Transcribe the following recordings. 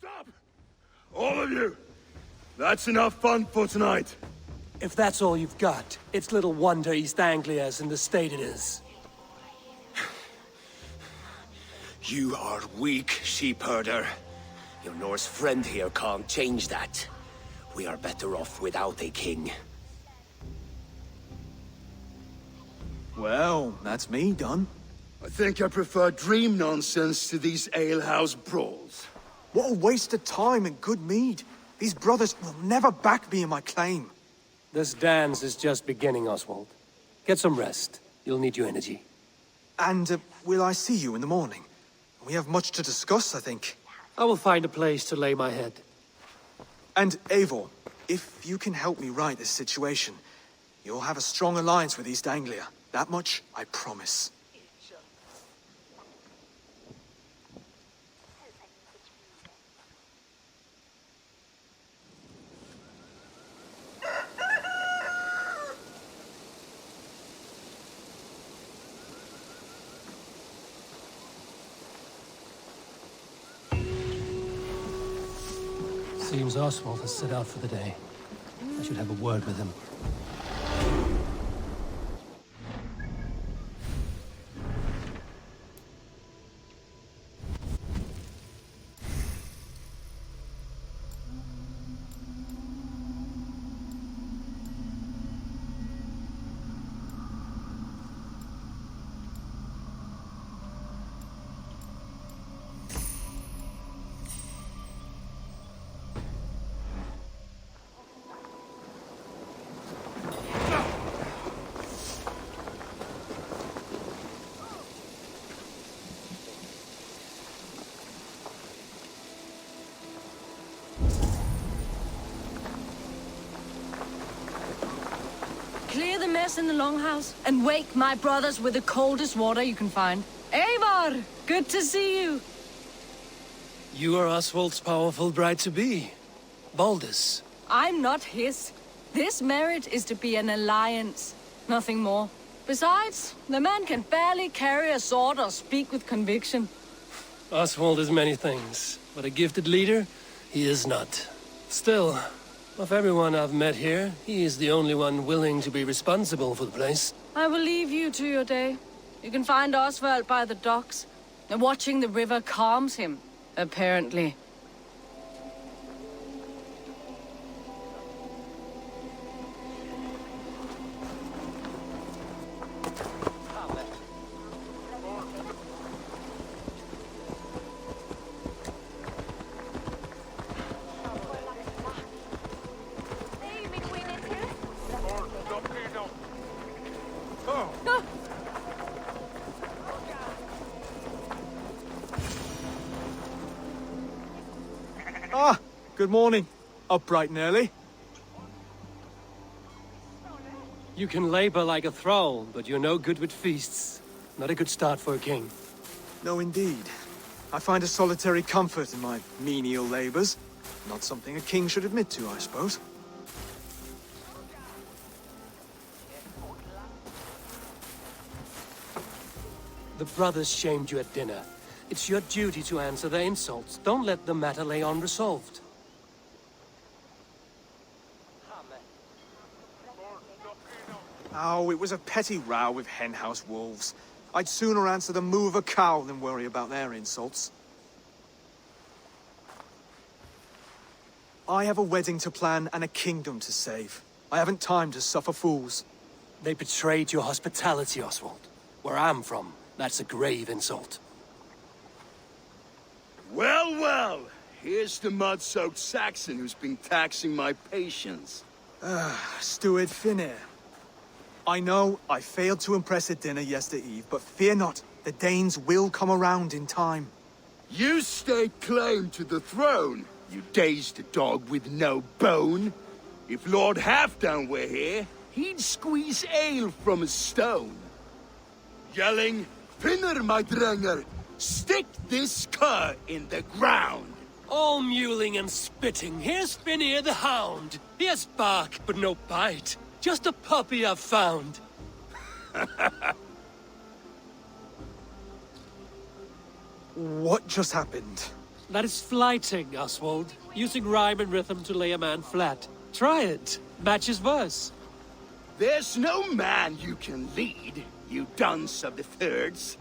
Stop! All of you! That's enough fun for tonight. If that's all you've got, it's little wonder East Anglia's in the state it is. You are weak, sheep herder. Your Norse friend here can't change that. We are better off without a king. Well, that's me done. I think I prefer dream nonsense to these alehouse brawls. What a waste of time and good mead. These brothers will never back me in my claim. This dance is just beginning, Oswald. Get some rest. You'll need your energy. And will I see you in the morning? We have much to discuss, I think. I will find a place to lay my head. And Eivor, if you can help me right this situation, you'll have a strong alliance with East Anglia. That much, I promise. Seems Oswald has set out for the day. I should have a word with him. Clear the mess in the longhouse and wake my brothers with the coldest water you can find. Eivor, good to see you. You are Oswald's powerful bride-to-be, Baldus. I'm not his. This marriage is to be an alliance, nothing more. Besides, the man can barely carry a sword or speak with conviction. Oswald is many things, but a gifted leader, he is not. Still, of everyone I've met here, he is the only one willing to be responsible for the place. I will leave you to your day. You can find Oswald by the docks. Watching the river calms him, apparently. Ah, good morning. Up bright and early. You can labor like a thrall, but you're no good with feasts. Not a good start for a king. No, indeed. I find a solitary comfort in my menial labors. Not something a king should admit to, I suppose. The brothers shamed you at dinner. It's your duty to answer their insults. Don't let the matter lay unresolved. Oh, it was a petty row with henhouse wolves. I'd sooner answer the moo of a cow than worry about their insults. I have a wedding to plan and a kingdom to save. I haven't time to suffer fools. They betrayed your hospitality, Oswald. Where I'm from, that's a grave insult. Well, well. Here's the mud-soaked Saxon who's been taxing my patience. Steward Finir. I know I failed to impress at dinner yesterday eve, but fear not, the Danes will come around in time. You stake claim to the throne, you dazed dog with no bone. If Lord Halfdan were here, he'd squeeze ale from a stone. Yelling, Finner, my drenger, stick this cur in the ground. All mewling and spitting, here's Finir the hound. He has bark, but no bite. Just a puppy I've found. What just happened? That is flighting, Oswald. Using rhyme and rhythm to lay a man flat. Try it. Match his verse. There's no man you can lead, you dunce of the thirds.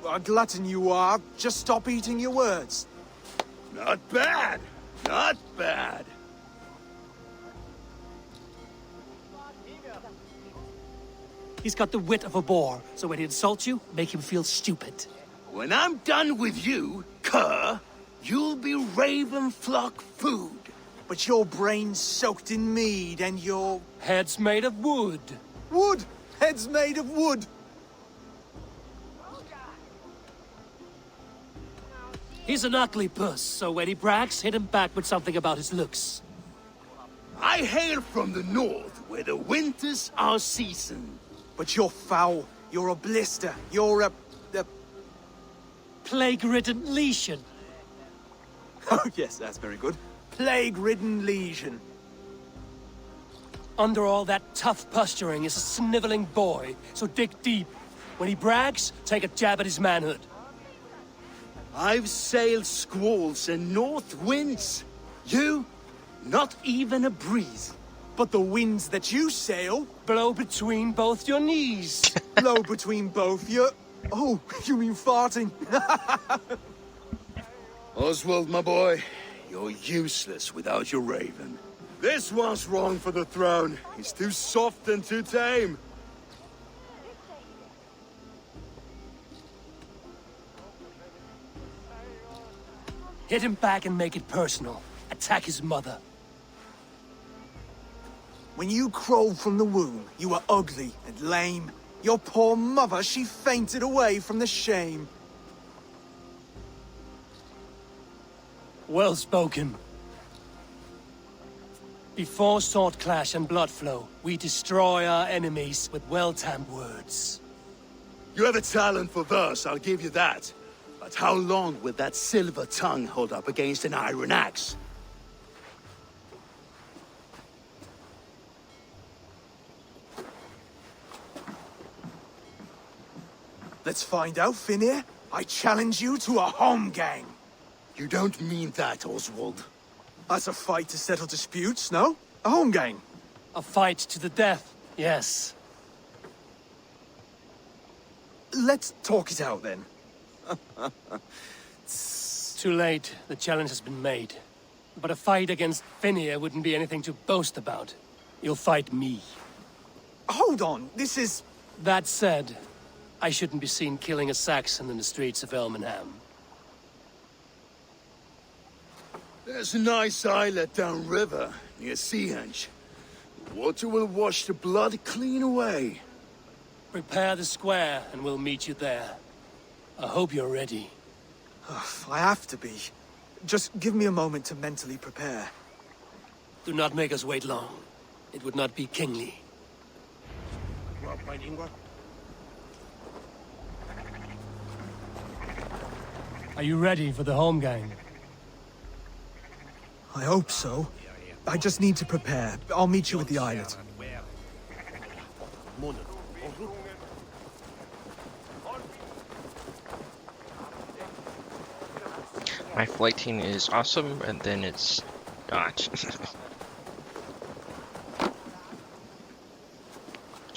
A glutton you are. Just stop eating your words. Not bad. Not bad. He's got the wit of a boar, so when he insults you, make him feel stupid. When I'm done with you, cur, you'll be raven flock food. But your brain's soaked in mead and your... Head's made of wood. Wood! Head's made of wood! He's an ugly puss, so when he brags, hit him back with something about his looks. I hail from the north, where the winters are seasoned. But you're foul. You're a blister. You're a... Plague-ridden lesion. Oh, yes, that's very good. Plague-ridden lesion. Under all that tough posturing is a sniveling boy, so dig deep. When he brags, take a jab at his manhood. I've sailed squalls and north winds. You, not even a breeze. But the winds that you sail Blow between both your knees. blow between both your... Oh, you mean farting? Oswald, my boy, you're useless without your raven. This one's wrong for the throne. He's too soft and too tame. Hit him back and make it personal. Attack his mother. When you crawled from the womb, you were ugly and lame. Your poor mother, she fainted away from the shame. Well spoken. Before sword clash and blood flow, we destroy our enemies with well-timed words. You have a talent for verse, I'll give you that. But how long will that silver tongue hold up against an iron axe? Let's find out, Finir. I challenge you to a home gang. You don't mean that, Oswald. That's a fight to settle disputes, no? A home gang. A fight to the death, yes. Let's talk it out, then. Too late. The challenge has been made. But a fight against Finir wouldn't be anything to boast about. You'll fight me. Hold on, this is... That said, I shouldn't be seen killing a Saxon in the streets of Elmenham. There's a nice islet downriver, near Seahenge. The water will wash the blood clean away. Prepare the square, and we'll meet you there. I hope you're ready. I have to be. Just give me a moment to mentally prepare. Do not make us wait long. It would not be kingly. Are you ready for the home gang? I hope so. I just need to prepare. I'll meet you at the islet. My flighting is awesome, and then it's not. What's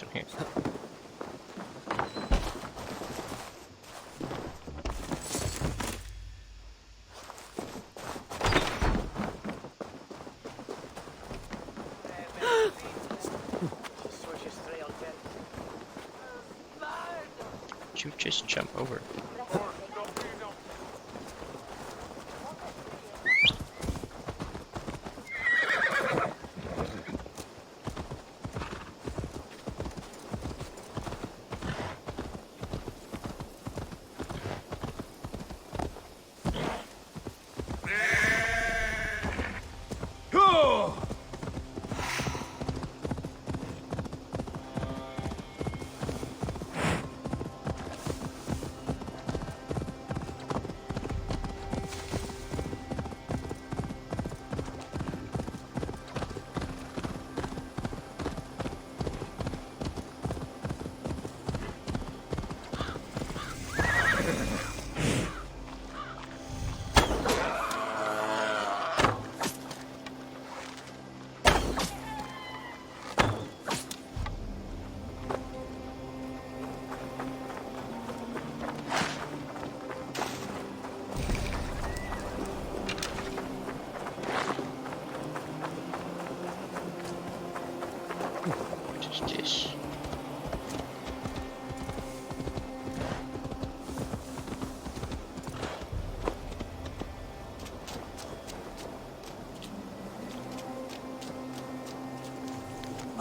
in here? Did you just jump over?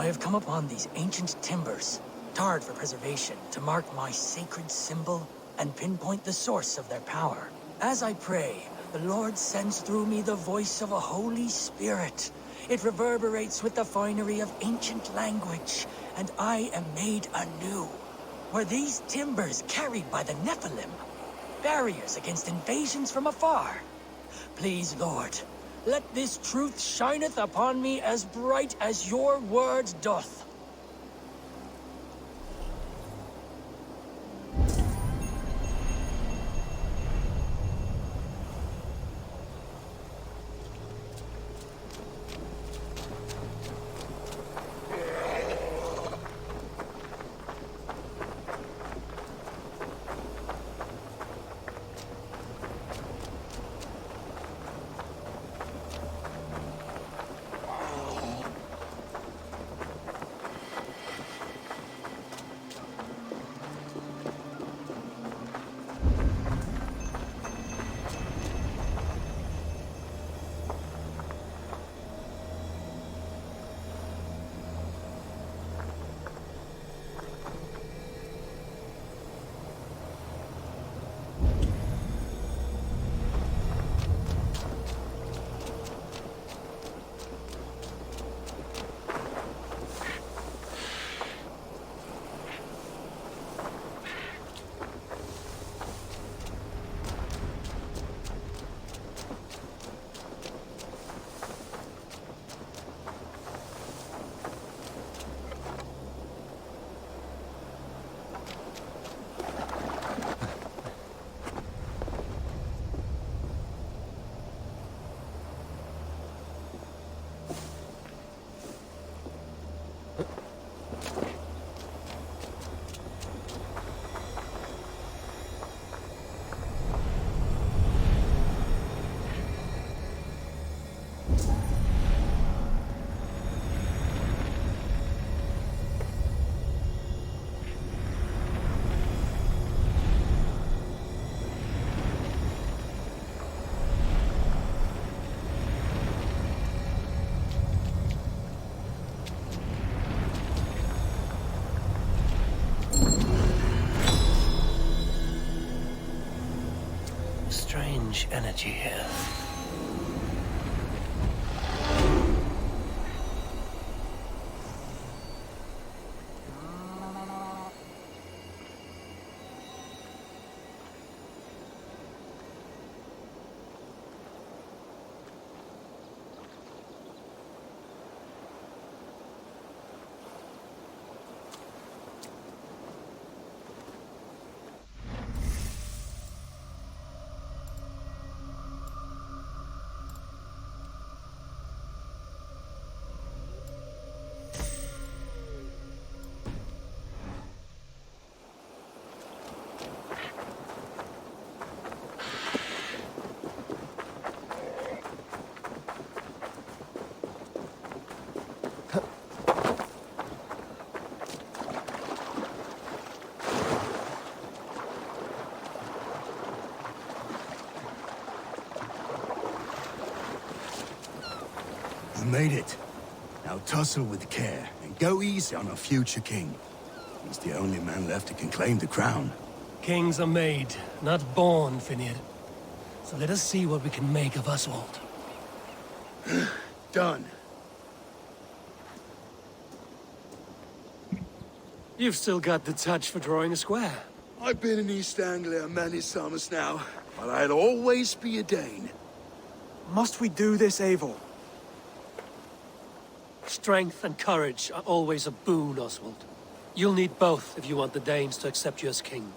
I have come upon these ancient timbers, tarred for preservation, to mark my sacred symbol and pinpoint the source of their power. As I pray, the Lord sends through me the voice of a Holy Spirit. It reverberates with the finery of ancient language, and I am made anew. Were these timbers carried by the Nephilim? Barriers against invasions from afar? Please, Lord, let this truth shineth upon me as bright as your word doth. Strange energy here. You made it. Now tussle with care and go easy on our future king. He's the only man left who can claim the crown. Kings are made, not born, Finir. So let us see what we can make of Oswald. Done. You've still got the touch for drawing a square. I've been in East Anglia many summers now, but I'll always be a Dane. Must we do this, Eivor? Strength and courage are always a boon, Oswald. You'll need both if you want the Danes to accept you as king.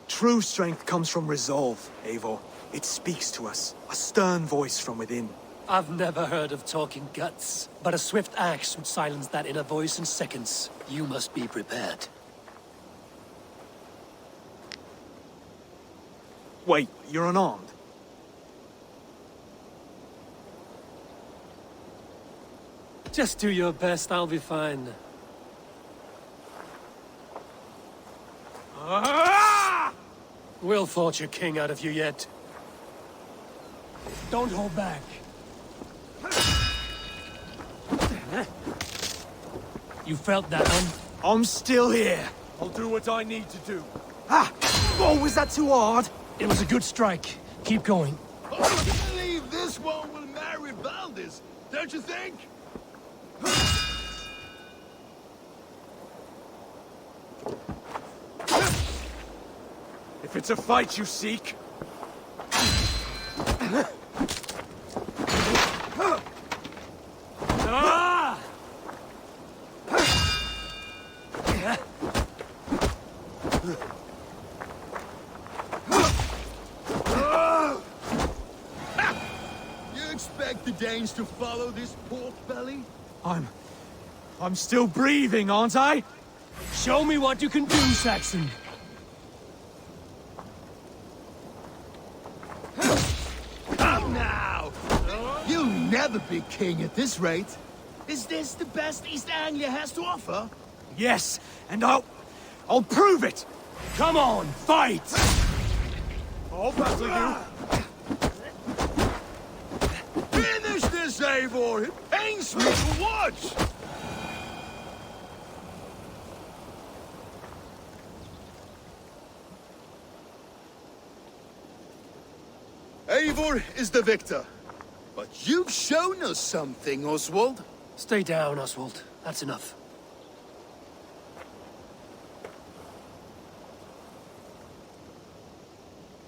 True strength comes from resolve, Eivor. It speaks to us, a stern voice from within. I've never heard of talking guts, but a swift axe would silence that inner voice in seconds. You must be prepared. Wait, you're unarmed? Just do your best, I'll be fine. We'll forge a king out of you yet. Don't hold back. You felt that one? I'm still here. I'll do what I need to do. Ah! Oh, was that too hard? It was a good strike. Keep going. I believe this one will marry Valdez, don't you think? If it's a fight you seek... Ah! You expect the Danes to follow this pork belly? I'm still breathing, aren't I? Show me what you can do, Saxon. Come now! You'll never be king at this rate. Is this the best East Anglia has to offer? Yes, and I'll prove it! Come on, fight! I'll battle you. Finish this, Eivor! It pains me to watch! Eivor is the victor. But you've shown us something, Oswald. Stay down, Oswald. That's enough.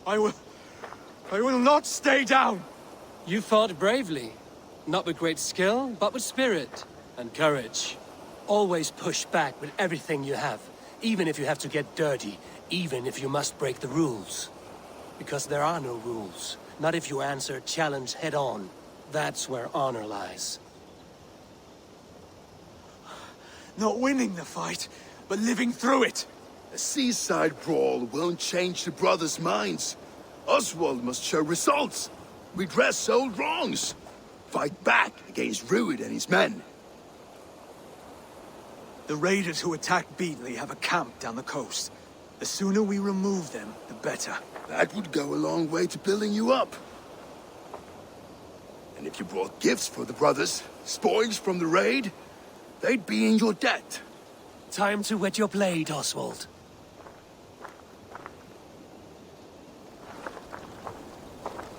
I will not stay down! You fought bravely. Not with great skill, but with spirit and courage. Always push back with everything you have, even if you have to get dirty, even if you must break the rules. Because there are no rules. Not if you answer a challenge head-on. That's where honor lies. Not winning the fight, but living through it. A seaside brawl won't change the brothers' minds. Oswald must show results. Redress old wrongs. Fight back against Rued and his men. The raiders who attacked Beatley have a camp down the coast. The sooner we remove them, the better. That would go a long way to building you up. And if you brought gifts for the brothers, spoils from the raid, they'd be in your debt. Time to wet your blade, Oswald.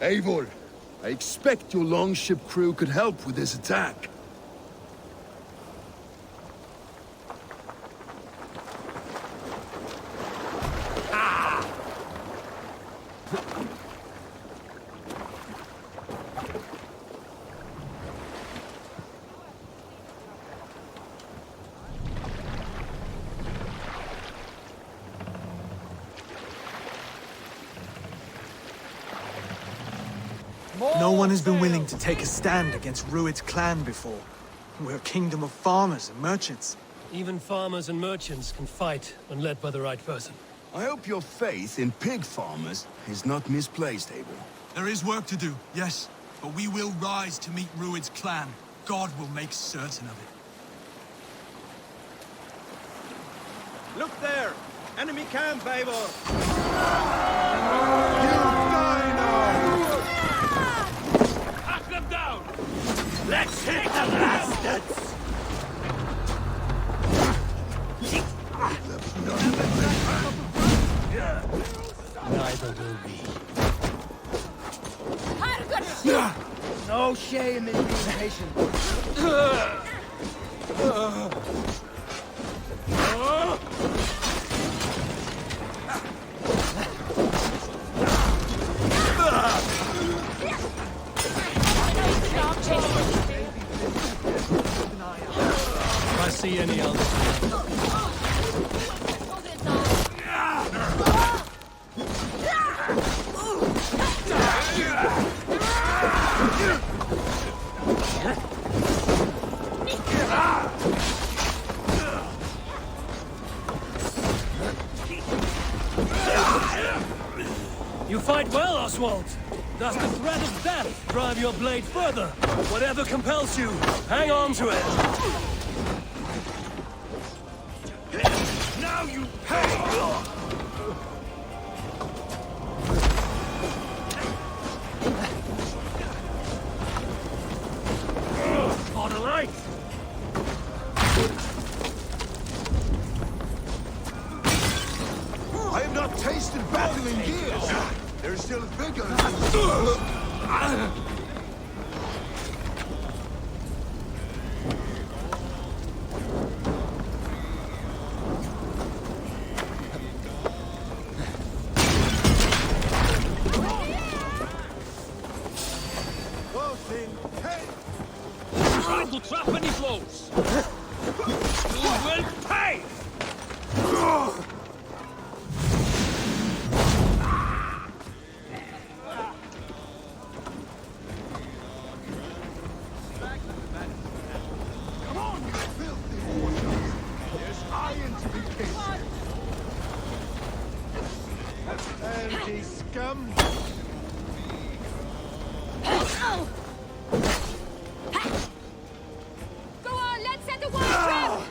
Eivor, I expect your longship crew could help with this attack. No one has been willing to take a stand against Rued's clan before. We're a kingdom of farmers and merchants. Even farmers and merchants can fight when led by the right person. I hope your faith in pig farmers is not misplaced, Eivor. There is work to do, yes. But we will rise to meet Rued's clan. God will make certain of it. Look there! Enemy camp, Eivor! Hunt them down! Let's hit the bastards! Neither will we. No shame in being patient. If I see any, I'll let you know. You fight well, Oswald. Does the threat of death drive your blade further? Whatever compels you, hang on to it. Now you pay! On a light. thin. Trying to trap any flows. You will pay! Come on, you filthy horses! There's iron to be picked. Dirty scum. Go on, let's set the wild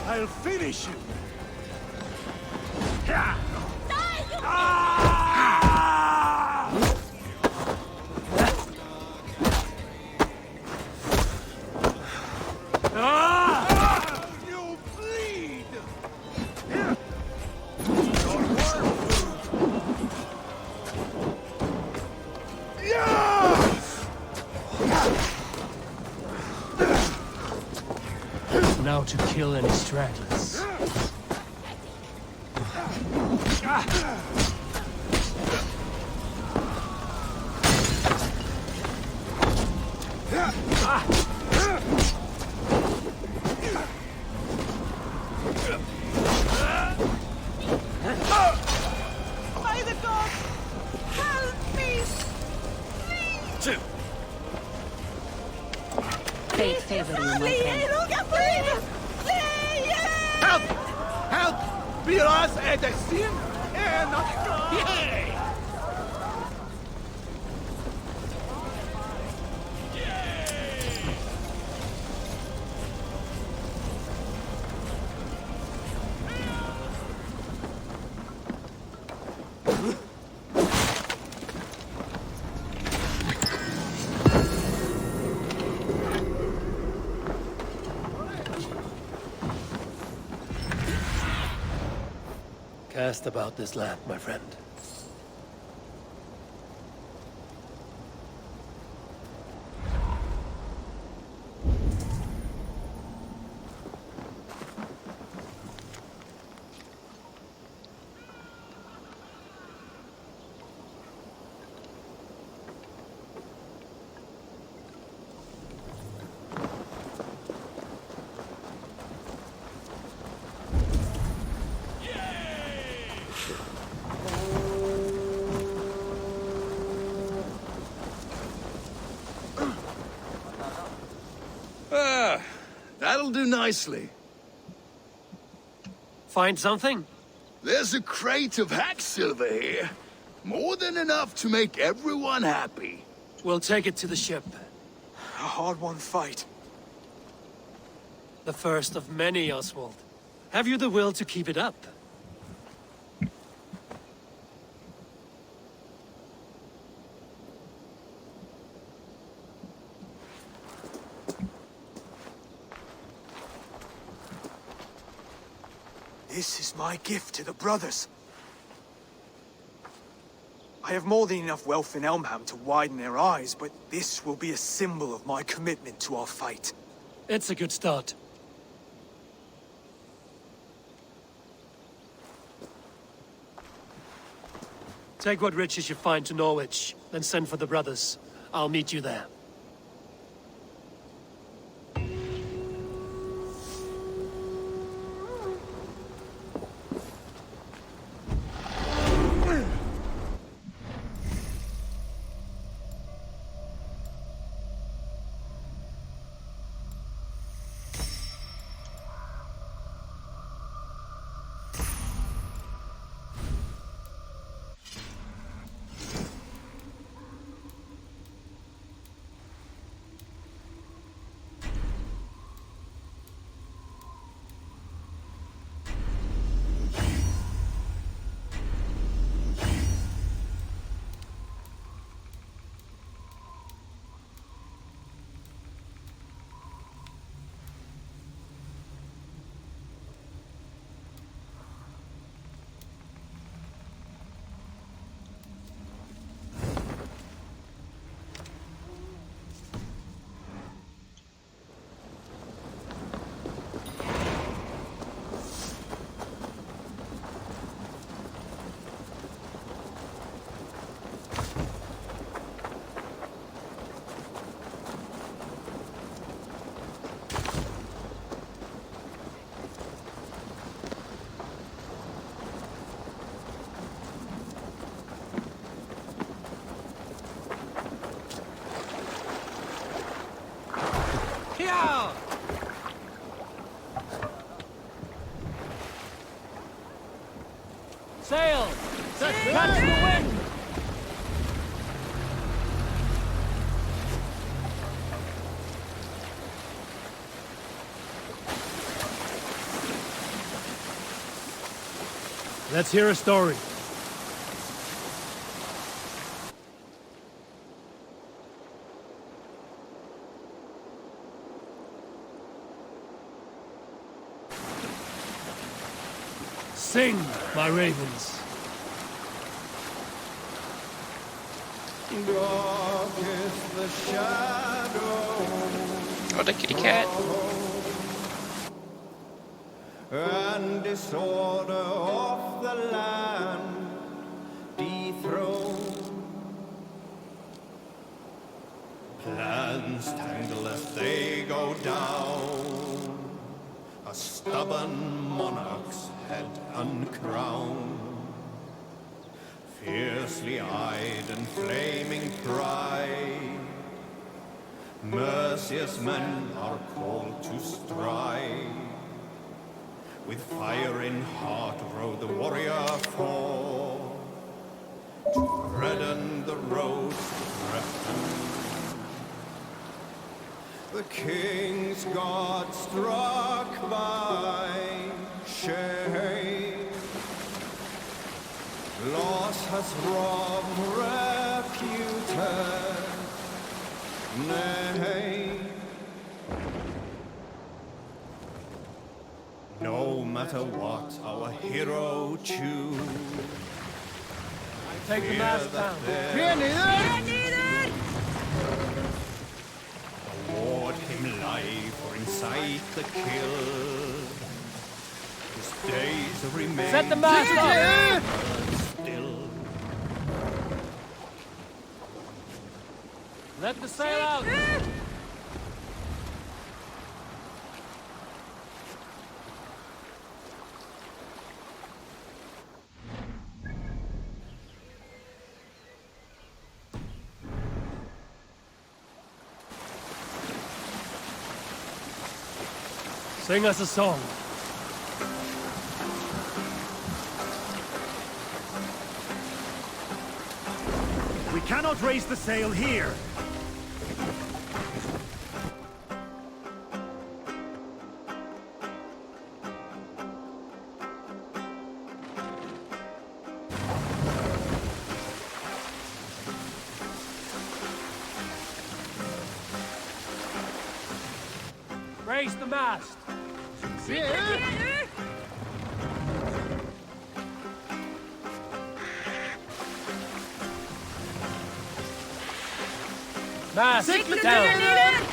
I'll finish you! You bleed! Now to kill any stragglers. By the gods! Help me! Two. Fate favor you, my friend. Help! Help! Biraz edesin en Yay! Cast about this land, my friend. That'll do nicely. Find something? There's a crate of hack silver here. More than enough to make everyone happy. We'll take it to the ship. A hard-won fight. The first of many, Oswald. Have you the will to keep it up? This is my gift to the brothers. I have more than enough wealth in Elmham to widen their eyes, but this will be a symbol of my commitment to our fight. It's a good start. Take what riches you find to Norwich, then send for the brothers. I'll meet you there. sail! Catch the wind! Let's hear a story. Sing, my ravens. Dark is the shadow. Oh, the kitty cat. And disorder of the land dethroned. Plans tangle as they go down, a stubborn monarch's head uncrowned. Fiercely eyed and flaming pride, merciless men are called to stride. With fire in heart rode the warrior forth to redden the road to Grefton. The king's guard struck by shame, loss has robbed reputed name. No matter what our hero choose, Take the mast down. award him life or incite the kill. His days remain Set the mast up! still. Let the sail out! Sing us a song. We cannot raise the sail here. Raise the mast. Mast down.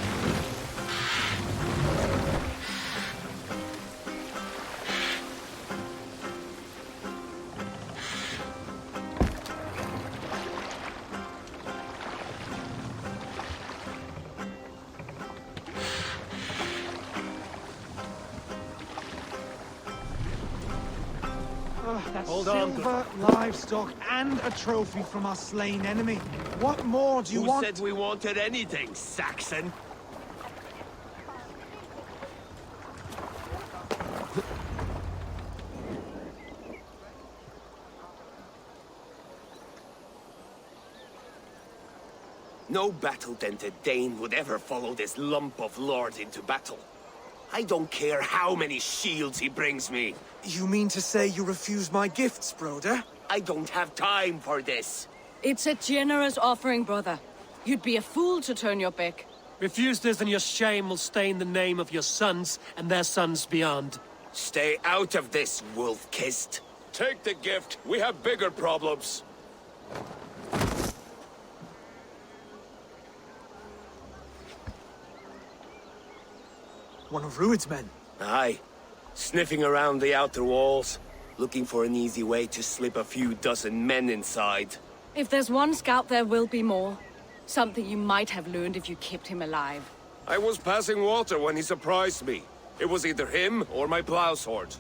That's Hold on. silver, livestock, and a trophy from our slain enemy. What more do you want? Who said we wanted anything, Saxon? No battle-dented Dane would ever follow this lump of lord into battle. I don't care how many shields he brings me. You mean to say you refuse my gifts, Broder? I don't have time for this. It's a generous offering, brother. You'd be a fool to turn your back. Refuse this and your shame will stain the name of your sons and their sons beyond. Stay out of this, wolf-kissed. Take the gift. We have bigger problems. One of Rued's men. Aye. Sniffing around the outer walls, looking for an easy way to slip a few dozen men inside. If there's one scout, there will be more. Something you might have learned if you kept him alive. I was passing water when he surprised me. It was either him or my plow sword.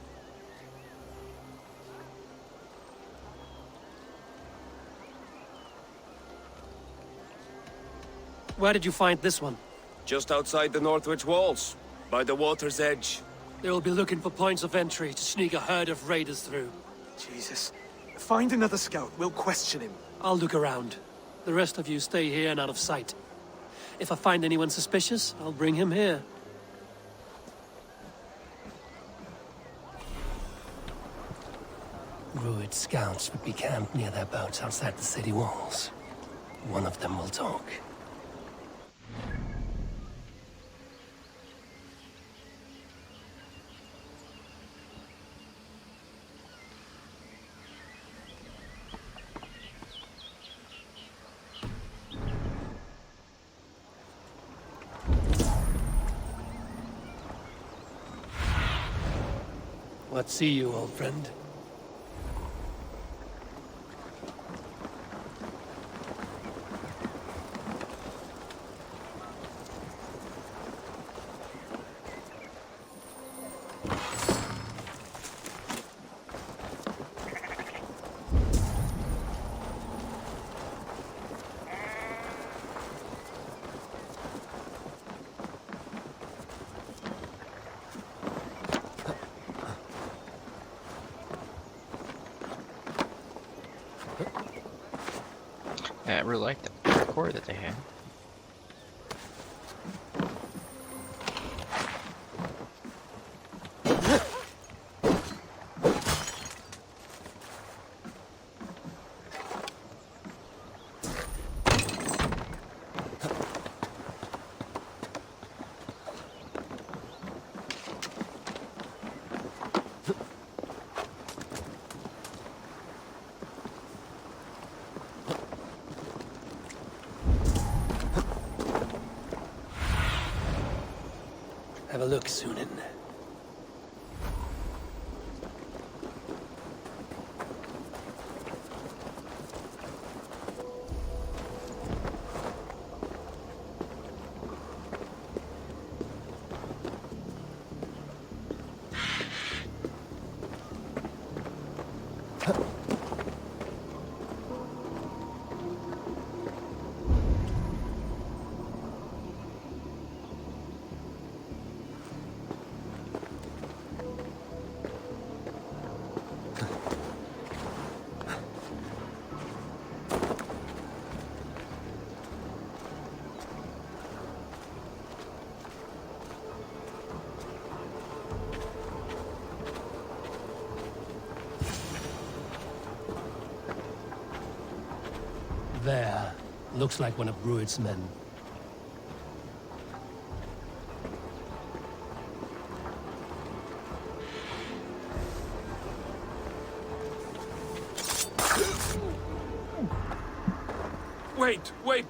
Where did you find this one? Just outside the Northwich walls, by the water's edge. They will be looking for points of entry to sneak a herd of raiders through. Jesus. Find another scout. We'll question him. I'll look around. The rest of you stay here and out of sight. If I find anyone suspicious, I'll bring him here. Druid scouts would be camped near their boats outside the city walls. One of them will talk. What see you, old friend? Yeah, I really like the parkour that they had. Have a look, Sunan. There. Looks like one of Druid's men. Wait.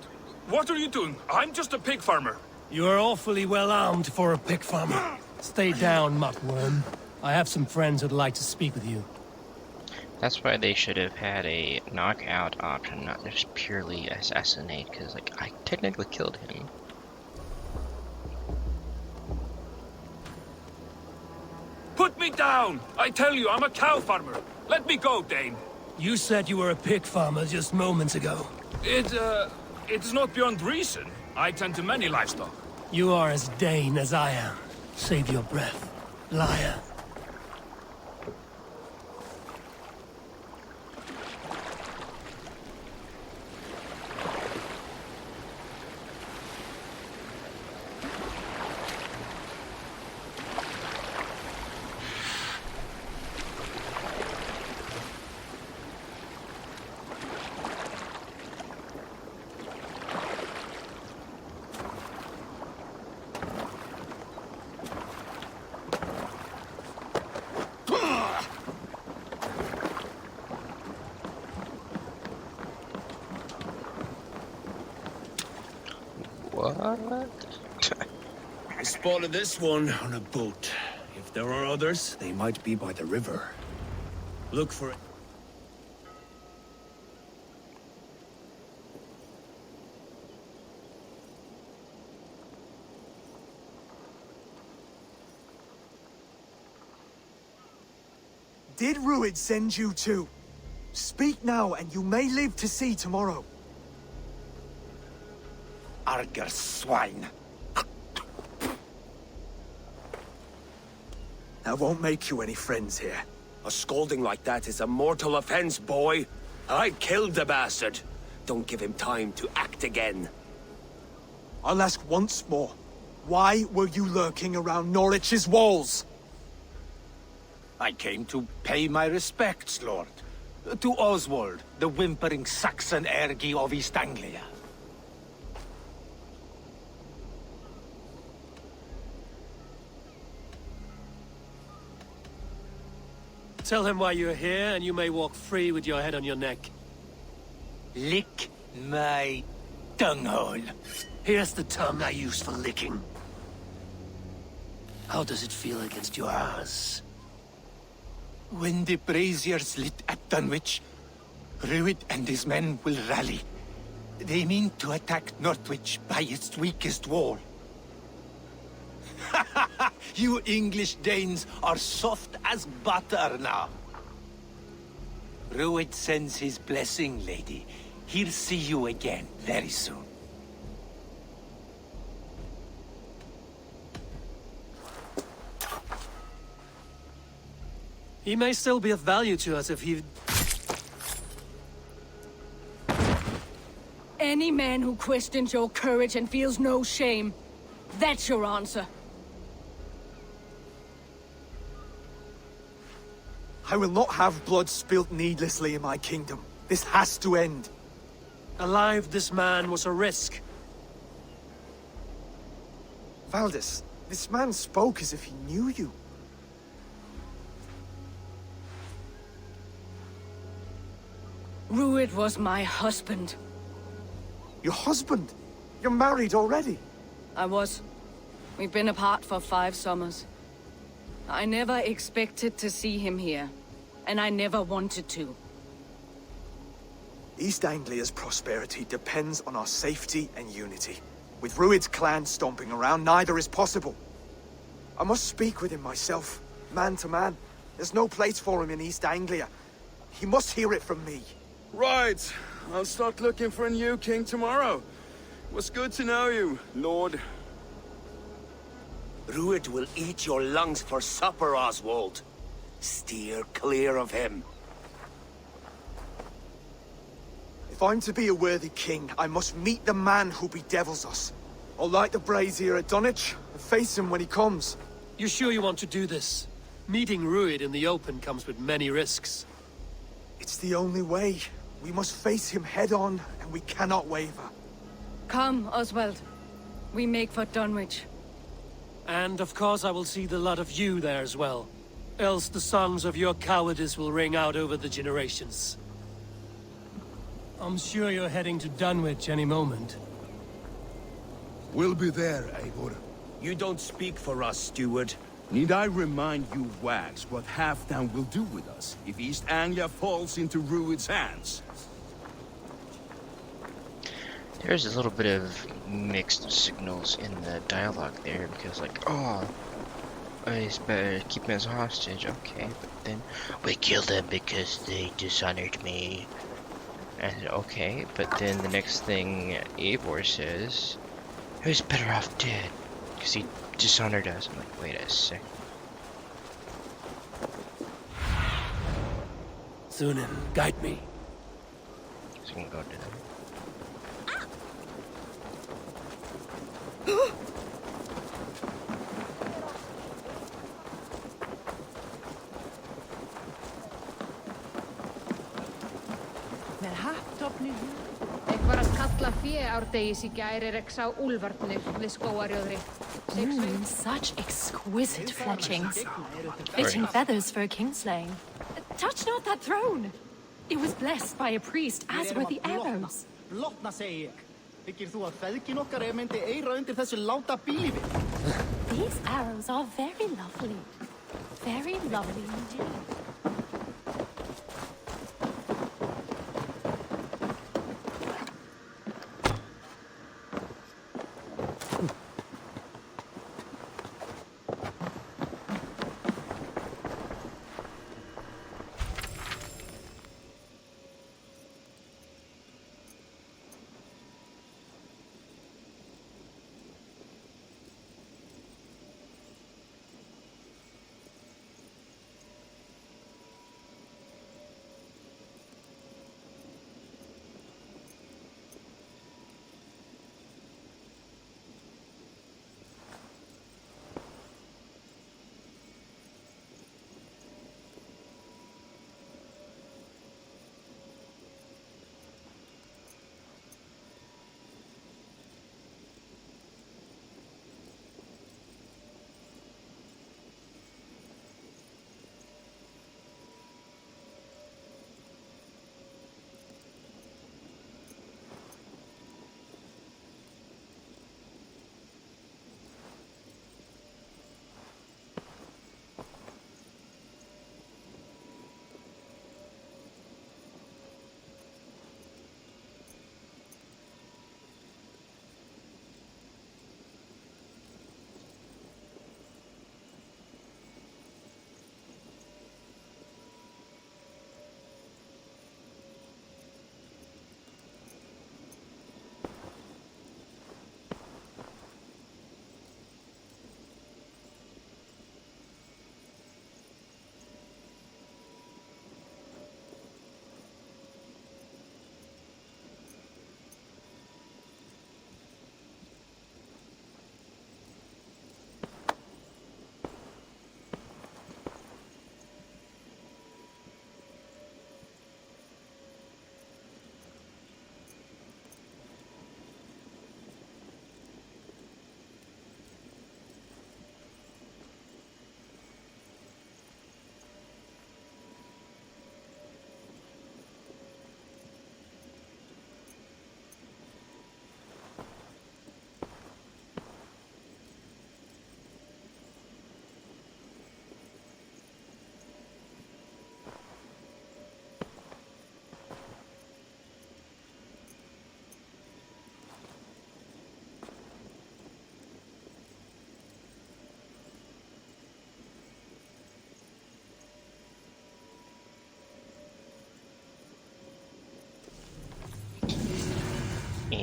What are you doing? I'm just a pig farmer. You are awfully well armed for a pig farmer. Stay down, muckworm. I have some friends who'd like to speak with you. That's why they should have had a knockout option, not just purely assassinate, because, like, I technically killed him. Put me down! I tell you, I'm a cow farmer. Let me go, Dane. You said you were a pig farmer just moments ago. It's not beyond reason. I tend to many livestock. You are as Dane as I am. Save your breath, liar. What? I spotted this one on a boat. If there are others, they might be by the river. Look for it. Did Ruid send you too? Speak now, and you may live to see tomorrow. Arger swine. That won't make you any friends here. A scolding like that is a mortal offense, boy. I killed the bastard. Don't give him time to act again. I'll ask once more. Why were you lurking around Norwich's walls? I came to pay my respects, Lord. To Oswald, the whimpering Saxon ergi of East Anglia. Tell him why you're here, and you may walk free with your head on your neck. Lick my dunghole. Here's the tongue I use for licking. How does it feel against your ass? When the braziers lit at Dunwich, Rued and his men will rally. They mean to attack Northwich by its weakest wall. You English Danes are soft as butter now. Rued sends his blessing, lady. He'll see you again very soon. He may still be of value to us if he... Any man who questions your courage and feels no shame, that's your answer. I will not have blood spilt needlessly in my kingdom. This has to end. Alive, this man was a risk. Valdis, this man spoke as if he knew you. Rued was my husband. Your husband? You're married already? I was. We've been apart for 5 summers. I never expected to see him here, and I never wanted to. East Anglia's prosperity depends on our safety and unity. With Rued's clan stomping around, neither is possible. I must speak with him myself, man to man. There's no place for him in East Anglia. He must hear it from me. Right. I'll start looking for a new king tomorrow. It was good to know you, Lord. Rued will eat your lungs for supper, Oswald. Steer clear of him. If I'm to be a worthy king, I must meet the man who bedevils us. I'll light the brazier at Dunwich and face him when he comes. You sure you want to do this? Meeting Rued in the open comes with many risks. It's the only way. We must face him head-on, and we cannot waver. Come, Oswald. We make for Dunwich. And of course I will see the lot of you there as well. Else the songs of your cowardice will ring out over the generations. I'm sure you're heading to Dunwich any moment. We'll be there, Eivor. You don't speak for us, steward. Need I remind you, Wags, what Halfdan will do with us if East Anglia falls into Rued's hands? There's a little bit of mixed signals in the dialogue there, because like, oh, it's better keep him as a hostage, okay, but then we killed them because they dishonored me. And okay, but then the next thing Eivor says, he was better off dead, because he dishonored us. I'm like, wait a sec. Sunan, guide me. So we can go to them. Such exquisite fletchings. Fitting feathers for a kingslaying. Touch not that throne! It was blessed by a priest, as were the arrows. Blotna, segi ég. Byggir þú að feðgin okkar myndi eyra undir þessu láta bílífi? These arrows are very lovely. Very lovely indeed.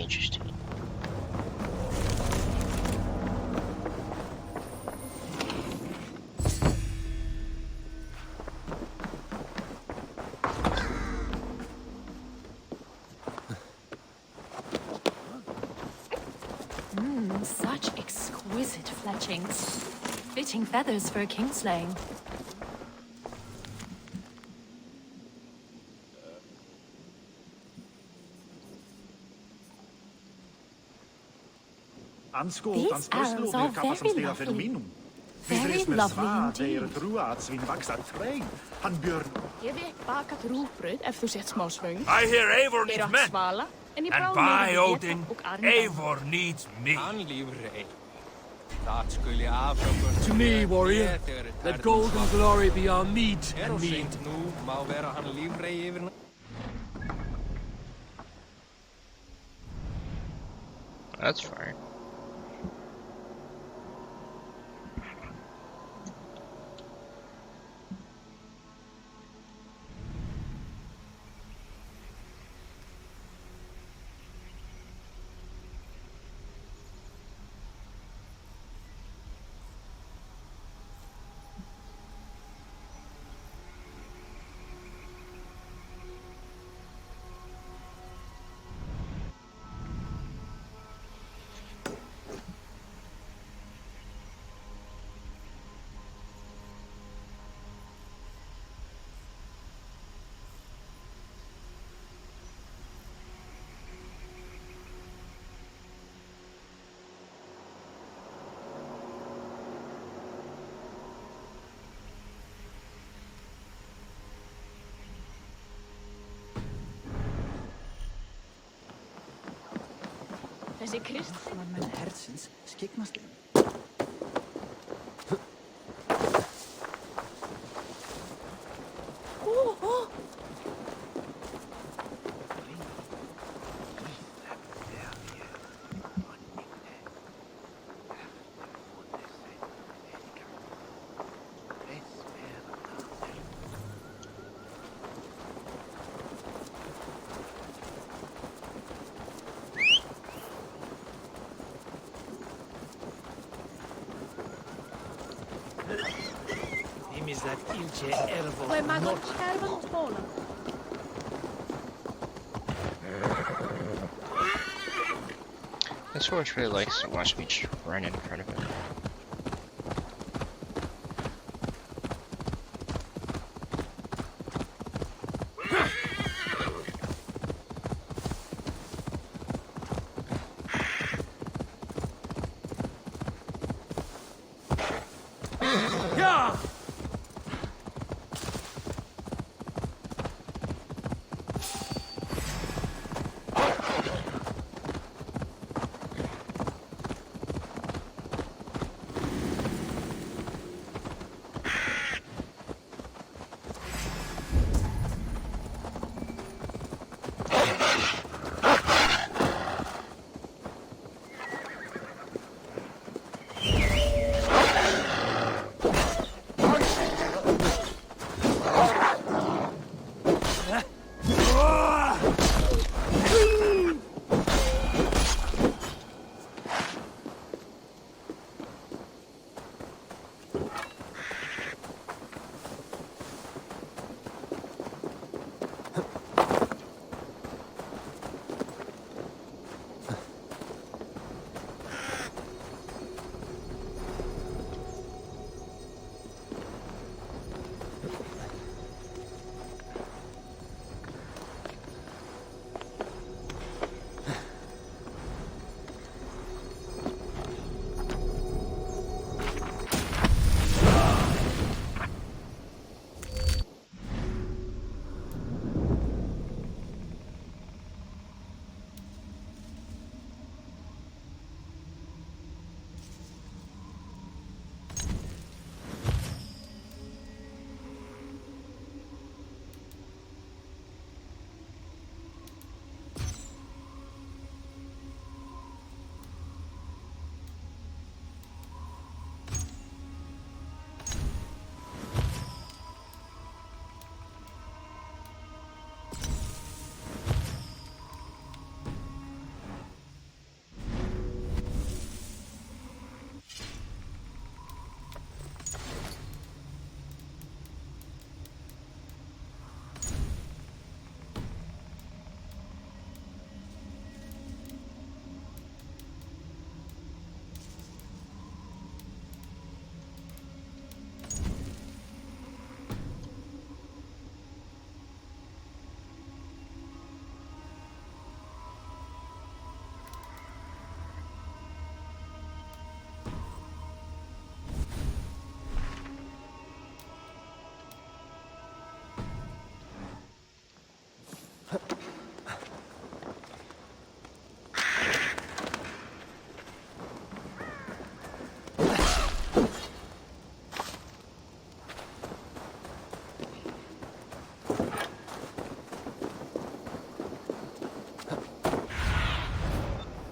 Interesting. Such exquisite fletchings. Fitting feathers for a kingslaying. These arrows are very lovely. Very lovely indeed. Ég vek bakat rúgbrauð ef þú sett smá svöng. I hear Eivor needs men. Svala, en ég And bráð by meira Odin, og Arndal. Eivor needs me. To me, warrior, let gold and glory be our meat and mead. That's fine. Þessi kristflammmenn herdsins skyggnast Pwy mae gwrdd sgerbyn tbona? This horse really likes to watch me just run in front of it.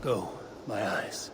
Go, my eyes.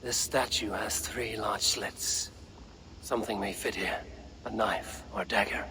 This statue has 3 large slits. Something may fit here. A knife or a dagger.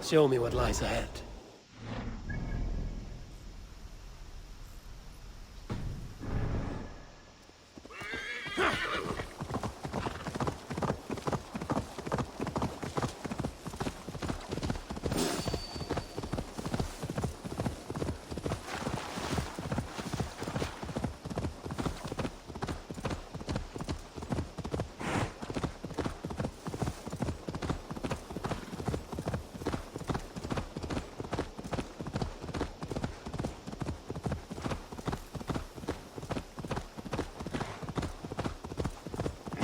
Show me what lies ahead.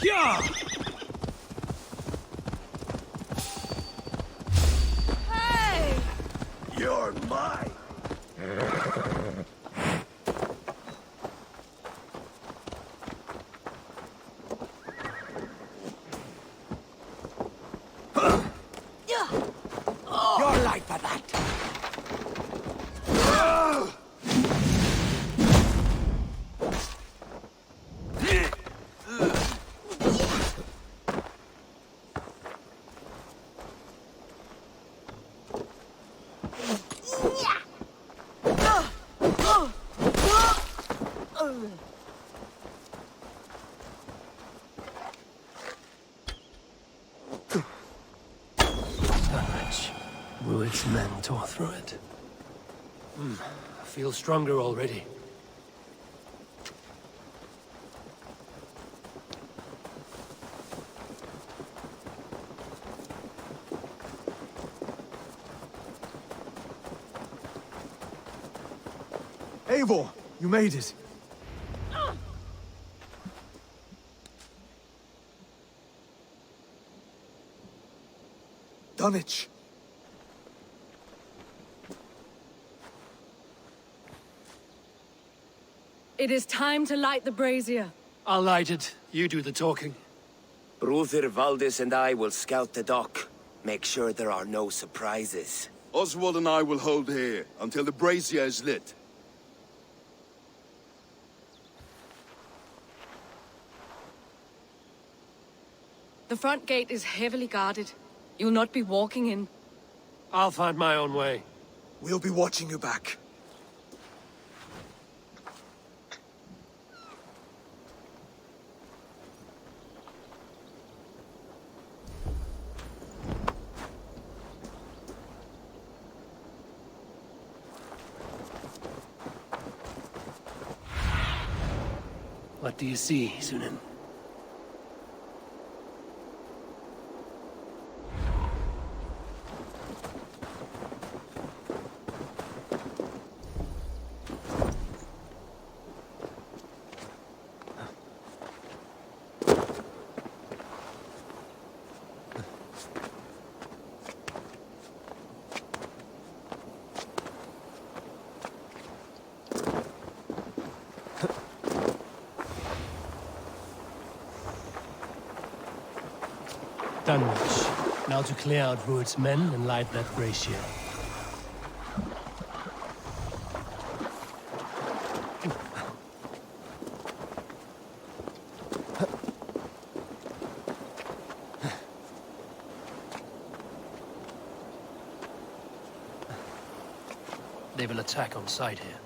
Yeah! Hey! You're mine! Your life for that! Rued's men tore through it. I feel stronger already. Eivor, you made it. Dunwich. It is time to light the brazier. I'll light it. You do the talking. Brother Valdis and I will scout the dock. Make sure there are no surprises. Oswald and I will hold here until the brazier is lit. The front gate is heavily guarded. You'll not be walking in. I'll find my own way. We'll be watching you back. What do you see, Sunan? Dunwich. Now to clear out Rued's men and light that brazier. They will attack on sight here.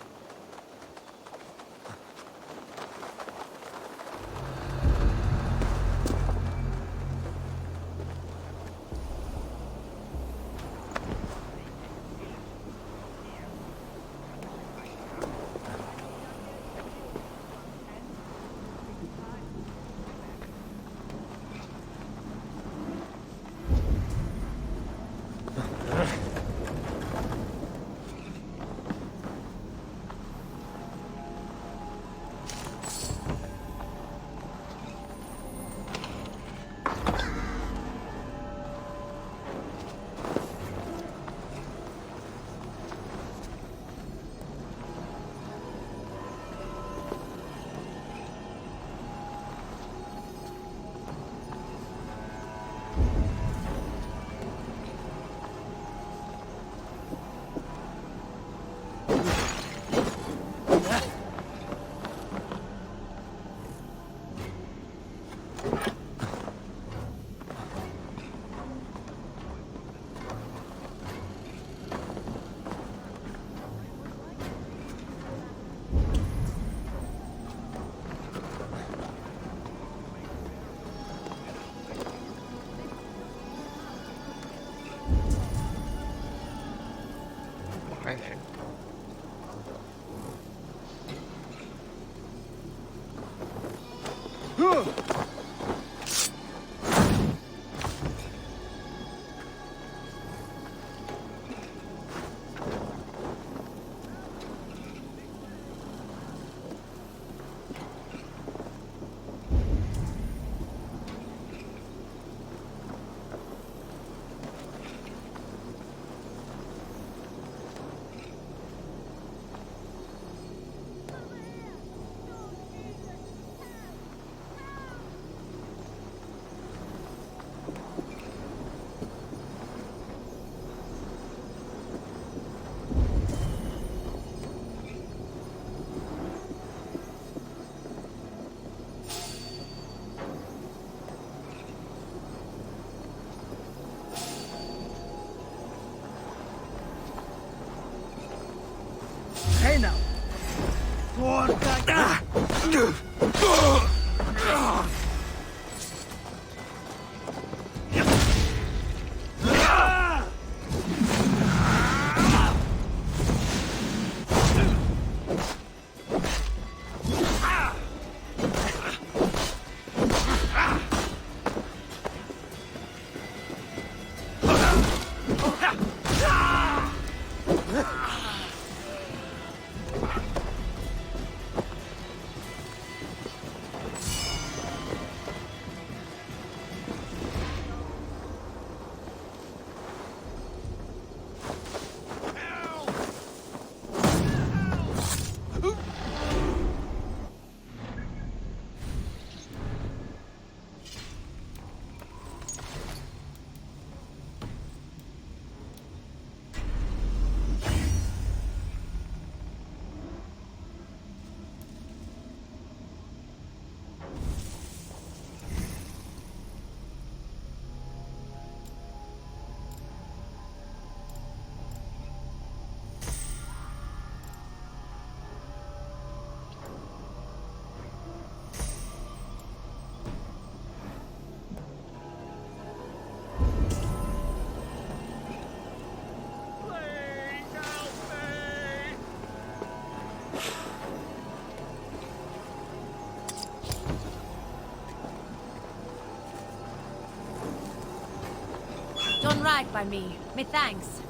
Done right by me. Me thanks.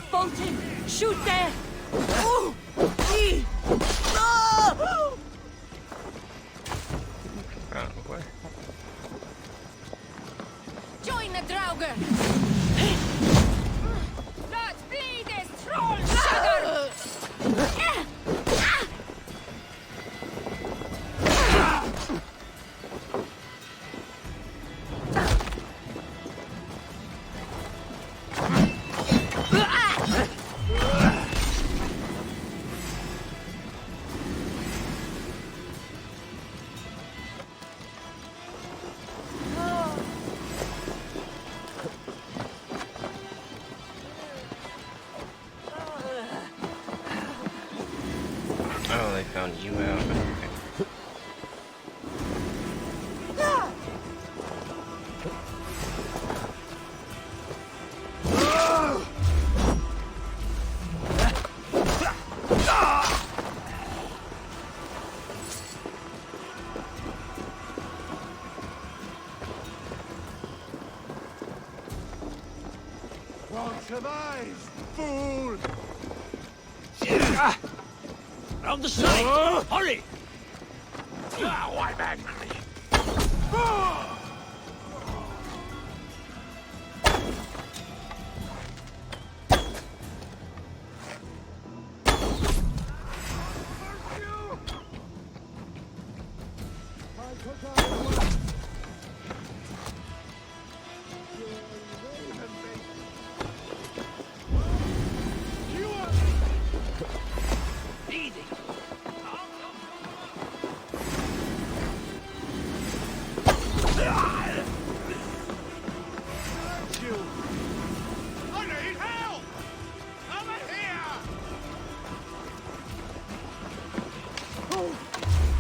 Bolton! Shoot there! Ooh! Ee! Ah! Join the Draugr! Not be this troll sugar! found you out. Okay. Won't survive, fool! Round the side! Hurry! Now I'm angry.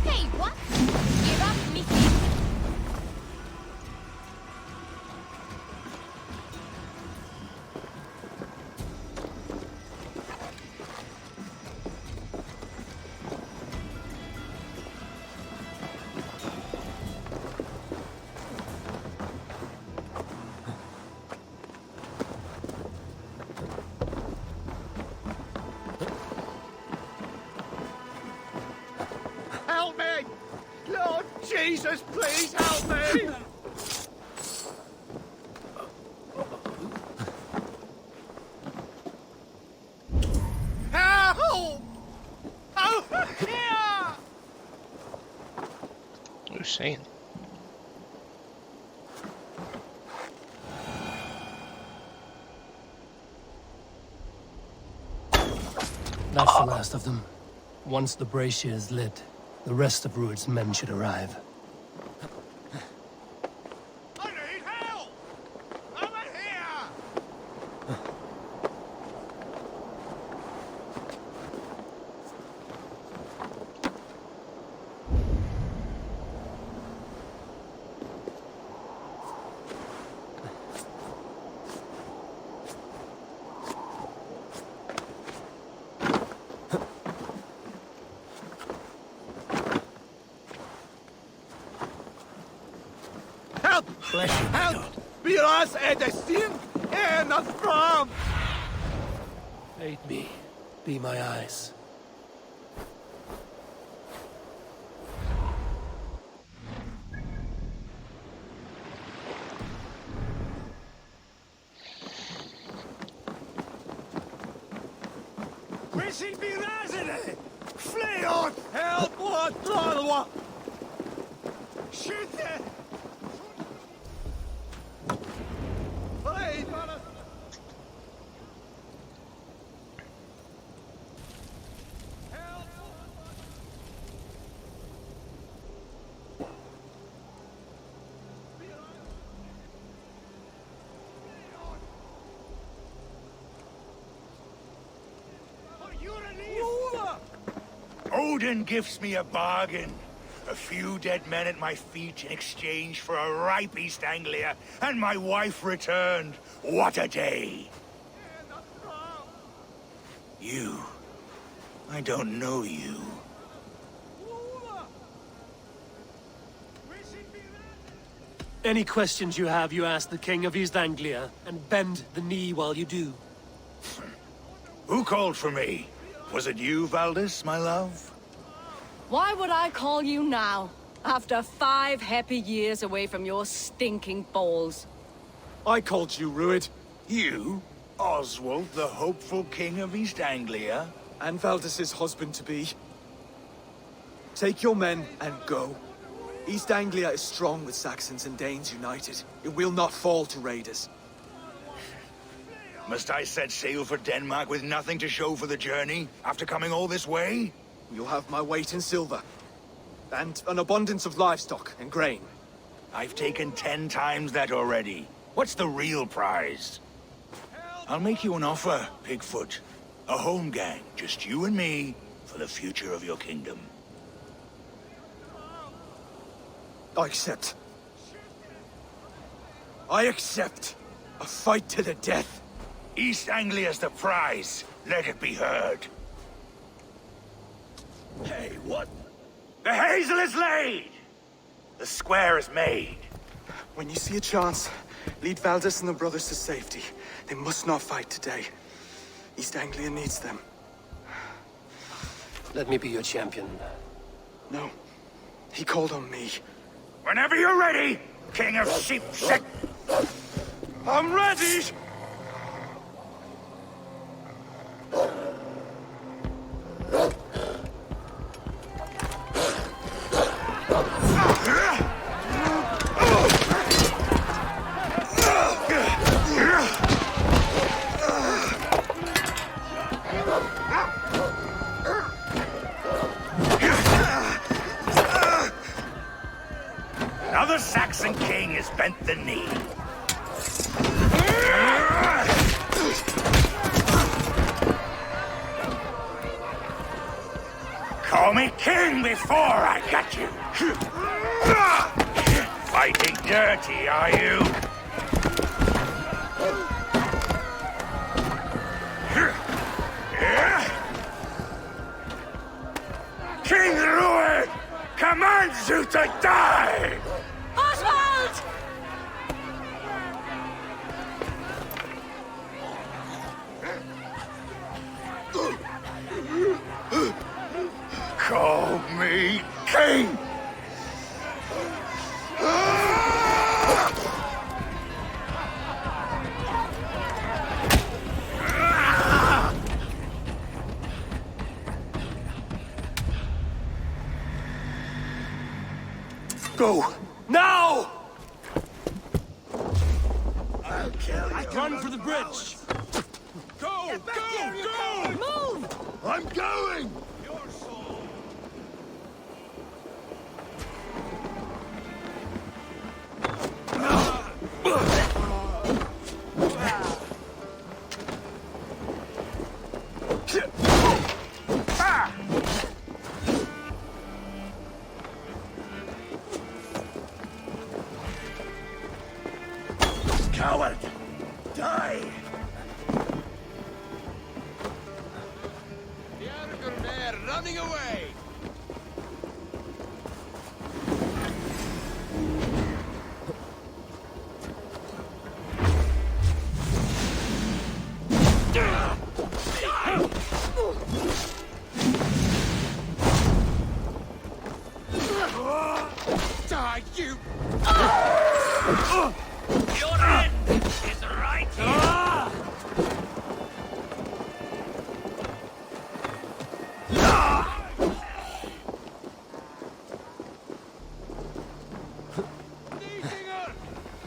Hey, what? Give up, Mickey. Help me! Lord Jesus, please help me! Help! Over here! Who's saying? That's the last of them. Once the brazier is lit, the rest of Rued's men should arrive. I need help! Over here! Help! Help! Vi oss är sin en fram! Aid me. Be my eyes. We should be resident! Fly on! Help! What? Shoot it! Hey, brother! Odin gives me a bargain. A few dead men at my feet in exchange for a ripe East Anglia, and my wife returned. What a day! You. I don't know you. Any questions you have, you ask the King of East Anglia, and bend the knee while you do. Who called for me? Was it you, Valdis, my love? Why would I call you now, after 5 happy years away from your stinking balls? I called you, Rued. You? Oswald, the hopeful king of East Anglia? And Valdis's husband-to-be. Take your men and go. East Anglia is strong with Saxons and Danes united. It will not fall to raiders. Must I set sail for Denmark with nothing to show for the journey, after coming all this way? You'll have my weight in silver. And an abundance of livestock and grain. I've taken 10 times that already. What's the real prize? I'll make you an offer, Pigfoot. A home gang, just you and me, for the future of your kingdom. I accept. I accept. A fight to the death. East Anglia's the prize. Let it be heard. Hey, what? The hazel is laid! The square is made. When you see a chance, lead Valdis and the brothers to safety. They must not fight today. East Anglia needs them. Let me be your champion. No. He called on me. Whenever you're ready, King of Sheepshead. I'm ready! Another Saxon king has bent the knee. Call me king before I got you. Fighting dirty, are you? King Rued commands you to die! Oswald! Call me king! Go! Now! I'll kill you. Run for the bridge! Go! Go! Move! I'm going! Your soul. Coward! Die! They're running away! Die, you! Your end is right here!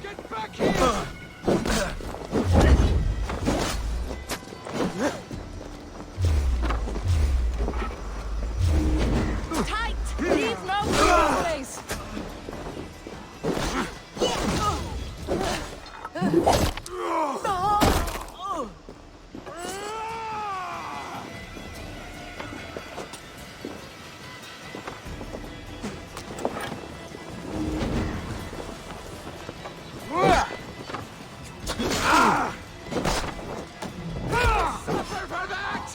Get back here! Tight! Leave no breathing space! Suffer for that!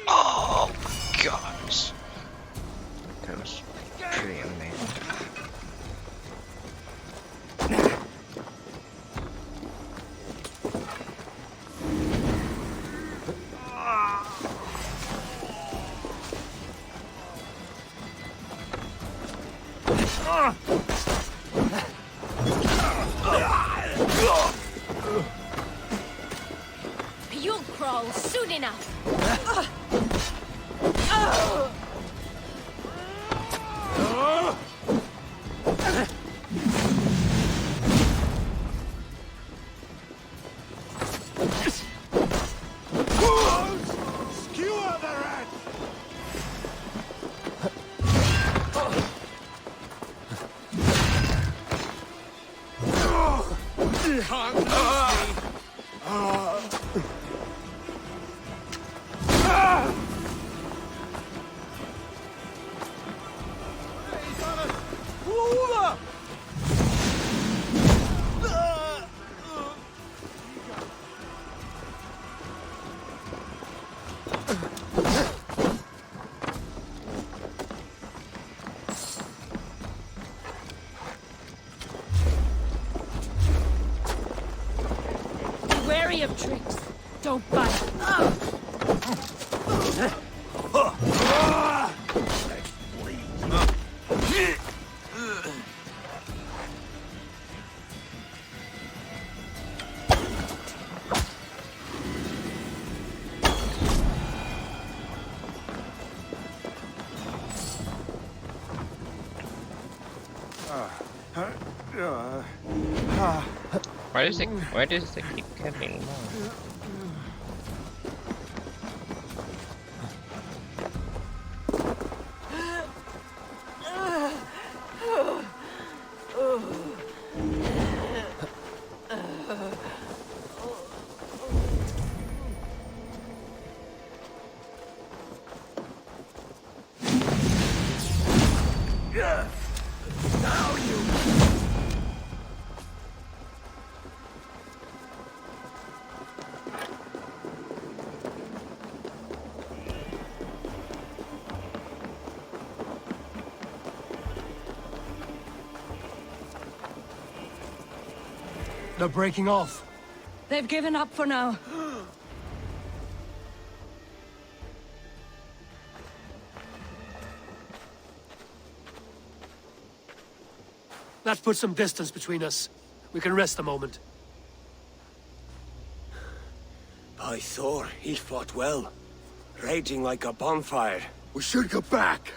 Oh, gosh. That was pretty amazing. You'll crawl soon enough. Skewer the rat! Can't lose me! Wary of tricks. Don't bite. Why does it keep getting more? Now you... They're breaking off. They've given up for now. That puts some distance between us. We can rest a moment. By Thor, he fought well. Raging like a bonfire. We should go back.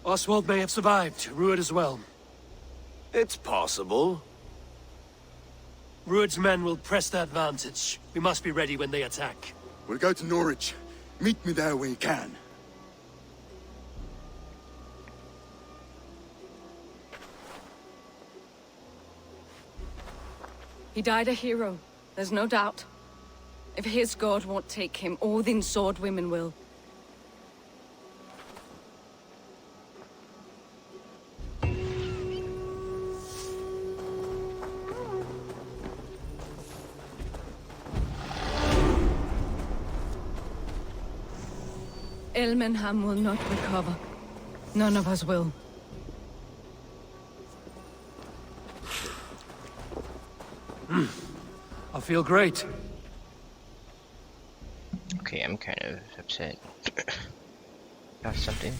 Oswald may have survived, Rued as well. It's possible. Rued's men will press the advantage. We must be ready when they attack. We'll go to Norwich. Meet me there when you can. He died a hero, there's no doubt. If his god won't take him, Odin's sword women will. Elmenham will not recover. None of us will. I feel great. Okay, I'm kind of upset about something.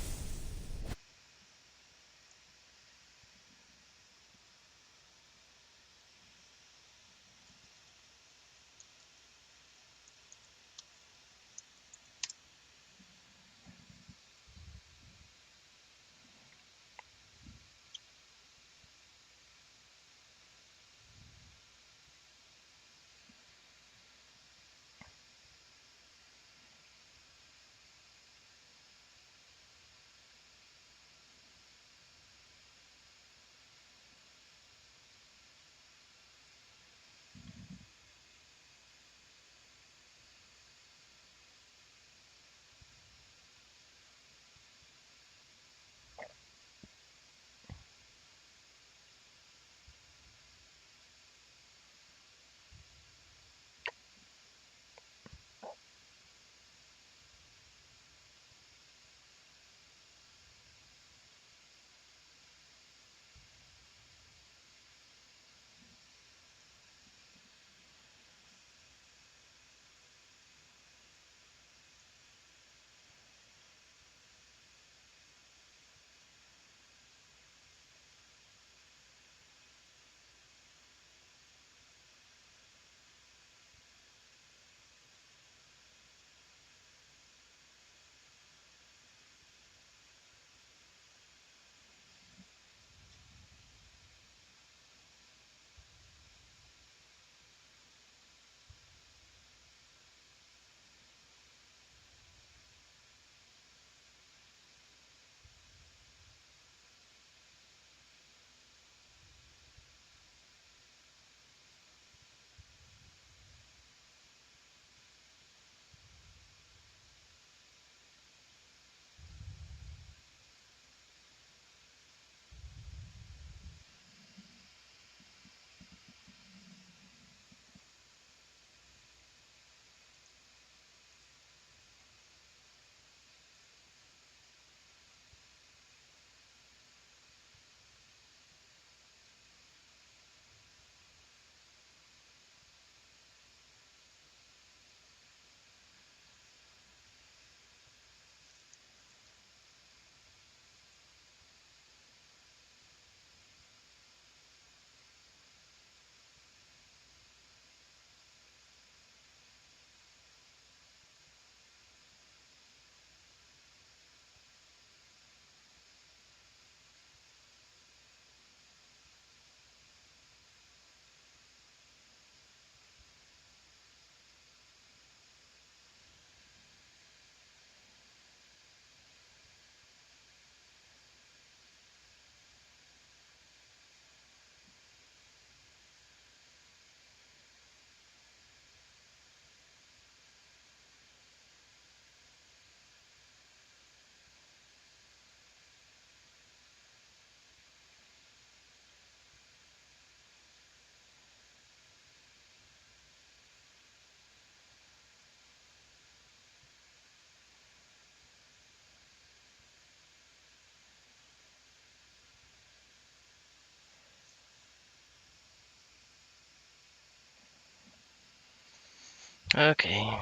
Okay.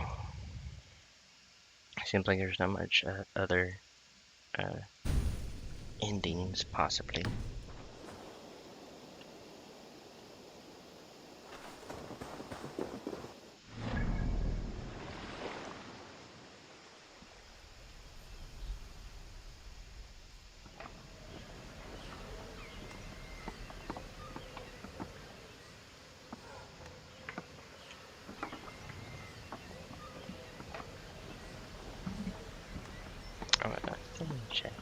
Seems like there's not much other endings, possibly. Oh, check.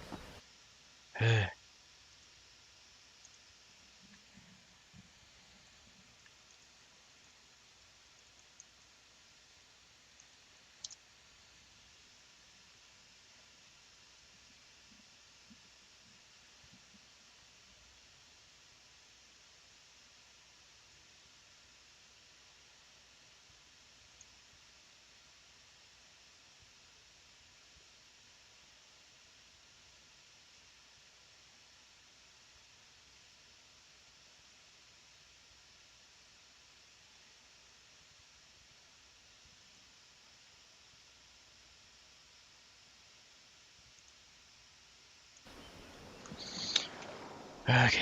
Okay.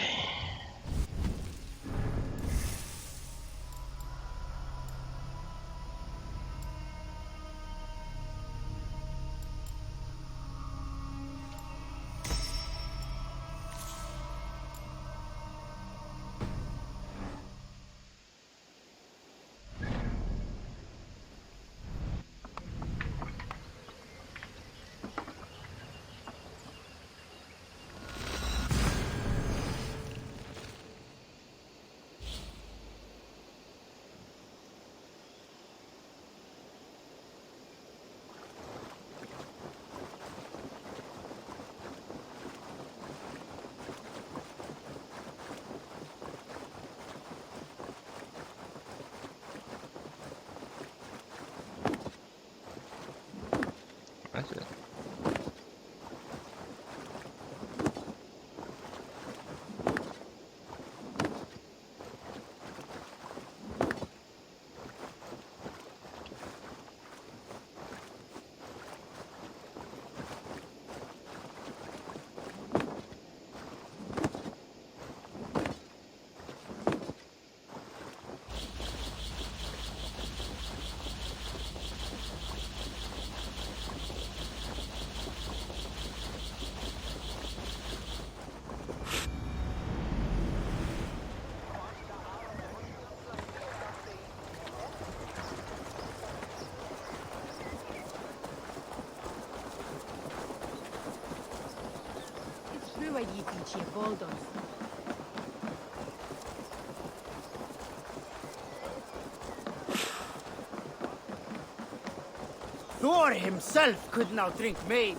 That's it. Thor himself could not drink mead.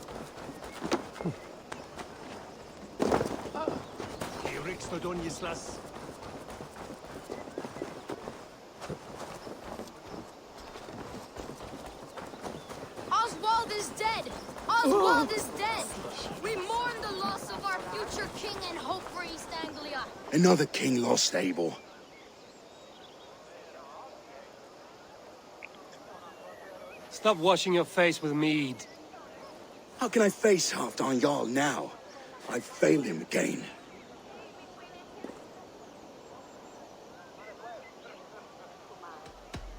Oswald is dead! Oswald is dead! We mourn the loss of our future king and hope for East Anglia. Another king lost, Abel. Stop washing your face with mead. How can I face Halfdan Jarl now? I failed him again.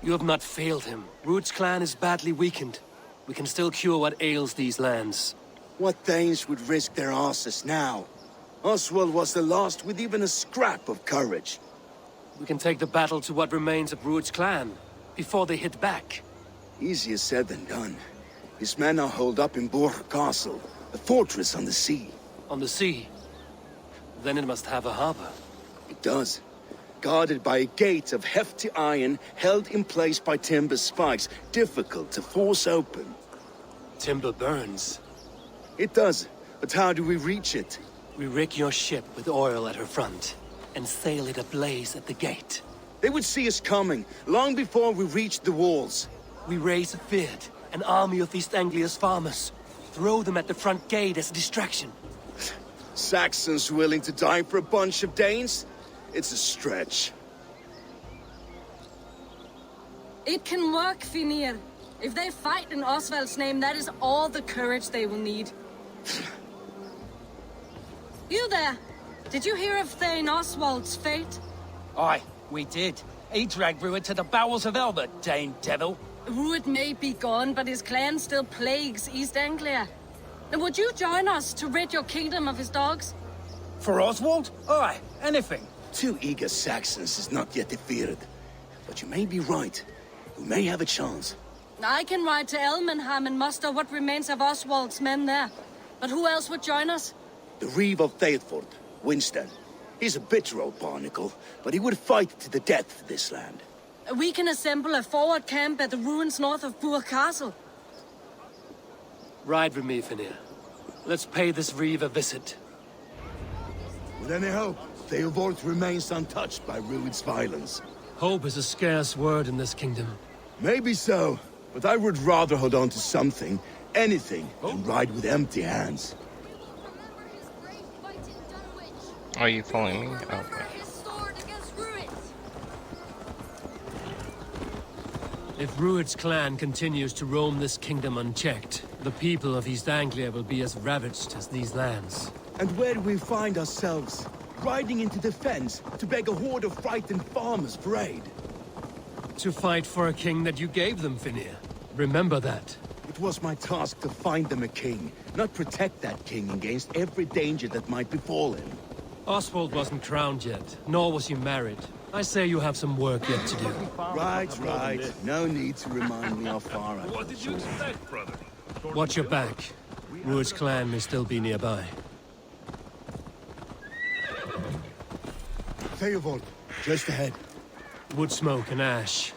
You have not failed him. Ruud's clan is badly weakened. We can still cure what ails these lands. What Danes would risk their asses now? Oswald was the last with even a scrap of courage. We can take the battle to what remains of Ruud's clan, before they hit back. Easier said than done. His men are holed up in Borg Castle, a fortress on the sea. On the sea? Then it must have a harbor. It does. Guarded by a gate of hefty iron, held in place by timber spikes, difficult to force open. Timber burns. It does, but how do we reach it? We rig your ship with oil at her front, and sail it ablaze at the gate. They would see us coming, long before we reached the walls. We raise a Fyrd, an army of East Anglia's farmers. Throw them at the front gate as a distraction. Saxons willing to die for a bunch of Danes? It's a stretch. It can work, Finir. If they fight in Oswald's name, that is all the courage they will need. You there! Did you hear of Thane Oswald's fate? Aye, we did. He dragged Rued to the bowels of Elbert, Dane devil. Rued may be gone, but his clan still plagues East Anglia. And would you join us to rid your kingdom of his dogs? For Oswald? Aye, anything. 2 eager Saxons is not yet defeated. But you may be right. We may have a chance. I can ride to Elmenham and muster what remains of Oswald's men there. But who else would join us? The Reeve of Thetford, Winston. He's a bitter old barnacle, but he would fight to the death for this land. We can assemble a forward camp at the ruins north of Bure Castle. Ride with me, Finir. Let's pay this Reeve a visit. With any hope, Theobald remains untouched by Rued's violence. Hope is a scarce word in this kingdom. Maybe so, but I would rather hold on to something, anything, than ride with empty hands. Are you following me? Okay. If Rued's clan continues to roam this kingdom unchecked, the people of East Anglia will be as ravaged as these lands. And where do we find ourselves? Riding into defense to beg a horde of frightened farmers for aid. To fight for a king that you gave them, Finir. Remember that. It was my task to find them a king, not protect that king against every danger that might befall him. Oswald wasn't crowned yet, nor was he married. I say you have some work yet to do. Right. No need to remind me how far I... What did you expect, brother? Watch your back. Rued's clan may still be nearby. Theobald, just ahead. Wood smoke and ash.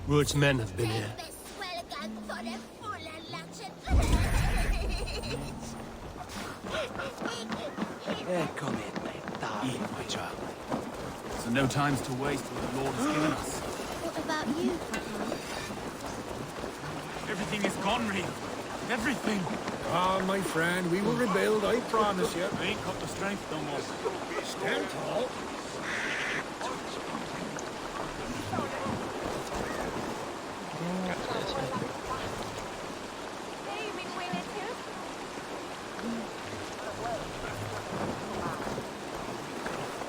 Rued's men have been here. Come in, mate. Eat, my child. So no times to waste what the Lord has given us. What about you, Papa? Everything is gone, Reeve. Everything. Ah, my friend, we will rebuild, I promise you. I ain't got the strength no more. Stand tall.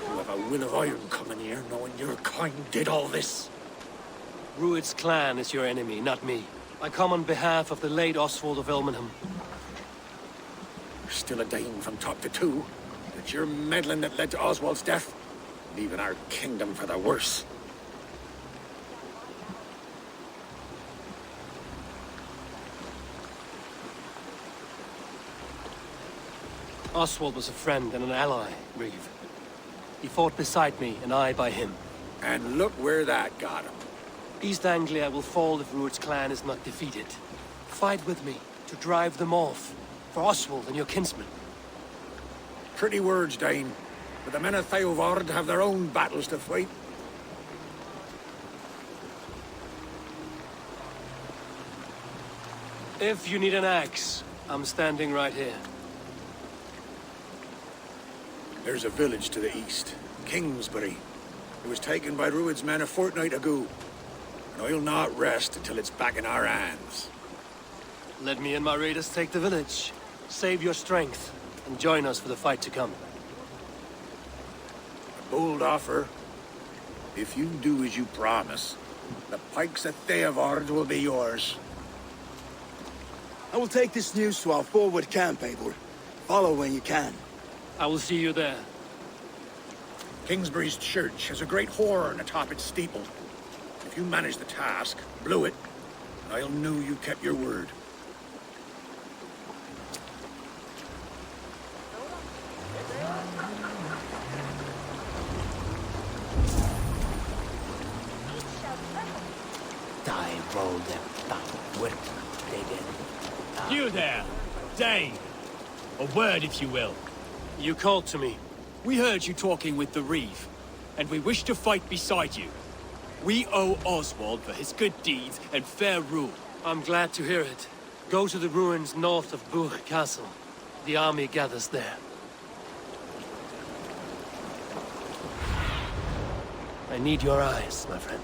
You have a will of iron coming here, knowing your kind did all this. Rued's clan is your enemy, not me. I come on behalf of the late Oswald of Elmenham. You're still a Dane from top to two. It's your meddling that led to Oswald's death, leaving our kingdom for the worse. Oswald was a friend and an ally, Reeve. He fought beside me, and I by him. And look where that got him. East Anglia will fall if Rued's clan is not defeated. Fight with me to drive them off, for Oswald and your kinsmen. Pretty words, Dane. But the men of Theovard have their own battles to fight. If you need an axe, I'm standing right here. There's a village to the east, Kingsbury. It was taken by Rued's men a fortnight ago. And I'll not rest until it's back in our hands. Let me and my raiders take the village. Save your strength, and join us for the fight to come. A bold offer. If you do as you promise, the pikes of Theovard will be yours. I will take this news to our forward camp, Eivor. Follow when you can. I will see you there. Kingsbury's church has a great horn atop its steeple. If you manage the task, blew it, I'll know you kept your word. You there, Dane. A word, if you will. You called to me. We heard you talking with the Reeve, and we wish to fight beside you. We owe Oswald for his good deeds and fair rule. I'm glad to hear it. Go to the ruins north of Bure Castle. The army gathers there. I need your eyes, my friend.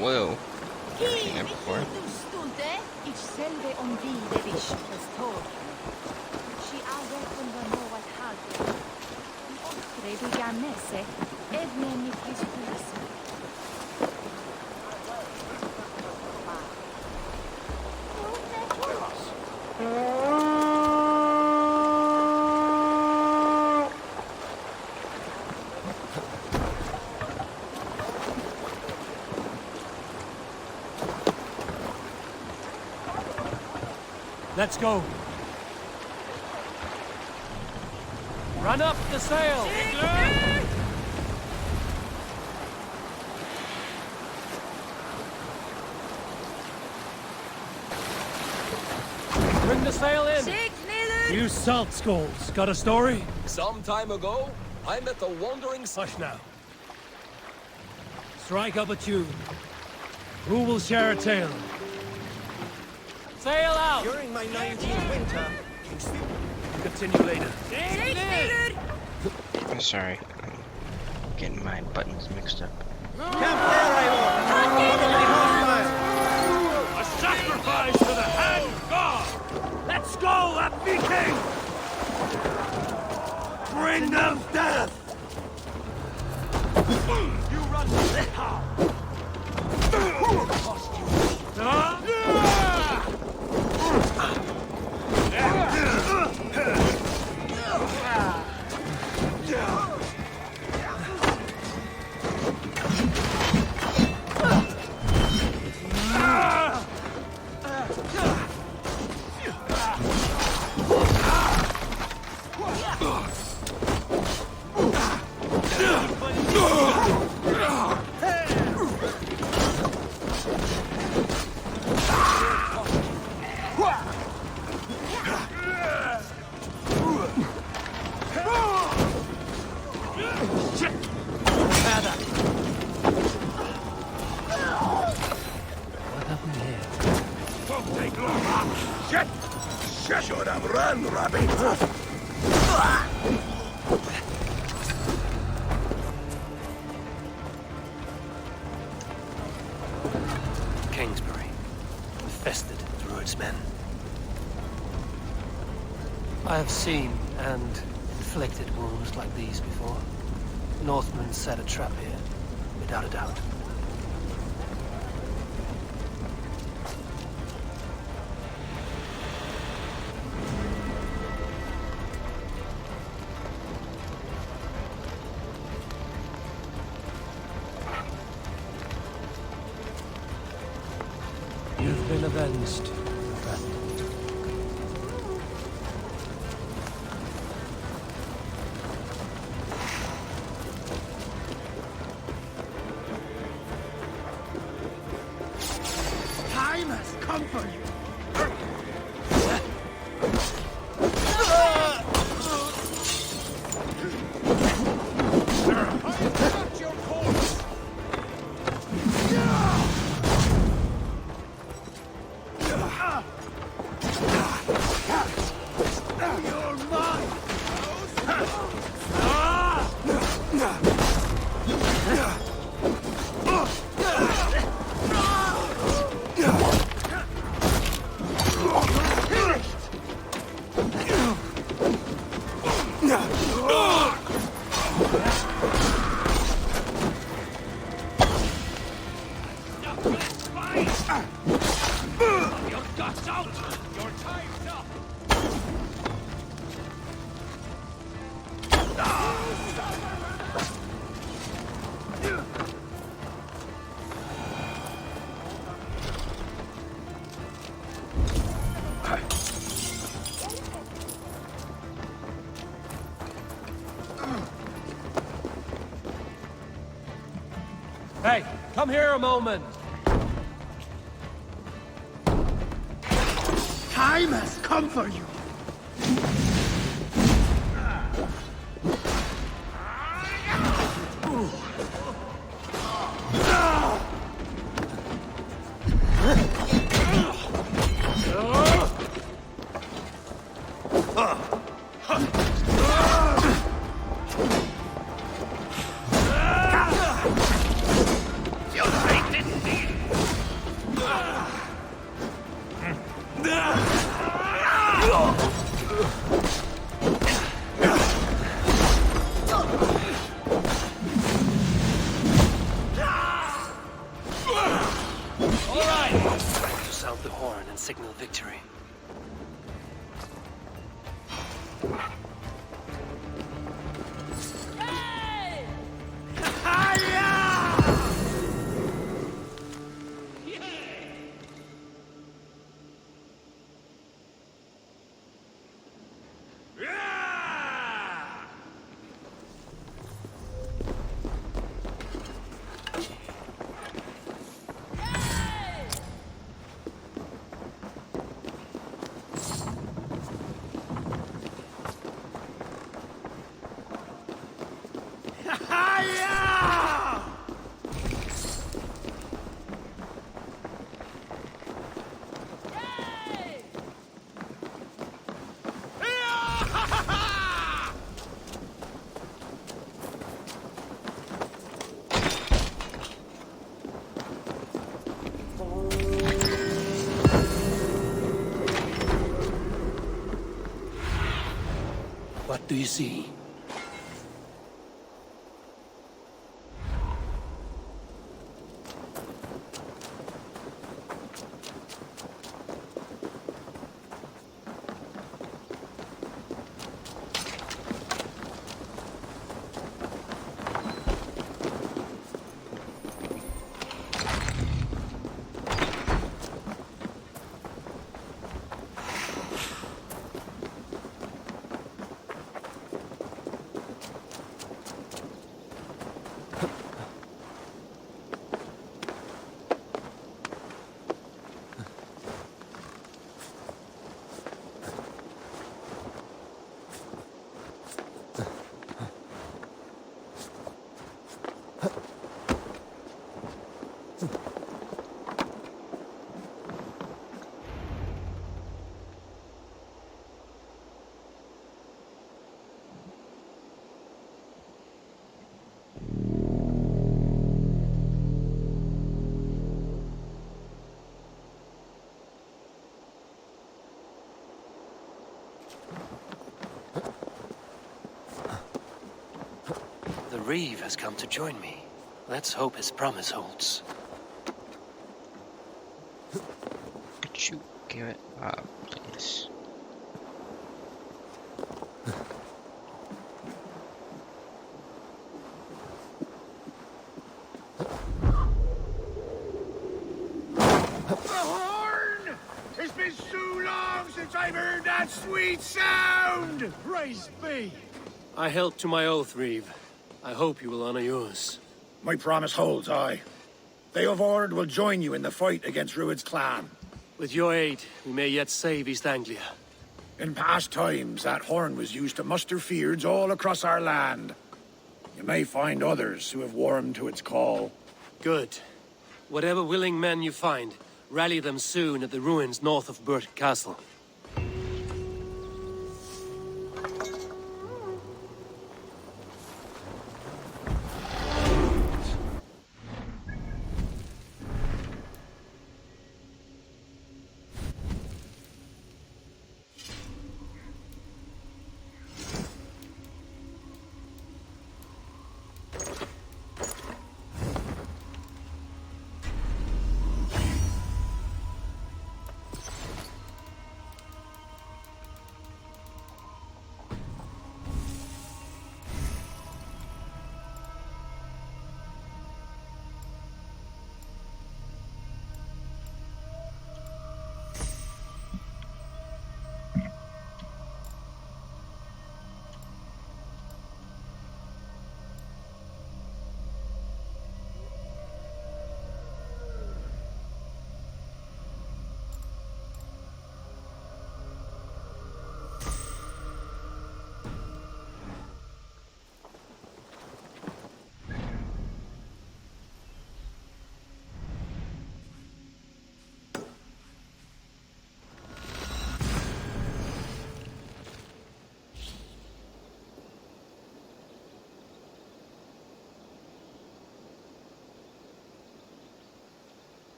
Whoa. I've seen that before. Ich selve on viderish as told. She averton var något halvt. I offre du ganese, evne mi priskulas. Let's go. Run up the sail. Bring the sail in. You salt skulls, got a story? Some time ago, I met a wandering... Hush now. Strike up a tune. Who will share a tale? Sail out! During my 19th winter... Continue later. I'm sorry. I'm getting my buttons mixed up. A sacrifice to the hand god! Let's go, that Viking! Bring them death! You run this how? Should have run, rabbit! Kingsbury, infested with Druid's men. I have seen and inflicted wounds like these before. Northmen set a trap here, without a doubt. You've been avenged, friend. Time has come for you. Hey, come here a moment. Time has come for you. and signal victory. What do you see? The Reeve has come to join me. Let's hope his promise holds. Could you give it up, please? It's been so long since I've heard that sweet sound! Praise be! I held to my oath, Reeve. I hope you will honor yours. My promise holds, aye. They of Ord will join you in the fight against Rued's clan. With your aid, we may yet save East Anglia. In past times, that horn was used to muster fyrds all across our land. You may find others who have warmed to its call. Good. Whatever willing men you find, rally them soon at the ruins north of Burt Castle.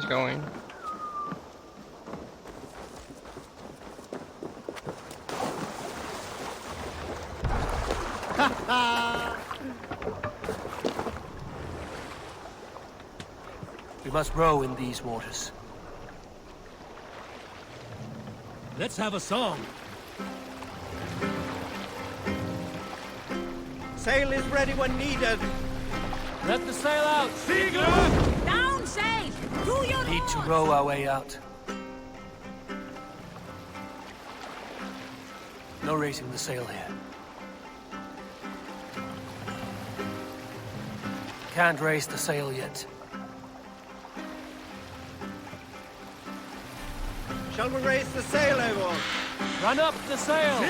guys going? We must row in these waters. Let's have a song. Sail is ready when needed. Let the sail out! Seagler! Down sail! To your Need to row our way out. No raising the sail here. Can't raise the sail yet. Shall we raise the sail, everyone? Run up the sail!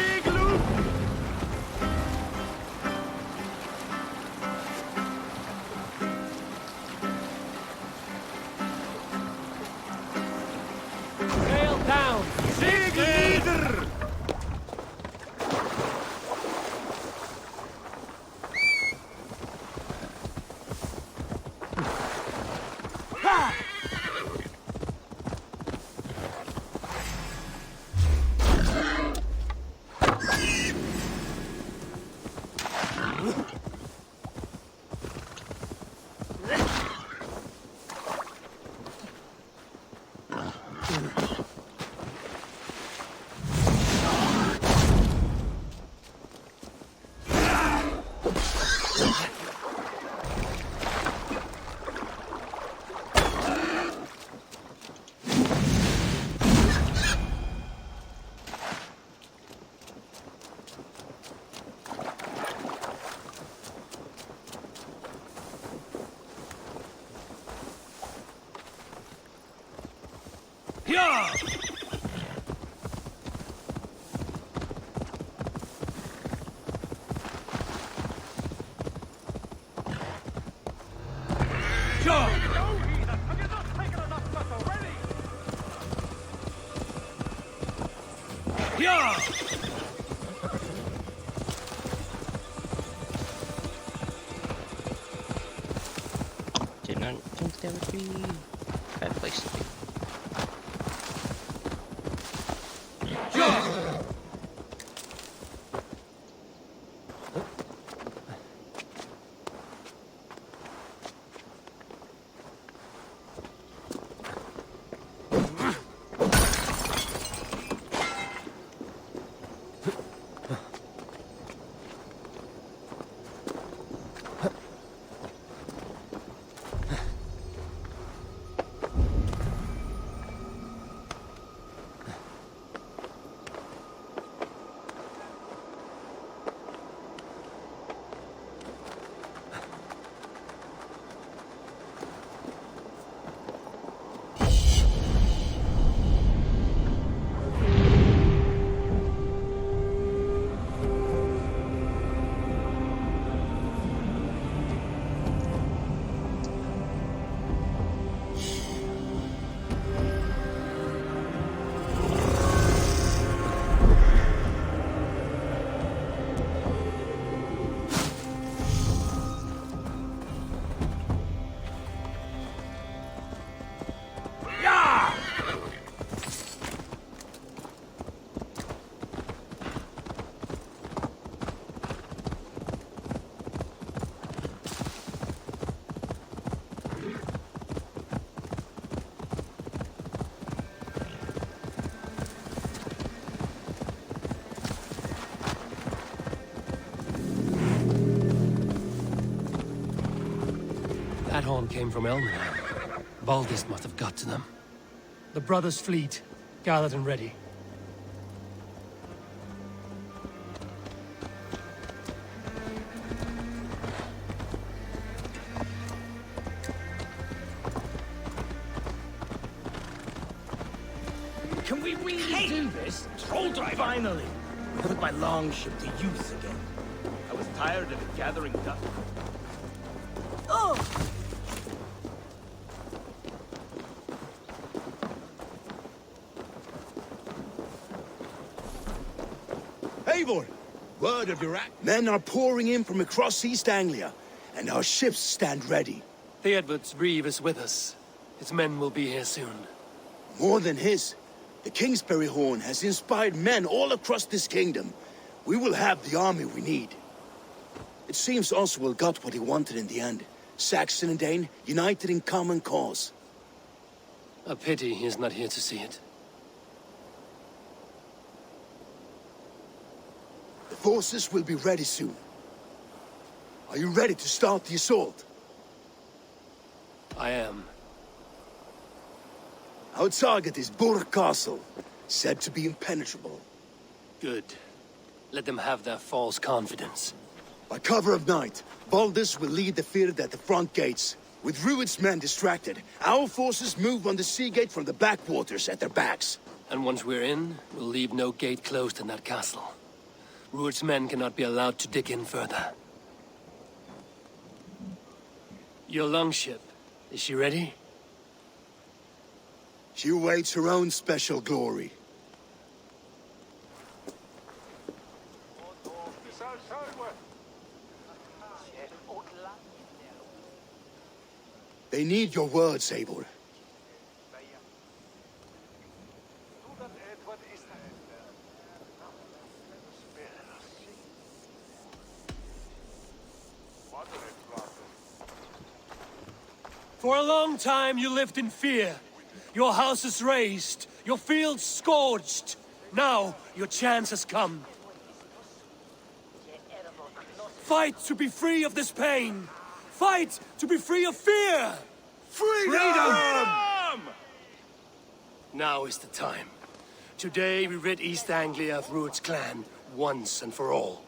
Sail down! Seagler! Yeah! Sure! Yeah! Did not think that would be a bad place to be. That horn came from Elmenham. Baldist must have got to them. The brothers' fleet, gathered and ready. Can we really do this? Troll driver! Finally! Put my longship to use again. I was tired of it gathering dust. Oh! Eivor! Word of Iraq. Men are pouring in from across East Anglia, and our ships stand ready. The Edward's Reeve is with us. His men will be here soon. More than his. The Kingsbury Horn has inspired men all across this kingdom. We will have the army we need. It seems Oswald got what he wanted in the end. Saxon and Dane, united in common cause. A pity he is not here to see it. The forces will be ready soon. Are you ready to start the assault? I am. Our target is Burg Castle, said to be impenetrable. Good. Let them have their false confidence. By cover of night, Baldus will lead the field at the front gates. With Rued's men distracted, our forces move on the sea gate from the backwaters at their backs. And once we're in, we'll leave no gate closed in that castle. Rued's men cannot be allowed to dig in further. Your longship, is she ready? She awaits her own special glory. They need your words, Eivor. For a long time you lived in fear. Your houses razed, your fields scorched. Now your chance has come. Fight to be free of this pain. Fight to be free of fear! Freedom! Now is the time. Today we rid East Anglia of Rued's clan, once and for all.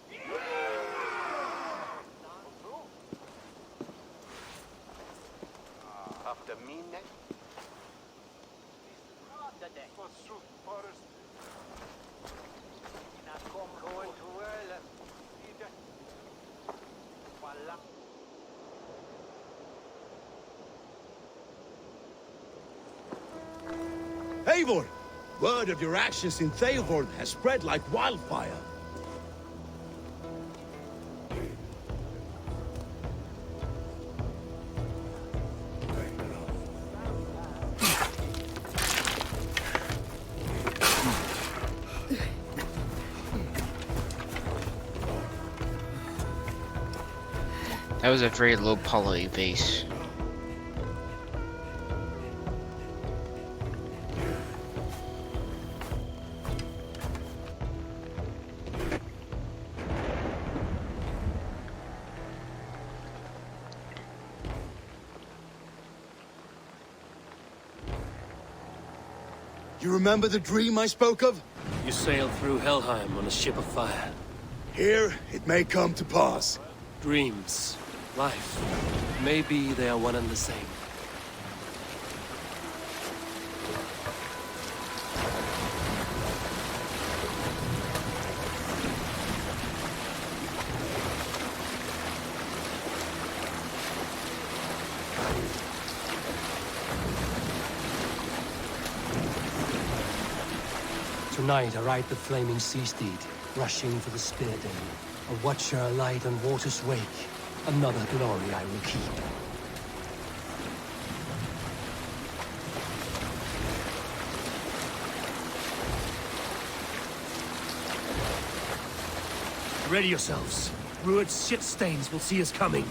Eivor! Word of your actions in Theoborn has spread like wildfire. That was a very low poly base. You remember the dream I spoke of? You sailed through Helheim on a ship of fire. Here, it may come to pass. Dreams, life, maybe they are one and the same. Tonight I ride the flaming sea steed, rushing for the spear den. A watcher alight on water's wake. Another glory I will keep. Ready yourselves. Rued's shit stains will see us coming.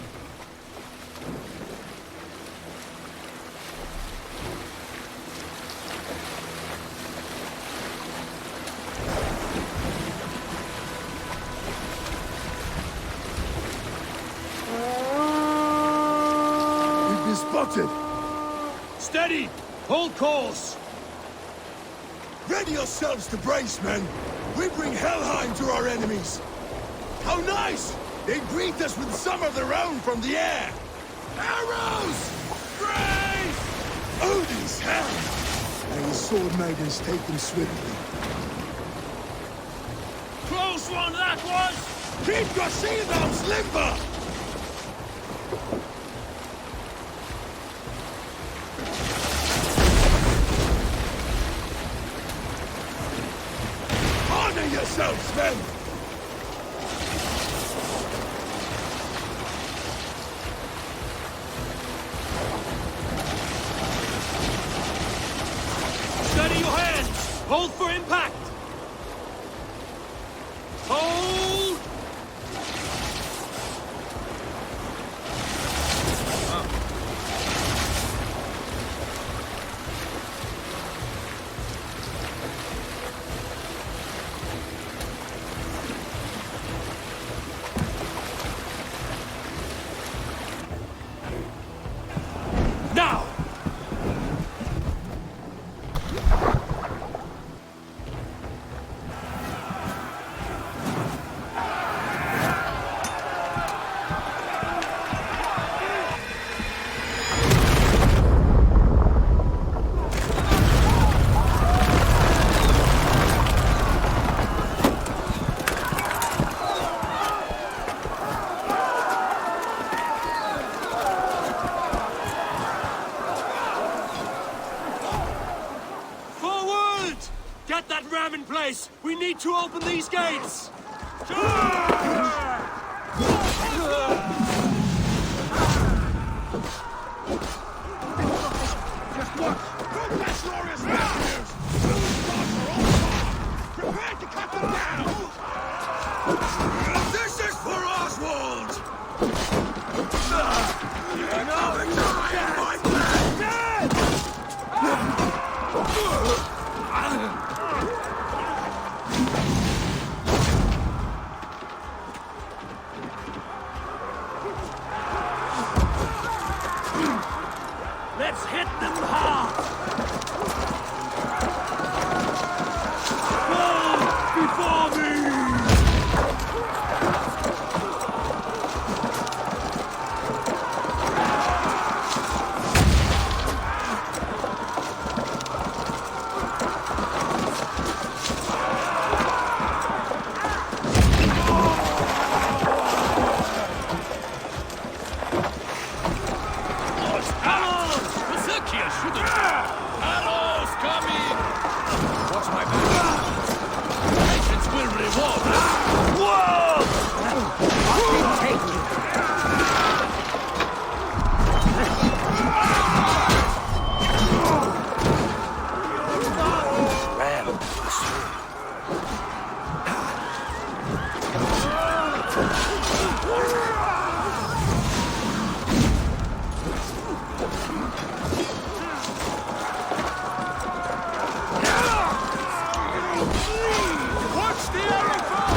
Spotted! Steady! Hold course! Ready yourselves to brace, men! We bring Helheim to our enemies! How nice! They greet us with some of their own from the air! Arrows! Brace! Odin's hand! May his sword maidens take them swiftly. Close one, that was! Keep your shield arms limber! Yourselves, men! Steady your hands! Hold for impact! Hold! Now! Forward! Get that ram in place! We need to open these gates! Just watch! Go past glorious messengers! Those gods are all far! Prepare to cut them down! This is for Oswald! You're coming to my Let's hit them hard! Fall before me! Arrows coming! Watch my back. Patience will reward. Whoa! Watch the arrow fall!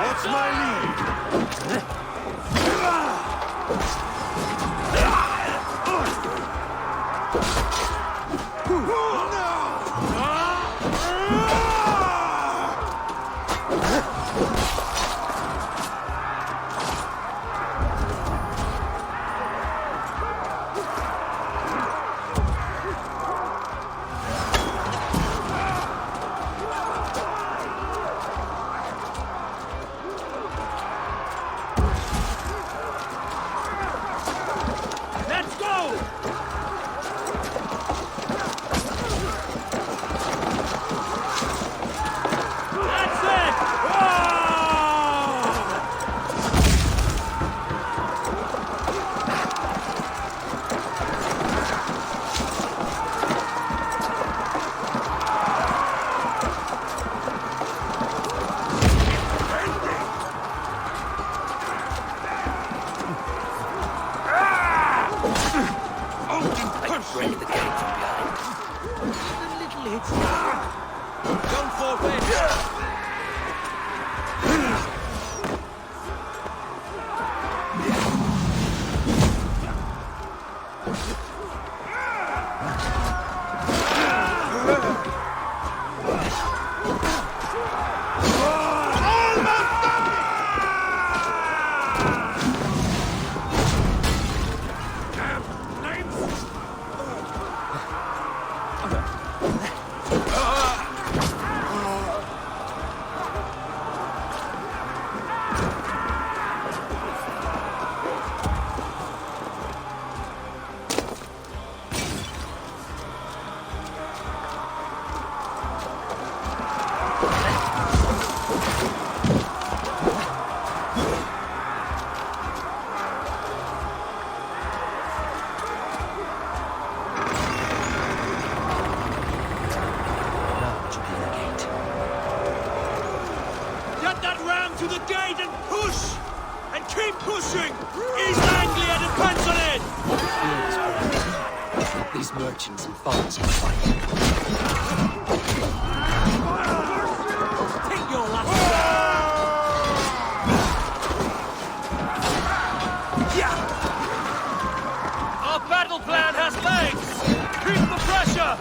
What's my lead? Let's go! That's it! Break the gate from behind. Little hits. Don't forfeit. these merchants and farmers will fight. Take your last Our battle plan has legs! Keep the pressure!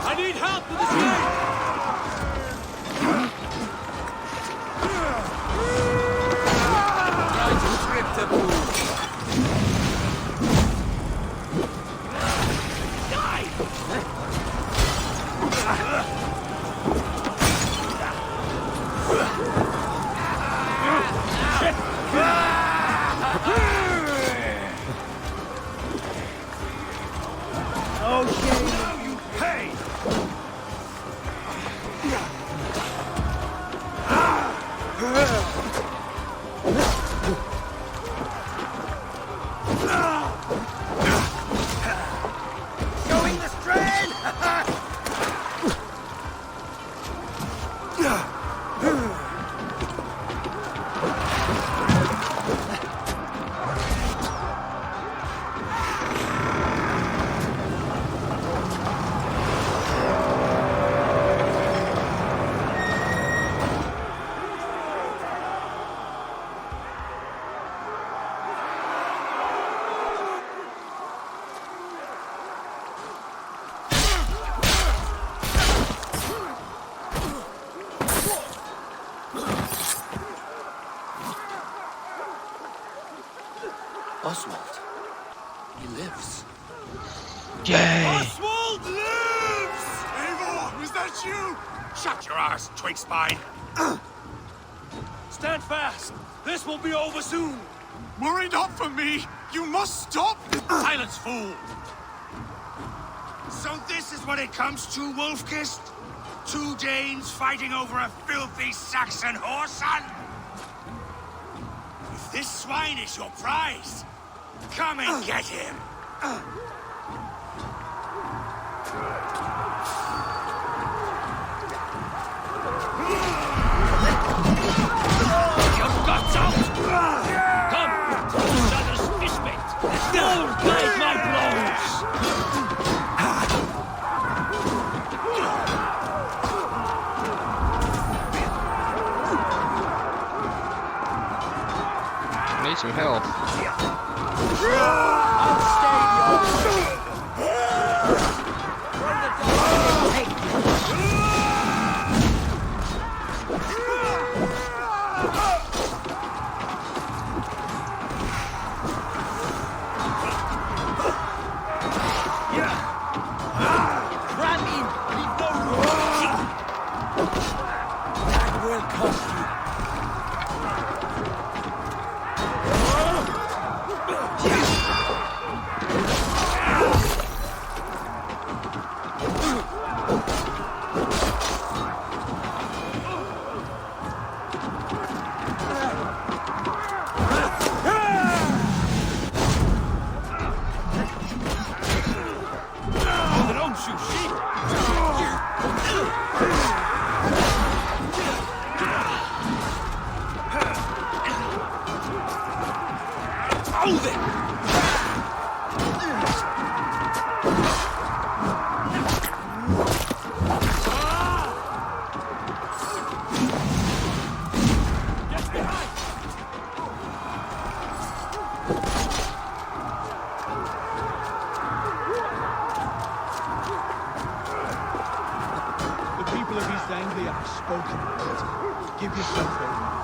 I need help with this guy! Oh, shame. Now you pay! Showing the strain! Oswald. He lives. Yay! Oswald lives! Eivor, was that you? Shut your arse, twig spine. Stand fast! This will be over soon! Worry not for me! You must stop! Silence, fool! So this is what it comes to, Wolfkist? 2 Danes fighting over a filthy Saxon whoreson? If this swine is your prize, come and get him! Your guts out! Come! To each other's fistmate! You'll guide my blows! Need some help. Cram in! Leave no room! That will cost you. Don't shoot sheep! Oh, then! Get behind!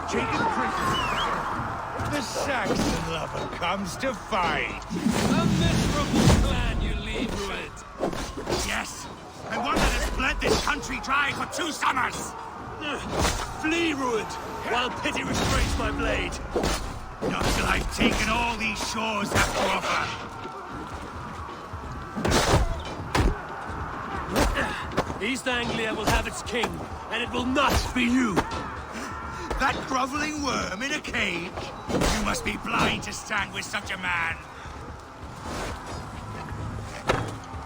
taken prisoner. The Saxon lover comes to fight. A miserable clan you leave, Rued. Yes, and one that has bled this country dry for 2 summers. Flee, Rued, while pity restrains my blade. Not till I've taken all these shores have to offer. East Anglia will have its king, and it will not be you. That groveling worm in a cage? You must be blind to stand with such a man.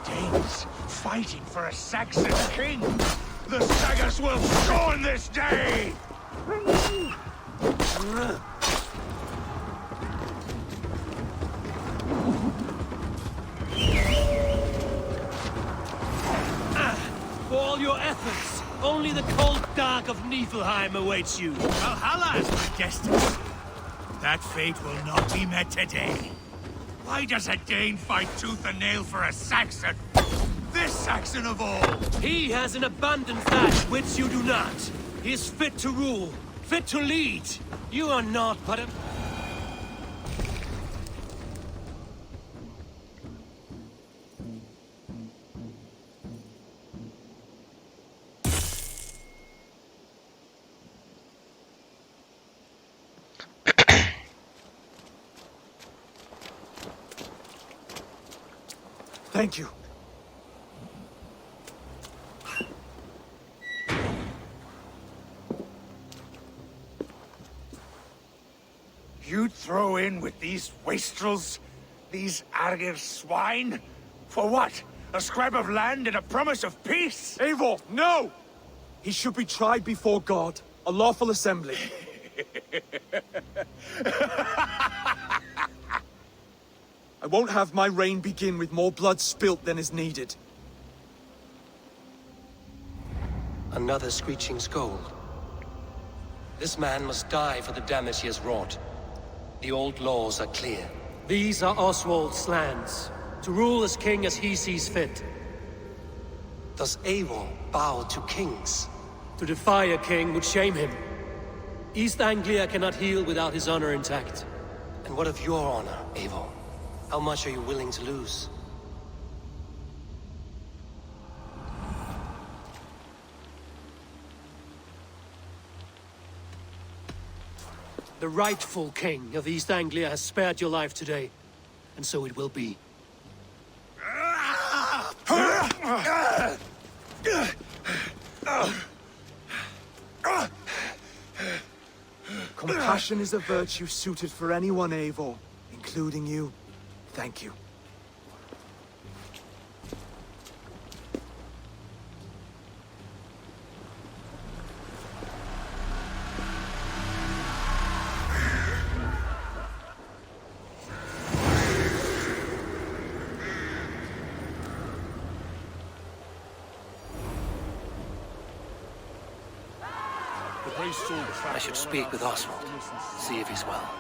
Danes fighting for a Saxon king. The Sagas will scorn this day! For all your efforts, only the cold dark of Niflheim awaits you. Valhalla is my destiny. That fate will not be met today. Why does a Dane fight tooth and nail for a Saxon? This Saxon of all! He has an abundant that which you do not. He is fit to rule, fit to lead. You are not but a... Thank you. You'd throw in with these wastrels? These Argir swine? For what? A scrap of land and a promise of peace? Eivor, no! He should be tried before God, a lawful assembly. I won't have my reign begin with more blood spilt than is needed. Another screeching scold. This man must die for the damage he has wrought. The old laws are clear. These are Oswald's lands, to rule as king as he sees fit. Does Eivor bow to kings? To defy a king would shame him. East Anglia cannot heal without his honor intact. And what of your honor, Eivor? How much are you willing to lose? The rightful king of East Anglia has spared your life today, and so it will be. Compassion is a virtue suited for anyone, Eivor, including you. Thank you. I should speak with Oswald, see if he's well.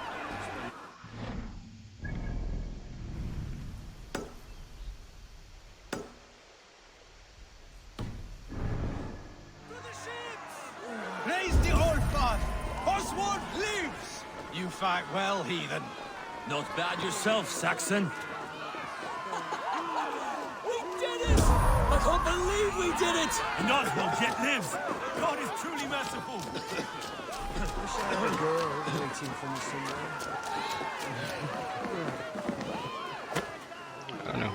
Praise the Old Father! Oswald lives! You fight well, heathen. Not bad yourself, Saxon. We did it! I can't believe we did it! And Oswald yet lives! God is truly merciful! A girl waiting for me somewhere. Oh no.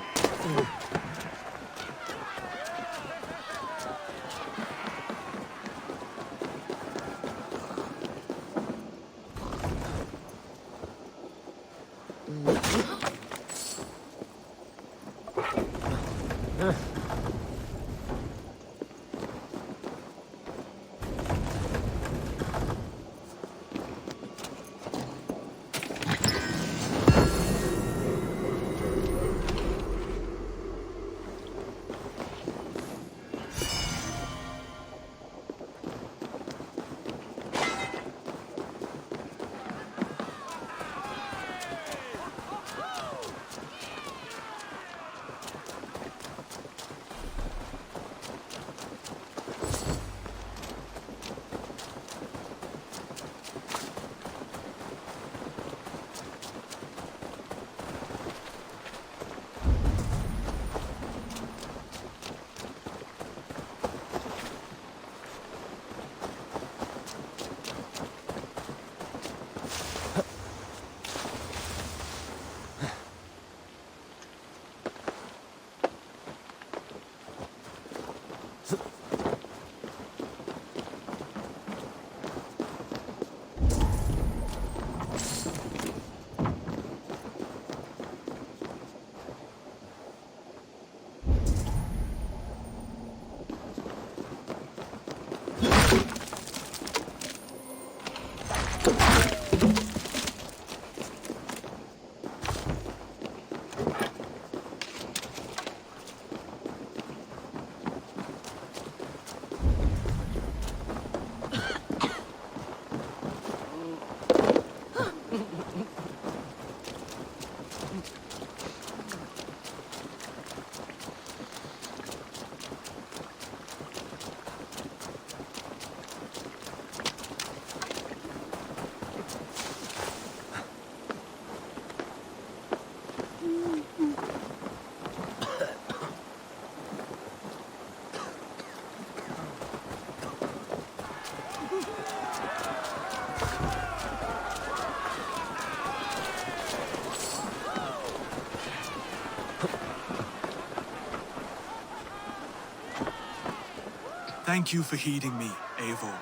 Thank you for heeding me, Eivor.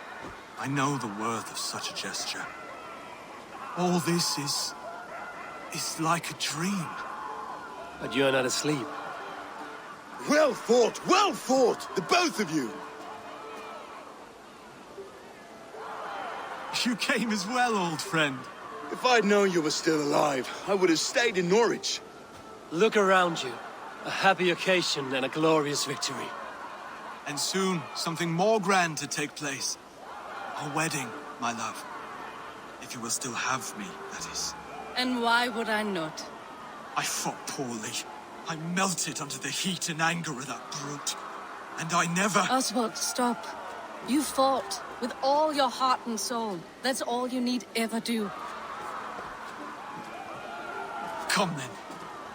I know the worth of such a gesture. All this is like a dream. But you're not asleep. Well fought, the both of you! You came as well, old friend. If I'd known you were still alive, I would have stayed in Norwich. Look around you. A happy occasion and a glorious victory. And soon, something more grand to take place. Our wedding, my love. If you will still have me, that is. And why would I not? I fought poorly. I melted under the heat and anger of that brute. And I never... Oswald, stop. You fought with all your heart and soul. That's all you need ever do. Come then.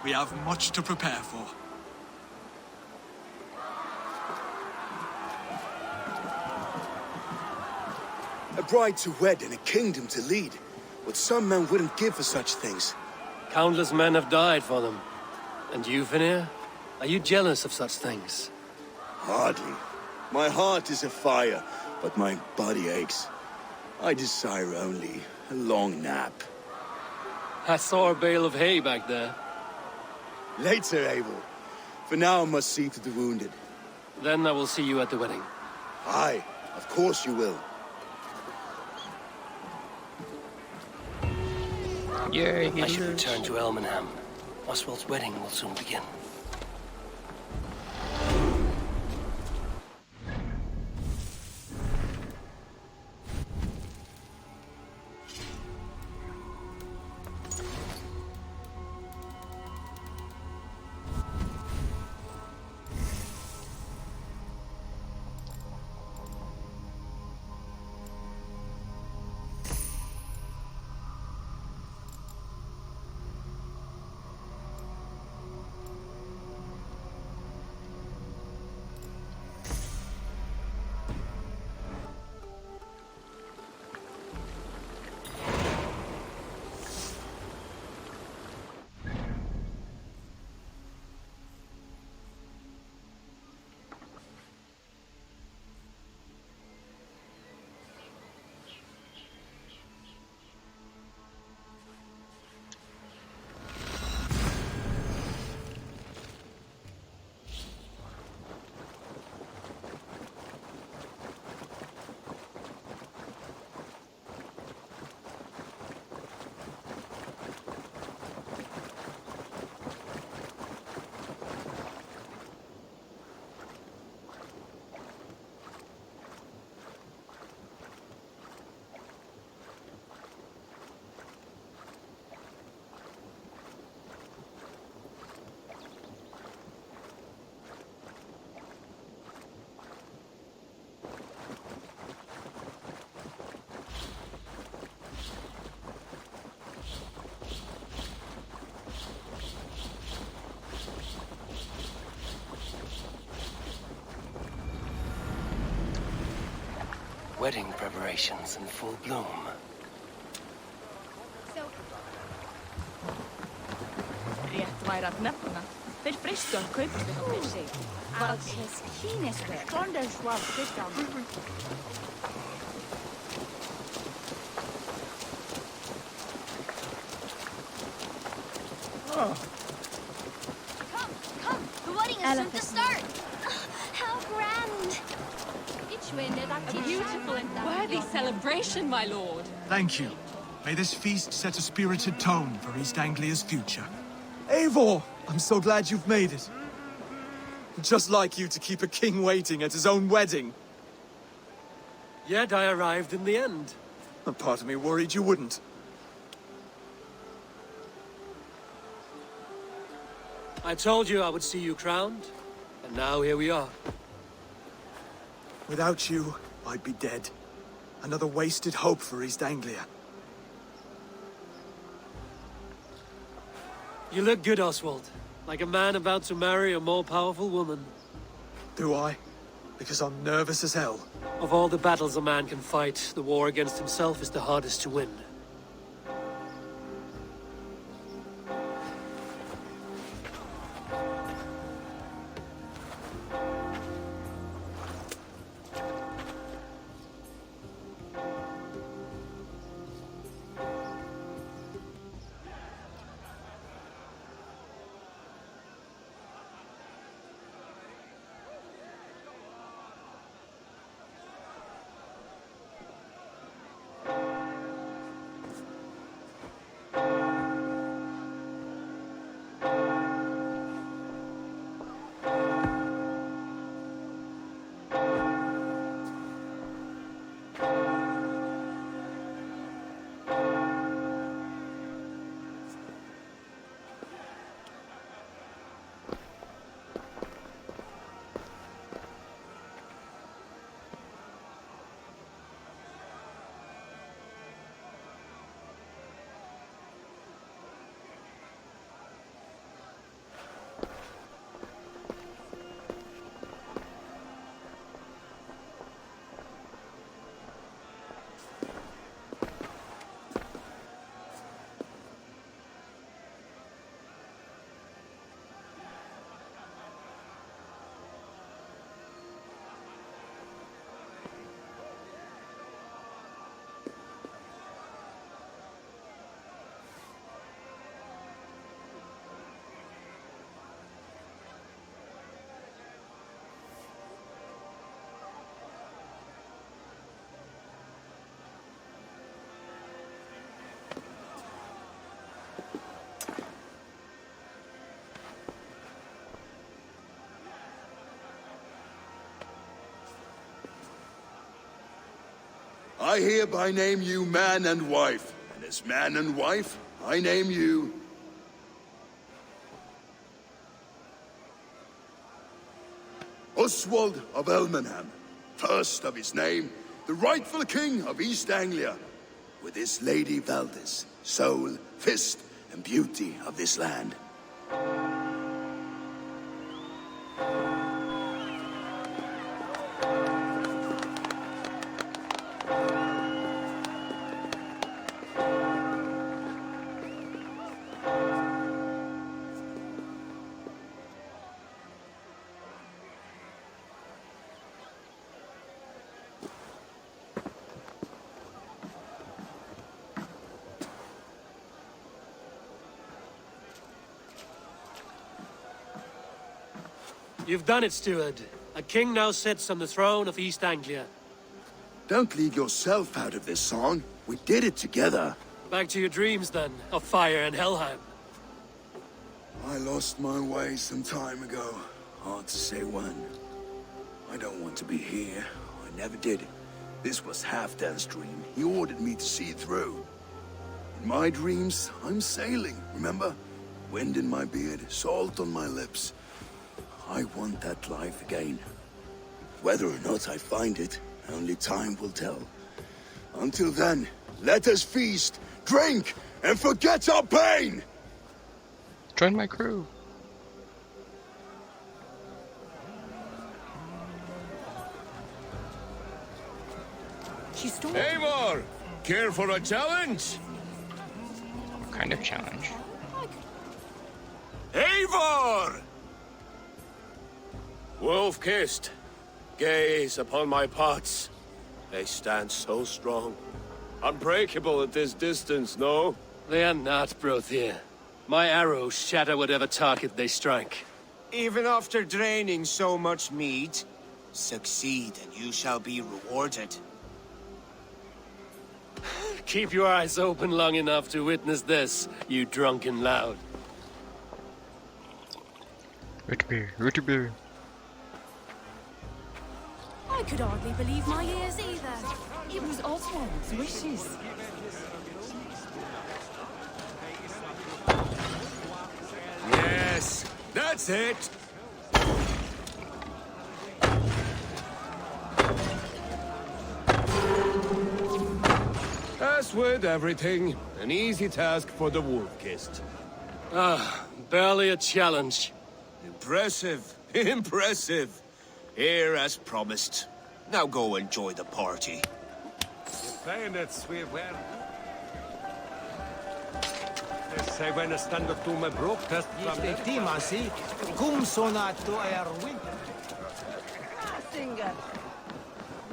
We have much to prepare for. A bride to wed and a kingdom to lead. What some men wouldn't give for such things. Countless men have died for them. And you, Vanir? Are you jealous of such things? Hardly. My heart is afire, but my body aches. I desire only a long nap. I saw a bale of hay back there. Later, Eivor. For now, I must see to the wounded. Then I will see you at the wedding. Aye, of course you will. I should return to Elmenham. Oswald's wedding will soon begin. Wedding preparations in full bloom. Rétt væri að nefna. Þeir freistu að kaupa fyrir sig. Valdes kínesku. Trondheimsvald Kristján. Come! The wedding is soon to start! How grand! A beautiful and worthy celebration, my lord. Thank you. May this feast set a spirited tone for East Anglia's future. Eivor! I'm so glad you've made it. Just like you to keep a king waiting at his own wedding. Yet I arrived in the end. A part of me worried you wouldn't. I told you I would see you crowned, and now here we are. Without you, I'd be dead. Another wasted hope for East Anglia. You look good, Oswald. Like a man about to marry a more powerful woman. Do I? Because I'm nervous as hell. Of all the battles a man can fight, the war against himself is the hardest to win. I hereby name you man and wife, and as man and wife, I name you... Oswald of Elmenham, first of his name, the rightful king of East Anglia, with this Lady Valdis, soul, fist, and beauty of this land. You've done it, steward. A king now sits on the throne of East Anglia. Don't leave yourself out of this song. We did it together. Back to your dreams, then, of fire and Helheim. I lost my way some time ago. Hard to say when. I don't want to be here. I never did. This was Halfdan's dream. He ordered me to see it through. In my dreams, I'm sailing, remember? Wind in my beard, salt on my lips. I want that life again. Whether or not I find it, only time will tell. Until then, let us feast, drink, and forget our pain! Join my crew. Eivor! Care for a challenge? What kind of challenge? Eivor! Wolf-kissed, gaze upon my pots. They stand so strong. Unbreakable at this distance, no? They are not, Brothir. My arrows shatter whatever target they strike. Even after draining so much meat, succeed and you shall be rewarded. Keep your eyes open long enough to witness this, you drunken loud. Root beer, root beer. I could hardly believe my ears either. It was Oswald's wishes. Yes, That's it! As with everything, an easy task for the wolf-kissed. Ah, barely a challenge. Impressive. Impressive. Here as promised. Now go enjoy the party. Bayonets, we were. They say when a stand up to my broke test. Cum sonato er winter.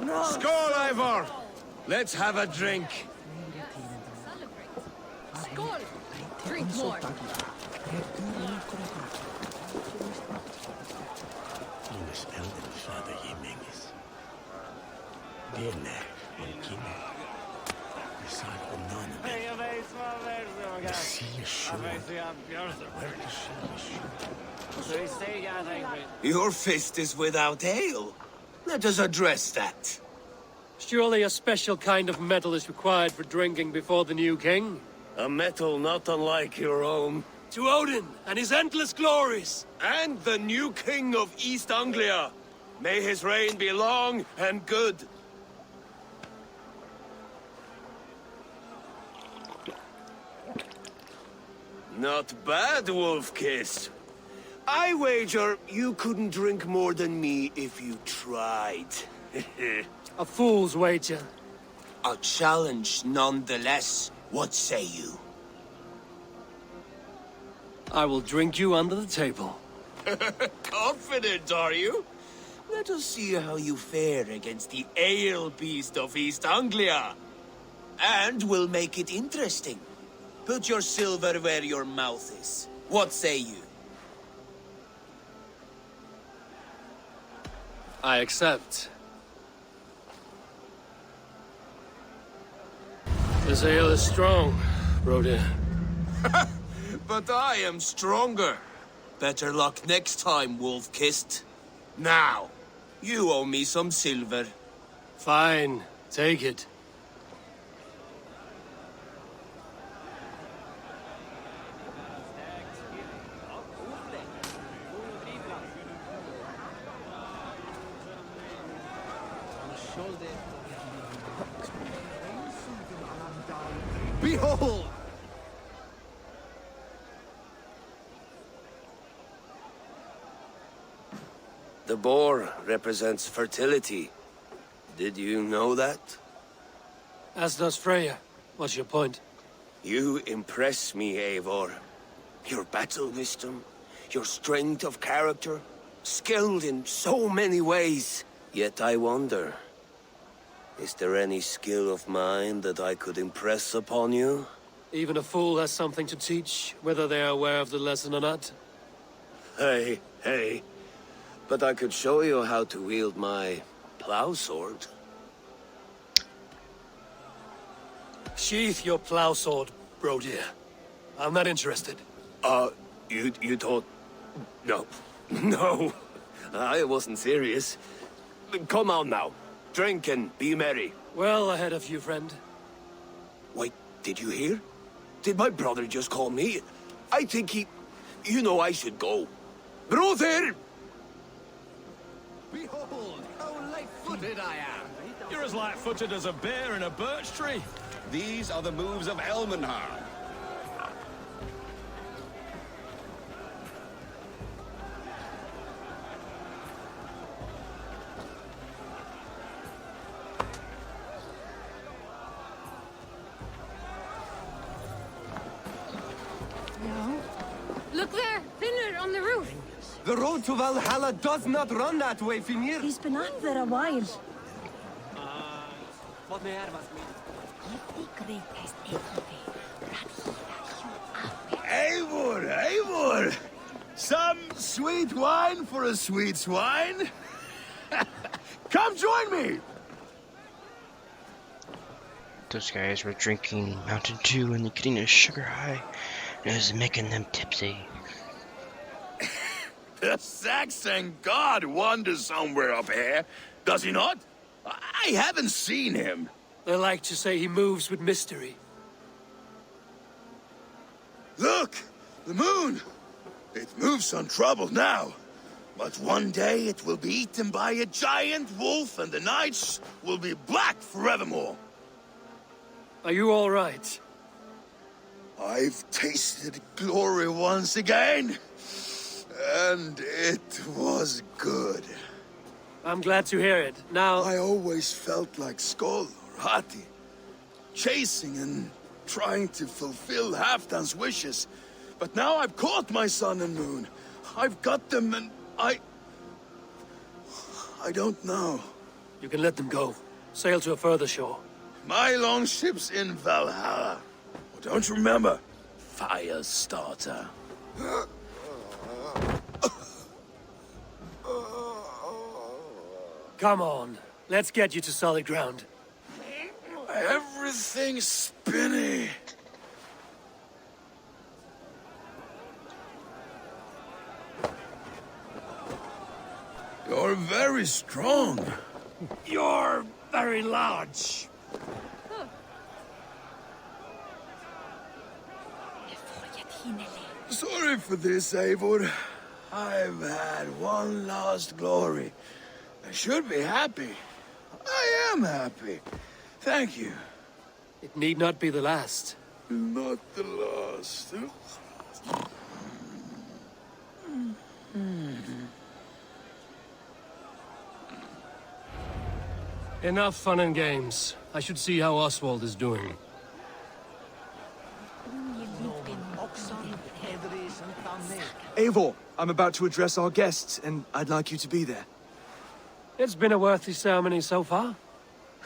Skål, Ivor! Let's have a drink. Skål! Drink more. Your fist is without ale. Let us address that. Surely a special kind of metal is required for drinking before the new king? A metal not unlike your own. To Odin and his endless glories! And the new king of East Anglia. May his reign be long and good. Not bad, Wolf-Kiss. I wager you couldn't drink more than me if you tried. A fool's wager. A challenge nonetheless. What say you? I will drink you under the table. Confident, are you? Let us see how you fare against the ale beast of East Anglia. And we'll make it interesting. Put your silver where your mouth is. What say you? I accept. This ale is strong, Brody. But I am stronger. Better luck next time, Wolf-Kissed. Now, you owe me some silver. Fine, take it. Behold! The boar represents fertility. Did you know that? As does Freya. What's your point? You impress me, Eivor. Your battle wisdom, your strength of character, skilled in so many ways. Yet I wonder, is there any skill of mine that I could impress upon you? Even a fool has something to teach, whether they are aware of the lesson or not. Hey, hey. But I could show you how to wield my plow sword. Sheath your plow sword, Brody. I'm not interested. You thought... No. No. I wasn't serious. Come on now. Drink and be merry. Well ahead of you, friend. Wait, did you hear? Did my brother just call me? I think he... You know I should go. Brother! Behold, how light-footed I am! You're as light-footed as a bear in a birch tree. These are the moves of Elmenhar. No. Look there! Finner on the roof! The road to Valhalla does not run that way, Finir. He's been up there a while. Eivor, Eivor! Some sweet wine for a sweet swine? Come join me! Those guys were drinking Mountain Dew and getting a sugar high, and it was making them tipsy. The Saxon god wanders somewhere up here, does he not? I haven't seen him. They like to say he moves with mystery. Look! The moon! It moves untroubled now. But one day it will be eaten by a giant wolf and the nights will be black forevermore. Are you all right? I've tasted glory once again. And it was good. I'm glad to hear it. Now... I always felt like Skoll or Hati. Chasing and trying to fulfill Halfdan's wishes. But now I've caught my sun and moon. I've got them and I don't know. You can let them go. Sail to a further shore. My longship's in Valhalla. Oh, don't you remember? Fire starter. Come on. Let's get you to solid ground. Everything's spinny. You're very strong. You're very large. Sorry for this, Eivor. I've had one last glory. I should be happy. I am happy. Thank you. It need not be the last. Not the last. Enough fun and games. I should see how Oswald is doing. Eivor, I'm about to address our guests, and I'd like you to be there. It's been a worthy ceremony so far.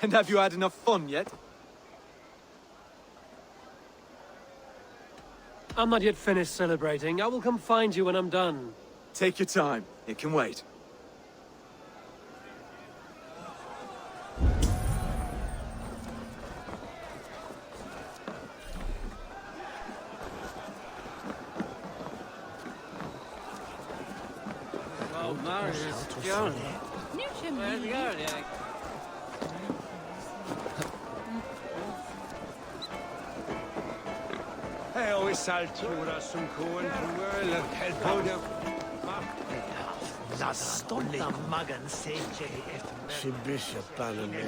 And have you had enough fun yet? I'm not yet finished celebrating. I will come find you when I'm done. Take your time. It can wait. La stolta magan sece Si bishop Palamé.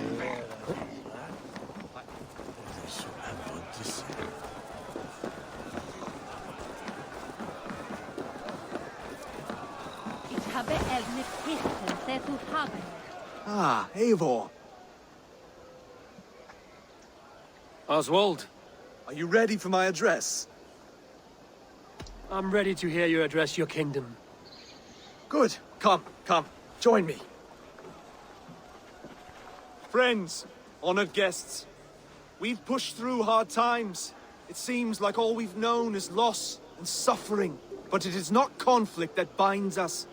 Ah, Eivor. Oswald. Are you ready for my address? I'm ready to hear you address your kingdom. Good. Come, join me. Friends, honored guests, we've pushed through hard times. It seems like all we've known is loss and suffering. But it is not conflict that binds us.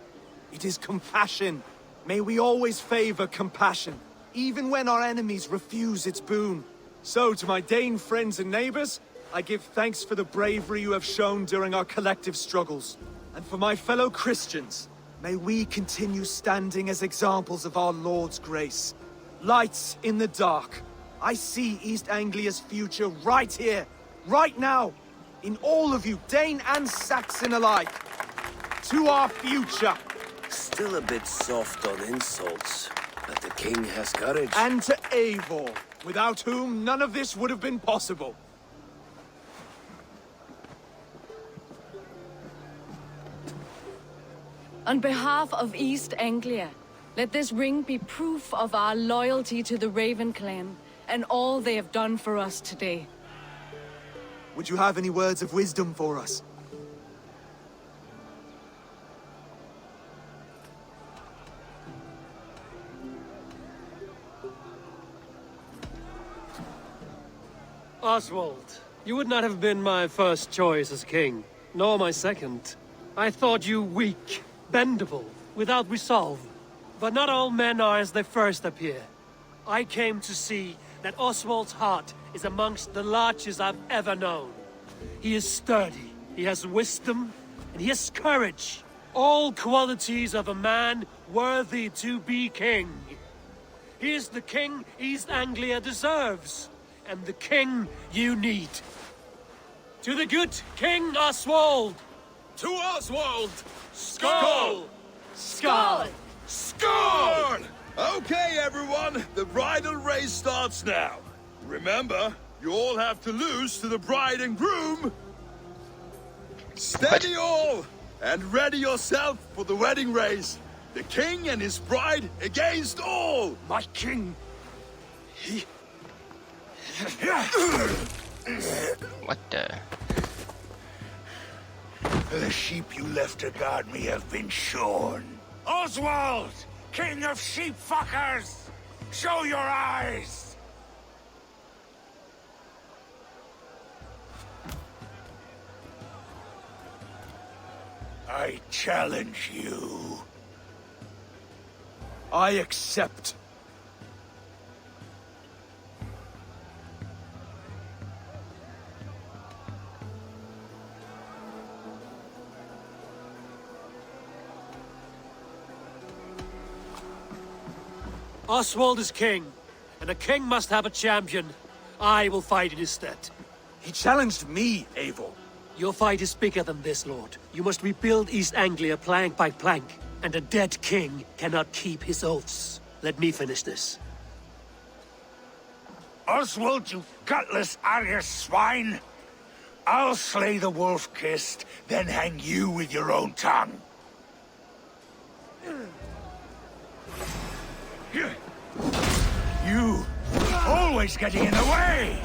It is compassion. May we always favor compassion, even when our enemies refuse its boon. So, to my Dane friends and neighbors, I give thanks for the bravery you have shown during our collective struggles. And for my fellow Christians, may we continue standing as examples of our Lord's grace. Lights in the dark. I see East Anglia's future right here, right now, in all of you, Dane and Saxon alike. To our future. Still a bit soft on insults, but the king has courage. And to Eivor, without whom none of this would have been possible. On behalf of East Anglia, let this ring be proof of our loyalty to the Raven clan and all they have done for us today. Would you have any words of wisdom for us? Oswald, you would not have been my first choice as king, nor my second. I thought you weak, bendable, without resolve. But not all men are as they first appear. I came to see that Oswald's heart is amongst the largest I've ever known. He is sturdy, he has wisdom, and he has courage. All qualities of a man worthy to be king. He is the king East Anglia deserves, and the king you need. To the good King Oswald! To Oswald! Skull! Skull! Score! Okay, everyone, the bridal race starts now. Remember, you all have to lose to the bride and groom. Steady all, and ready yourself for the wedding race. The king and his bride against all. My king. What the? The sheep you left to guard me have been shorn. Oswald, king of sheep fuckers! Show your eyes! I challenge you. I accept. Oswald is king, and a king must have a champion. I will fight in his stead. He challenged me, Eivor. Your fight is bigger than this, Lord. You must rebuild East Anglia plank by plank, and a dead king cannot keep his oaths. Let me finish this. Oswald, you gutless Arya swine! I'll slay the wolf-kissed, then hang you with your own tongue. You, always getting in the way!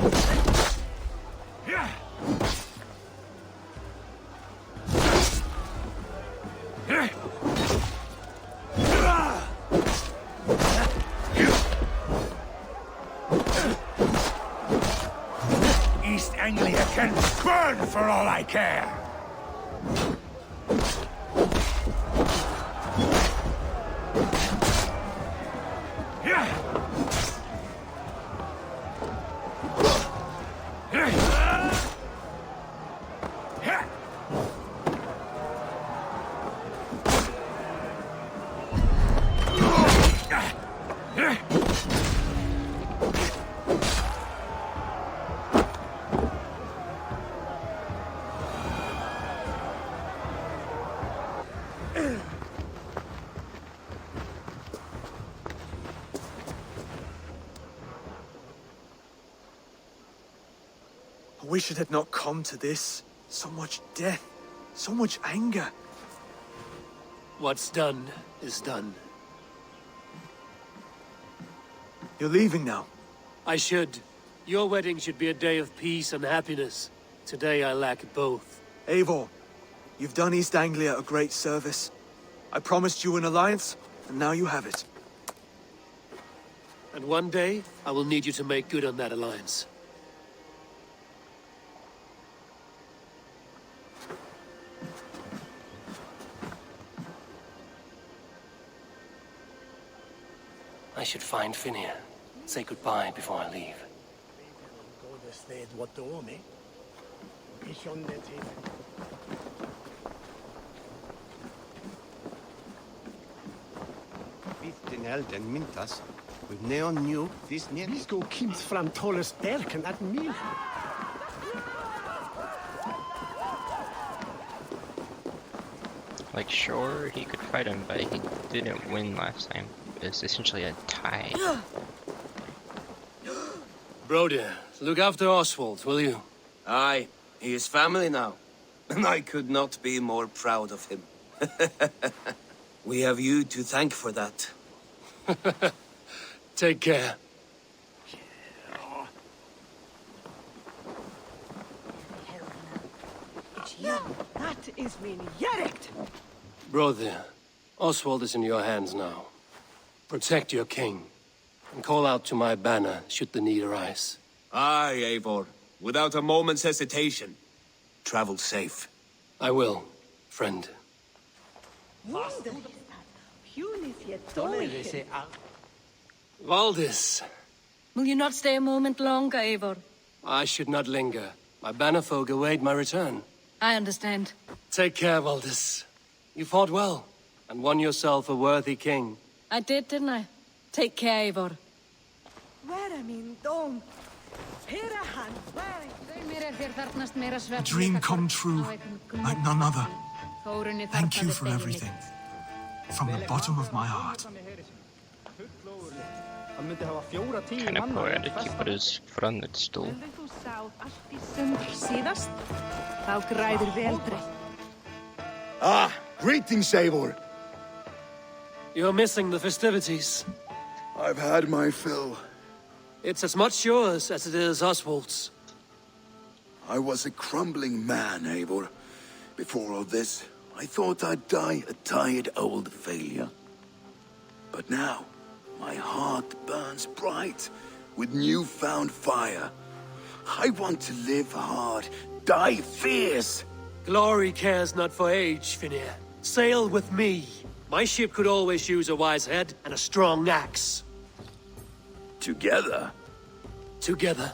East Anglia can burn for all I care! I wish it had not come to this. So much death, so much anger. What's done is done. You're leaving now. I should. Your wedding should be a day of peace and happiness. Today I lack both. Eivor, you've done East Anglia a great service. I promised you an alliance, and now you have it. And one day, I will need you to make good on that alliance. I should find Finnear. Say goodbye before I leave. Bitten elden myntas. With neon new this net. Vi ska kimt fram tolles berken at mil. Like, sure, he could fight him, but he didn't win last time. It's essentially a tie. Broder, look after Oswald, will you? Aye, he is family now. And I could not be more proud of him. We have you to thank for that. Take care. That is min järjekt. Brother, Oswald is in your hands now. Protect your king, and call out to my banner should the need arise. Aye, Eivor. Without a moment's hesitation. Travel safe. I will, friend. Valdis, Will you not stay a moment longer, Eivor? I should not linger. My banner folk await my return. I understand. Take care, Valdis. You fought well, and won yourself a worthy king. I did, didn't I? Take care, Eivor. A dream come true, like none other. Thank you for everything. From the bottom of my heart. Kind of poetic, he put his foot on the stool. Ah, greetings, Eivor. You're missing the festivities. I've had my fill. It's as much yours as it is Oswald's. I was a crumbling man, Eivor. Before all this, I thought I'd die a tired old failure. But now, my heart burns bright with newfound fire. I want to live hard, die fierce. Glory cares not for age, Finir. Sail with me. My ship could always use a wise head and a strong axe. Together? Together.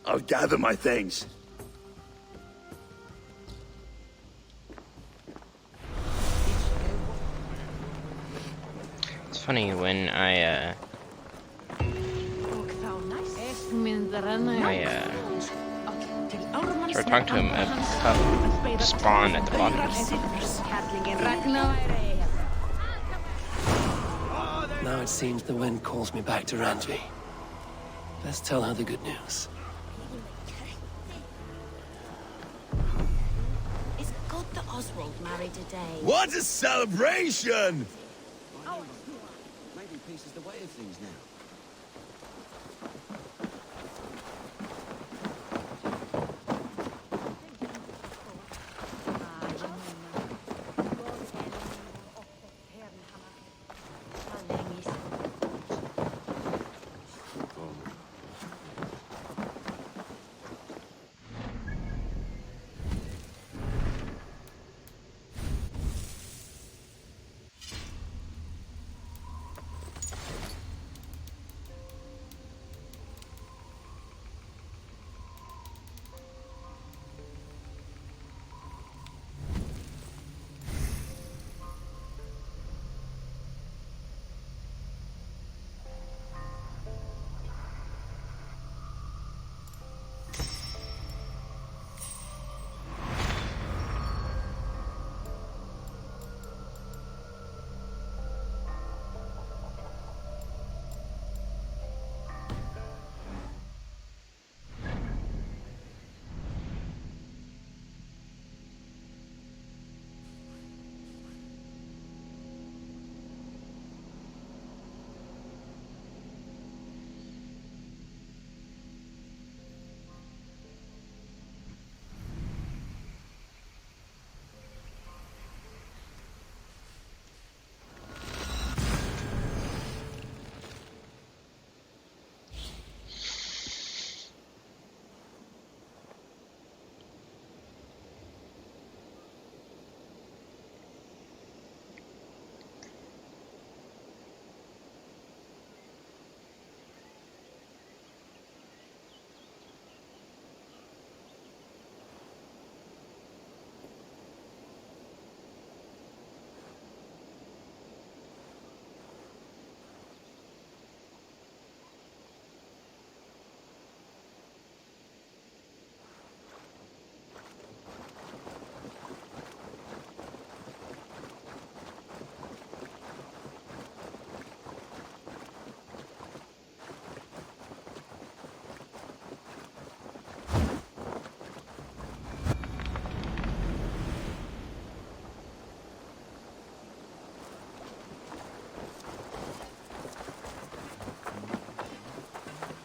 I'll gather my things. It's funny when I started talking to him, a pup spawned at the bottom. Now it seems the wind calls me back to Randvi. Let's tell her the good news. Is God the Oswald married today? What a celebration! Maybe peace is the way of things now.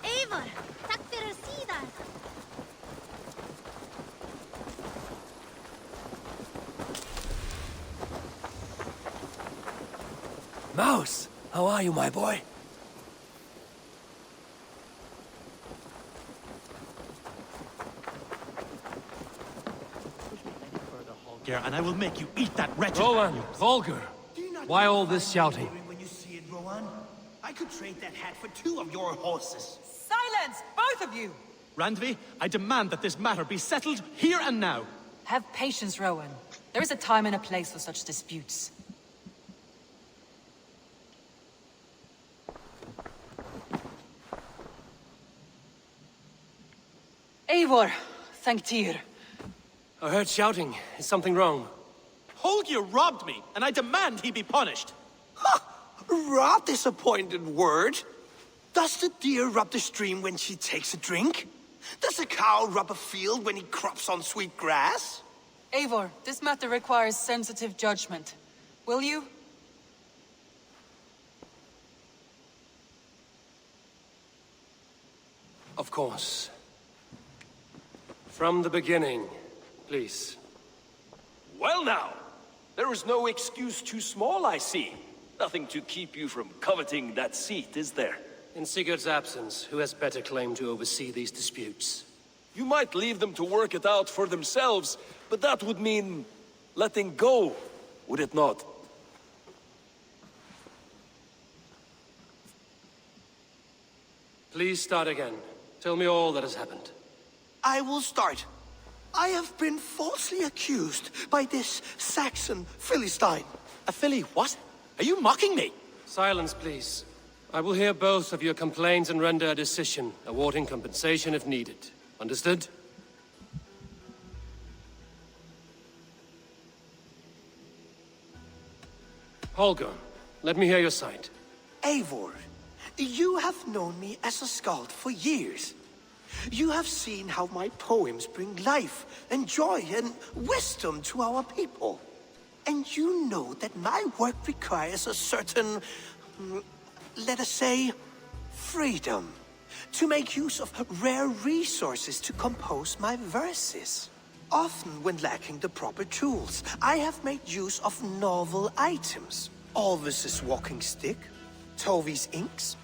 Eivor, tack för sidan. Mouse, how are you, my boy? And I will make you eat that wretched... Rowan, Volger, why all this shouting? When you see it, Rowan, I could trade that hat for 2 of your horses. Silence, both of you! Randvi, I demand that this matter be settled here and now. Have patience, Rowan. There is a time and a place for such disputes. Eivor, thank Tyr. I heard shouting. Is something wrong? Holger robbed me, and I demand he be punished. Robbed is a pointed word. Does the deer rub the stream when she takes a drink? Does a cow rub a field when he crops on sweet grass? Eivor, this matter requires sensitive judgment. Will you? Of course. From the beginning, please. Well now, there is no excuse too small, I see. Nothing to keep you from coveting that seat, is there? In Sigurd's absence, who has better claim to oversee these disputes? You might leave them to work it out for themselves, but that would mean letting go, would it not? Please start again. Tell me all that has happened. I will start. I have been falsely accused by this Saxon Philistine. A Philly what? Are you mocking me? Silence, please. I will hear both of your complaints and render a decision, awarding compensation if needed. Understood? Holger, let me hear your side. Eivor, you have known me as a skald for years. You have seen how my poems bring life and joy and wisdom to our people. And you know that my work requires a certain, let us say, freedom to make use of rare resources to compose my verses. Often when lacking the proper tools, I have made use of novel items. Alvis's walking stick, Tovi's inks,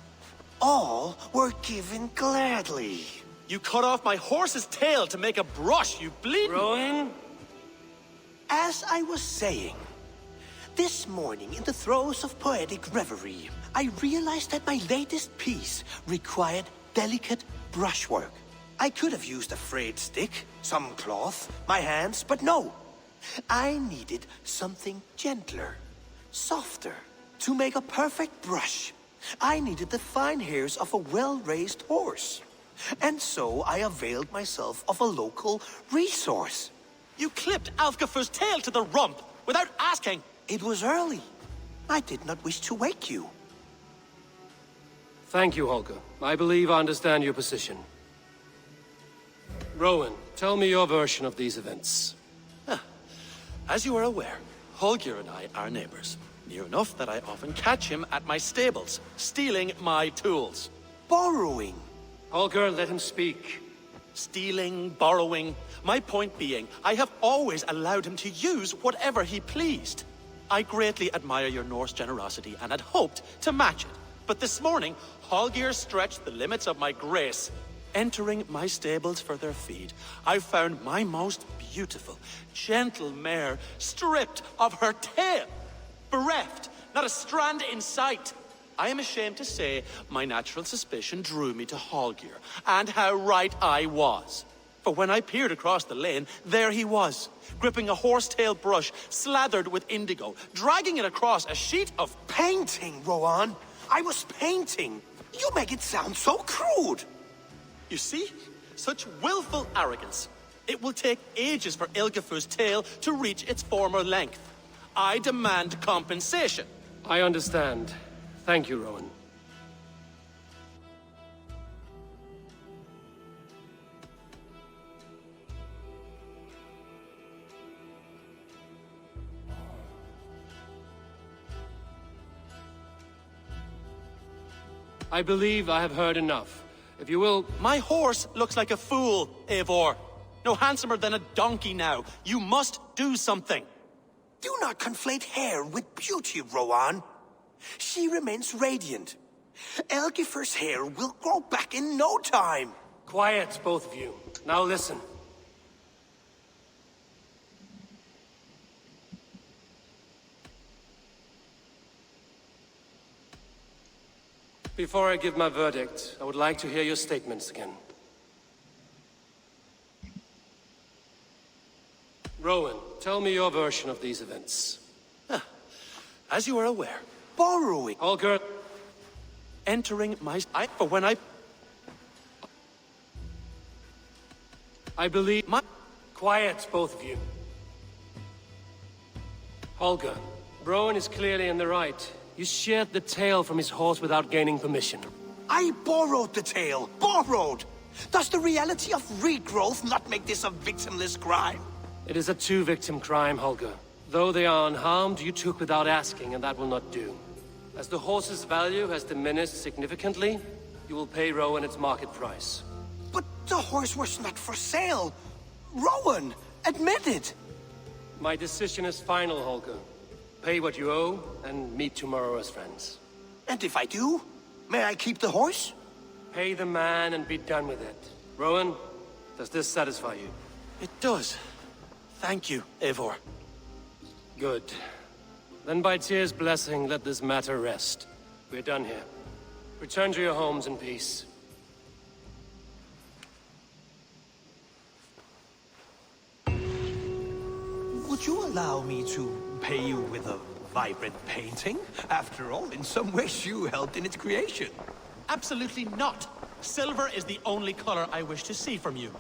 all were given gladly. You cut off my horse's tail to make a brush, you bleeding... Rowan? As I was saying, this morning in the throes of poetic reverie, I realized that my latest piece required delicate brushwork. I could have used a frayed stick, some cloth, my hands, but no. I needed something gentler, softer. To make a perfect brush, I needed the fine hairs of a well-raised horse. And so I availed myself of a local resource. You clipped Alfgafur's tail to the rump without asking. It was early. I did not wish to wake you. Thank you, Holger. I believe I understand your position. Rowan, tell me your version of these events. As you are aware, Holger and I are neighbors. Near enough that I often catch him at my stables, stealing my tools. Borrowing. Holger, let him speak. Stealing, borrowing. My point being, I have always allowed him to use whatever he pleased. I greatly admire your Norse generosity and had hoped to match it. But this morning, Holger stretched the limits of my grace. Entering my stables for their feed, I found my most beautiful, gentle mare stripped of her tail. Bereft, not a strand in sight. I am ashamed to say my natural suspicion drew me to Holger, and how right I was. For when I peered across the lane, there he was, gripping a horsetail brush slathered with indigo, dragging it across a sheet of painting, Rowan. I was painting. You make it sound so crude. You see? Such willful arrogance. It will take ages for Ilgafur's tail to reach its former length. I demand compensation. I understand. Thank you, Rowan. I believe I have heard enough. If you will... My horse looks like a fool, Eivor. No handsomer than a donkey now. You must do something. Do not conflate hair with beauty, Rowan. She remains radiant. Elgifur's hair will grow back in no time. Quiet, both of you. Now listen. Before I give my verdict, I would like to hear your statements again. Rowan, tell me your version of these events. As you are aware, borrowing. Holger. Entering my... I believe... Quiet, both of you. Holger, Rowan is clearly in the right. You sheared the tail from his horse without gaining permission. I borrowed the tail. Borrowed! Does the reality of regrowth not make this a victimless crime? It is a two-victim crime, Holger. Though they are unharmed, you took without asking, and that will not do. As the horse's value has diminished significantly, you will pay Rowan its market price. But the horse was not for sale. Rowan, admit it. My decision is final, Holger. Pay what you owe, and meet tomorrow as friends. And if I do, may I keep the horse? Pay the man and be done with it. Rowan, does this satisfy you? It does. Thank you, Eivor. Good. Then by Tyr's blessing, let this matter rest. We're done here. Return to your homes in peace. Would you allow me to pay you with a vibrant painting? After all, in some ways you helped in its creation. Absolutely not. Silver is the only color I wish to see from you.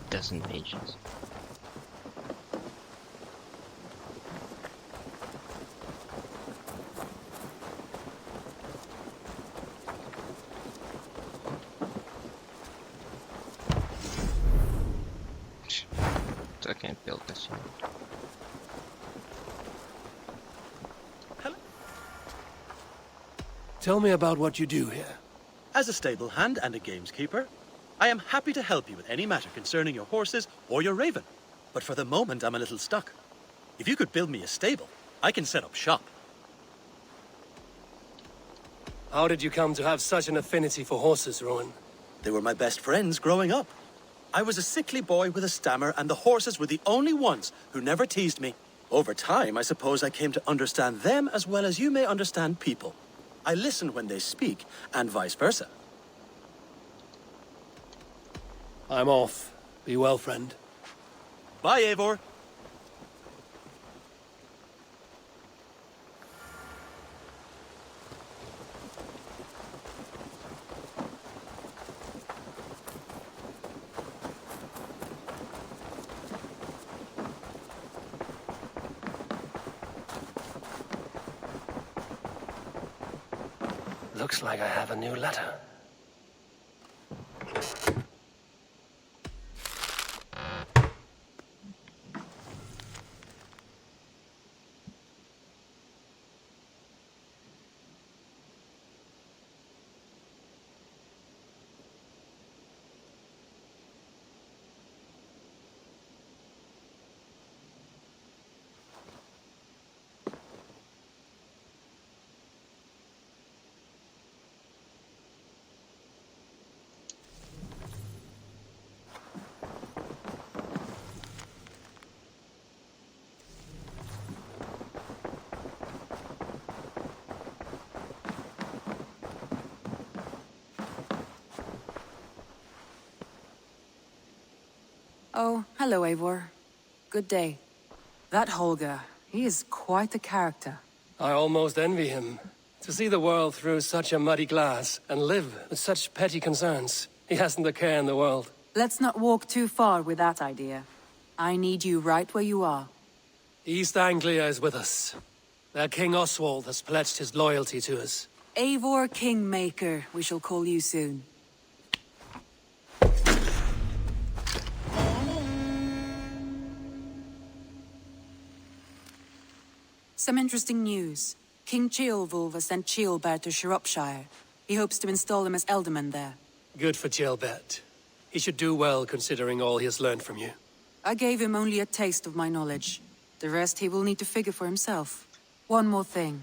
Dozen pages. So I can't build this yet. Tell me about what you do here. As a stable hand and a gameskeeper, I am happy to help you with any matter concerning your horses or your raven. But for the moment, I'm a little stuck. If you could build me a stable, I can set up shop. How did you come to have such an affinity for horses, Rowan? They were my best friends growing up. I was a sickly boy with a stammer, and the horses were the only ones who never teased me. Over time, I suppose I came to understand them as well as you may understand people. I listen when they speak, and vice versa. I'm off. Be well, friend. Bye, Eivor. Looks like I have a new letter. Oh, hello, Eivor. Good day. That Holger, he is quite the character. I almost envy him. To see the world through such a muddy glass and live with such petty concerns. He hasn't a care in the world. Let's not walk too far with that idea. I need you right where you are. East Anglia is with us. Their King Oswald has pledged his loyalty to us. Eivor Kingmaker, we shall call you soon. Some interesting news. King Ceolwulf has sent Ceolbert to Shropshire. He hopes to install him as Elderman there. Good for Ceolbert. He should do well considering all he has learned from you. I gave him only a taste of my knowledge. The rest he will need to figure for himself. One more thing.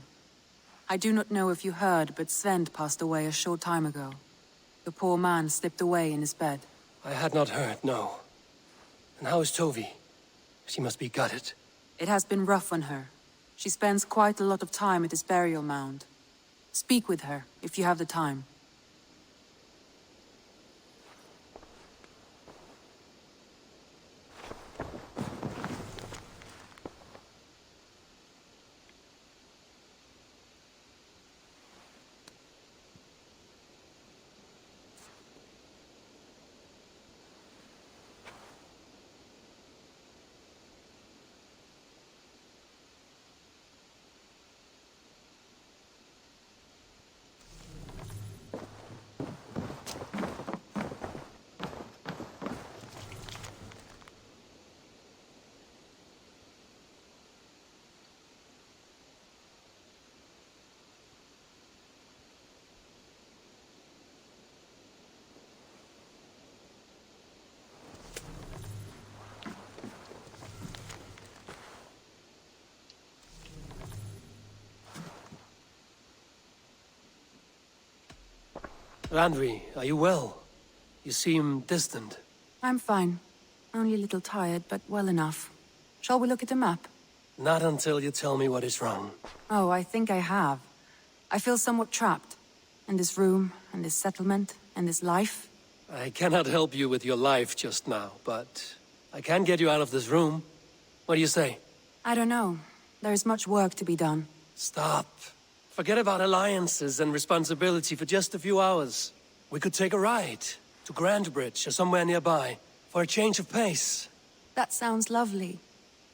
I do not know if you heard, but Svend passed away a short time ago. The poor man slipped away in his bed. I had not heard, no. And how is Tovi? She must be gutted. It has been rough on her. She spends quite a lot of time at this burial mound. Speak with her, if you have the time. Randvi, are you well? You seem distant. I'm fine. Only a little tired, but well enough. Shall we look at the map? Not until you tell me what is wrong. Oh, I think I have. I feel somewhat trapped. In this room, and this settlement, and this life. I cannot help you with your life just now, but I can get you out of this room. What do you say? I don't know. There is much work to be done. Stop. Forget about alliances and responsibility for just a few hours. We could take a ride to Grandbridge or somewhere nearby for a change of pace. That sounds lovely.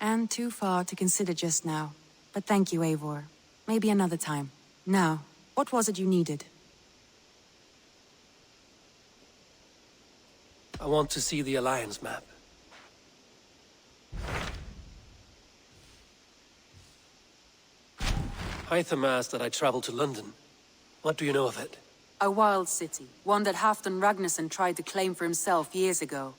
And too far to consider just now. But thank you, Eivor. Maybe another time. Now, what was it you needed? I want to see the Alliance map. Hytham asked that I travel to London. What do you know of it? A wild city, one that Halfdan Ragnarsson tried to claim for himself years ago.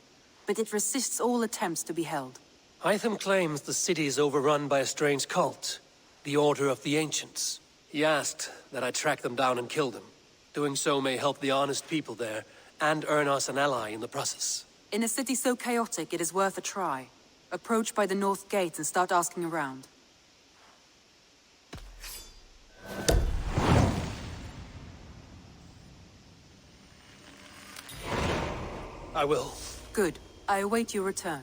But it resists all attempts to be held. Hytham claims the city is overrun by a strange cult, the Order of the Ancients. He asked that I track them down and kill them. Doing so may help the honest people there, and earn us an ally in the process. In a city so chaotic, it is worth a try. Approach by the North Gate and start asking around. I will. Good. I await your return.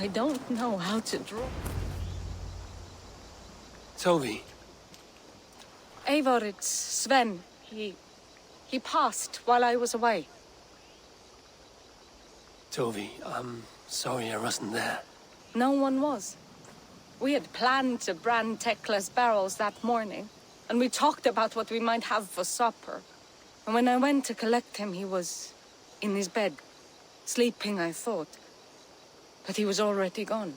I don't know how to draw. Toby. Eivor, it's Sven. He passed while I was away. Toby, I'm sorry I wasn't there. No one was. We had planned to brand Tekla's barrels that morning, and we talked about what we might have for supper. And when I went to collect him, he was in his bed, sleeping, I thought. But he was already gone.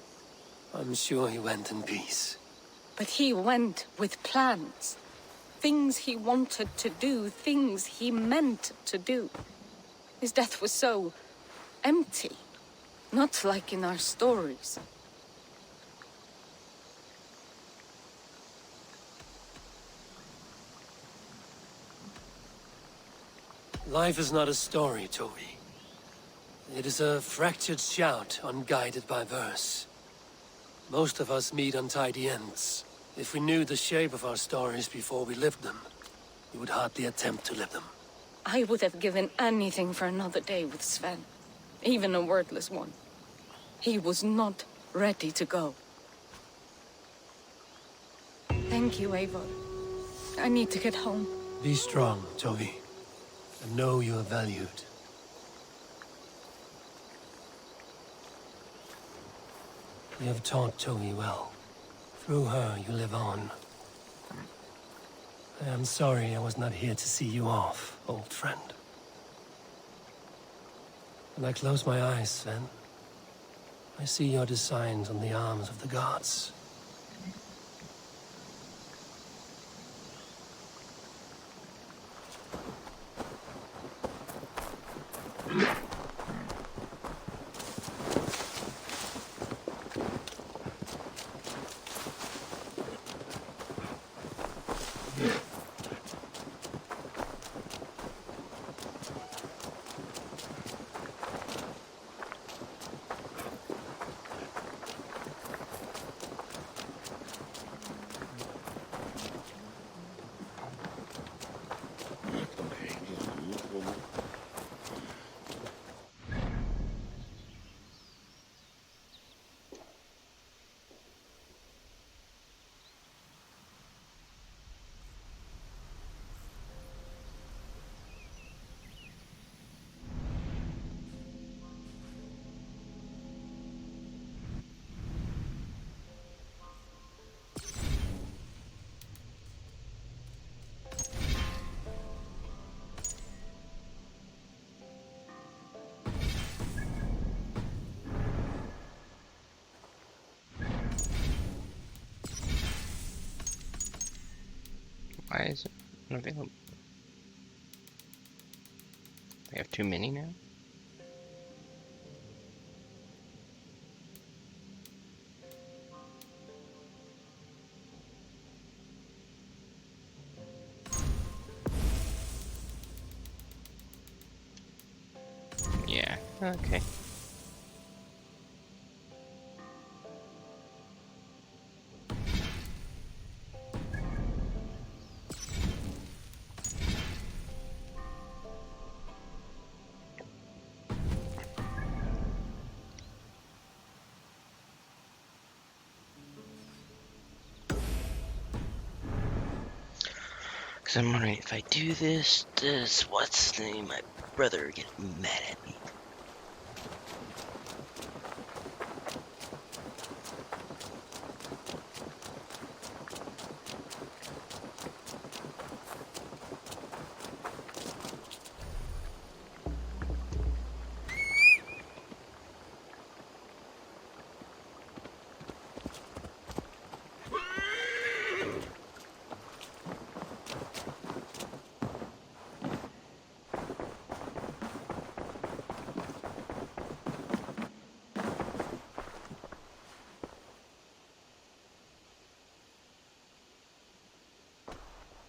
I'm sure he went in peace. But he went with plans. Things he wanted to do, things he meant to do. His death was so empty. Not like in our stories. Life is not a story, Toby. It is a fractured shout, unguided by verse. Most of us meet untidy ends. If we knew the shape of our stories before we lived them, we would hardly attempt to live them. I would have given anything for another day with Sven. Even a wordless one. He was not ready to go. Thank you, Eivor. I need to get home. Be strong, Toby, and know you are valued. You have taught Toby well. Through her, you live on. I am sorry I was not here to see you off, old friend. When I close my eyes, Sven, I see your designs on the arms of the gods. Why is it unavailable? They have too many now? Yeah, okay. Because I'm wondering if I do this, does what's his name, my brother, get mad at me?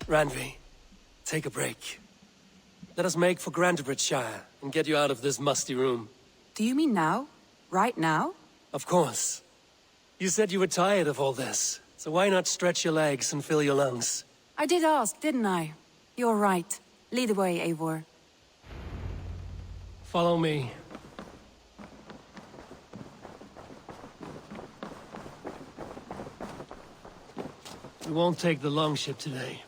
Randvi, take a break. Let us make for Grantebridgeshire and get you out of this musty room. Do you mean now? Right now? Of course. You said you were tired of all this, so why not stretch your legs and fill your lungs? I did ask, didn't I? You're right. Lead the way, Eivor. Follow me. We won't take the longship today.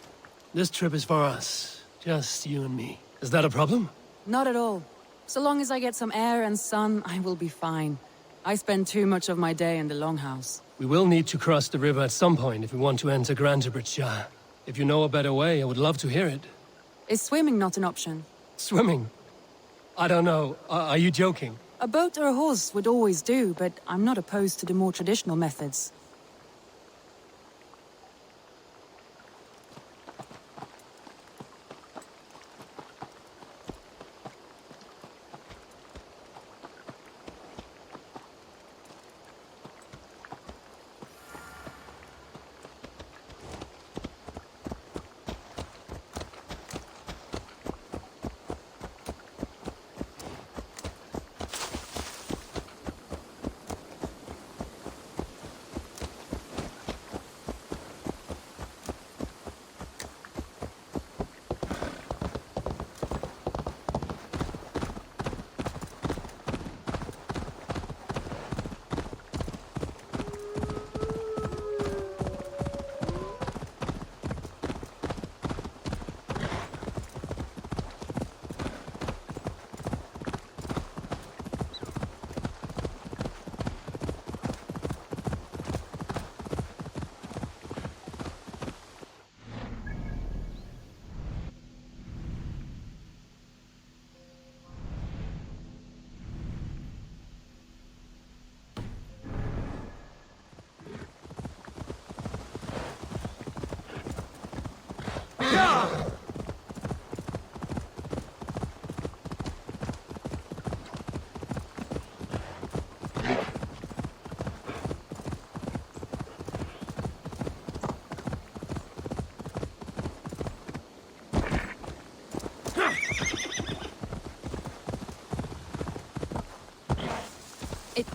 This trip is for us. Just you and me. Is that a problem? Not at all. So long as I get some air and sun, I will be fine. I spend too much of my day in the longhouse. We will need to cross the river at some point if we want to enter Grantebridgeshire. If you know a better way, I would love to hear it. Is swimming not an option? Swimming? I don't know. Are you joking? A boat or a horse would always do, but I'm not opposed to the more traditional methods.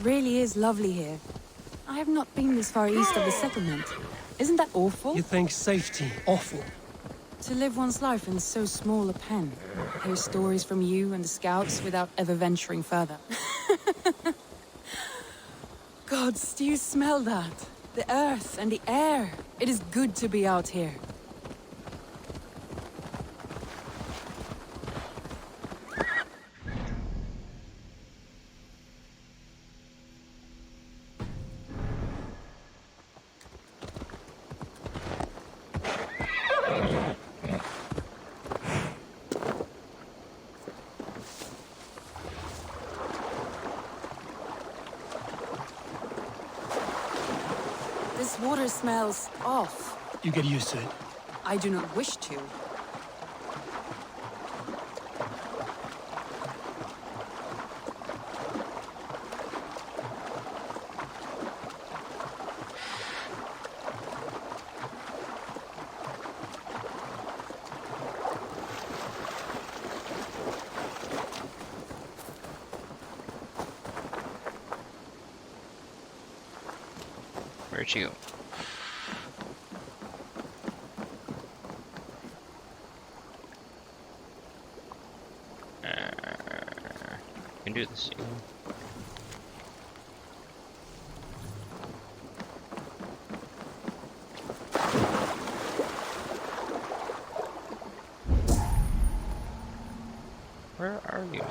really is lovely here. I have not been this far east of the settlement. Isn't that awful? You think safety awful? To live one's life in so small a pen. Hear stories from you and the scouts without ever venturing further. Gods, do you smell that? The earth and the air. It is good to be out here. This water smells off. You get used to it. I do not wish to. Where'd you go? Can do this. Where are you?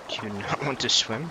Do you not want to swim?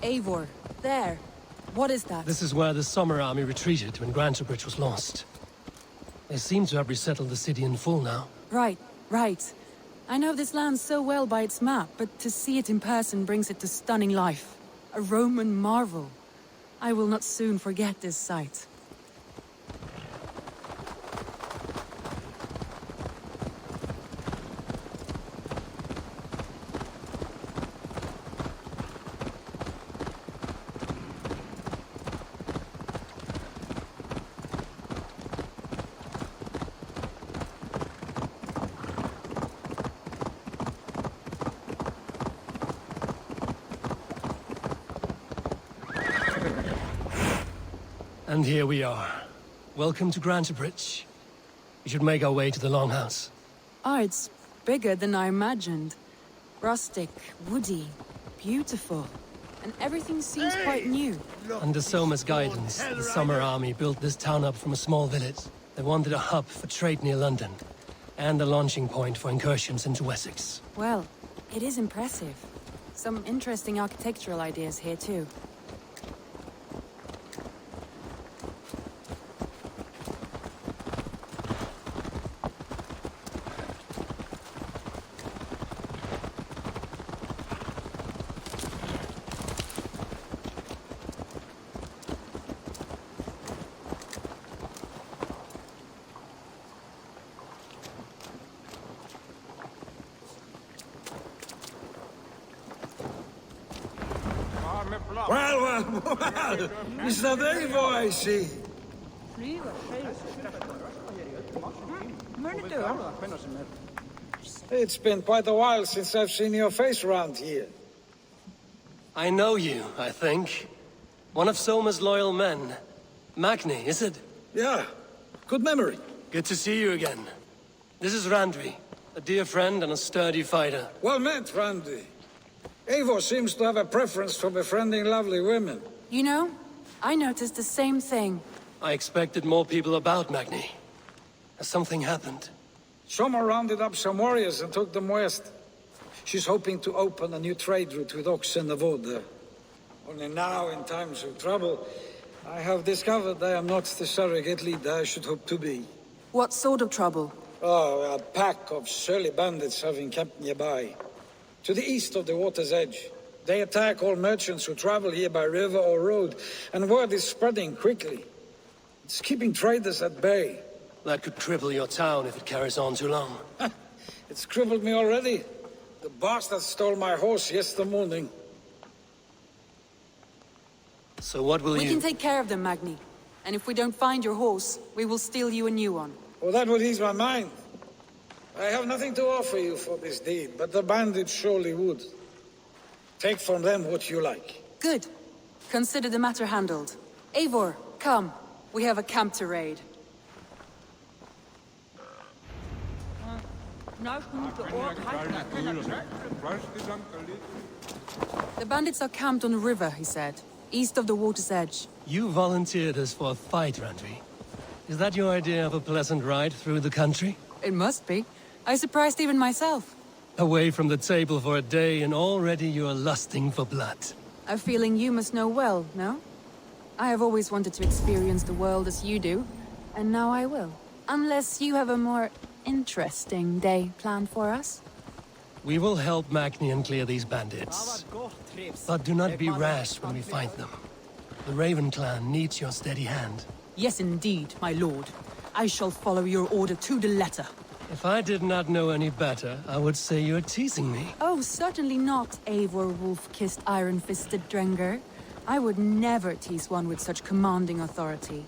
Eivor, there. What is that? This is where the Summer Army retreated when Grantebridge was lost. They seem to have resettled the city in full now. Right, right. I know this land so well by its map, but to see it in person brings it to stunning life. A Roman marvel. I will not soon forget this sight. And here we are. Welcome to Grantebridge. We should make our way to the Longhouse. Ah, it's bigger than I imagined. Rustic, woody, beautiful. And everything seems quite new. Under Soma's guidance, the Summer Army built this town up from a small village. They wanted a hub for trade near London, and a launching point for incursions into Wessex. Well, it is impressive. Some interesting architectural ideas here too. Well, it's that Eivor I see. It's been quite a while since I've seen your face around here. I know you, I think. One of Soma's loyal men. Magni, is it? Yeah, good memory. Good to see you again. This is Randvi, a dear friend and a sturdy fighter. Well met, Randvi. Eivor seems to have a preference for befriending lovely women. You know, I noticed the same thing. I expected more people about Magni. Has something happened? Soma rounded up some warriors and took them west. She's hoping to open a new trade route with Ox and the VOD. Only now, in times of trouble, I have discovered I am not the surrogate leader I should hope to be. What sort of trouble? Oh, a pack of surly bandits have encamped nearby. To the east of the water's edge. They attack all merchants who travel here by river or road, and word is spreading quickly. It's keeping traders at bay. That could cripple your town if it carries on too long. It's crippled me already. The bastard stole my horse yesterday morning. So what will We can take care of them, Magni. And if we don't find your horse, we will steal you a new one. Well, that would ease my mind. I have nothing to offer you for this deed, but the bandits surely would. Take from them what you like. Good. Consider the matter handled. Eivor, come. We have a camp to raid. The bandits are camped on the river, he said. East of the water's edge. You volunteered us for a fight, Randvi. Is that your idea of a pleasant ride through the country? It must be. I surprised even myself. Away from the table for a day and already you are lusting for blood. A feeling you must know well, no? I have always wanted to experience the world as you do, and now I will. Unless you have a more interesting day planned for us? We will help Magnian clear these bandits. But do not be rash when we find them. The Raven clan needs your steady hand. Yes, indeed, my lord. I shall follow your order to the letter. If I did not know any better, I would say you're teasing me. Oh, certainly not, Eivor wolf-kissed iron-fisted Drenger. I would never tease one with such commanding authority.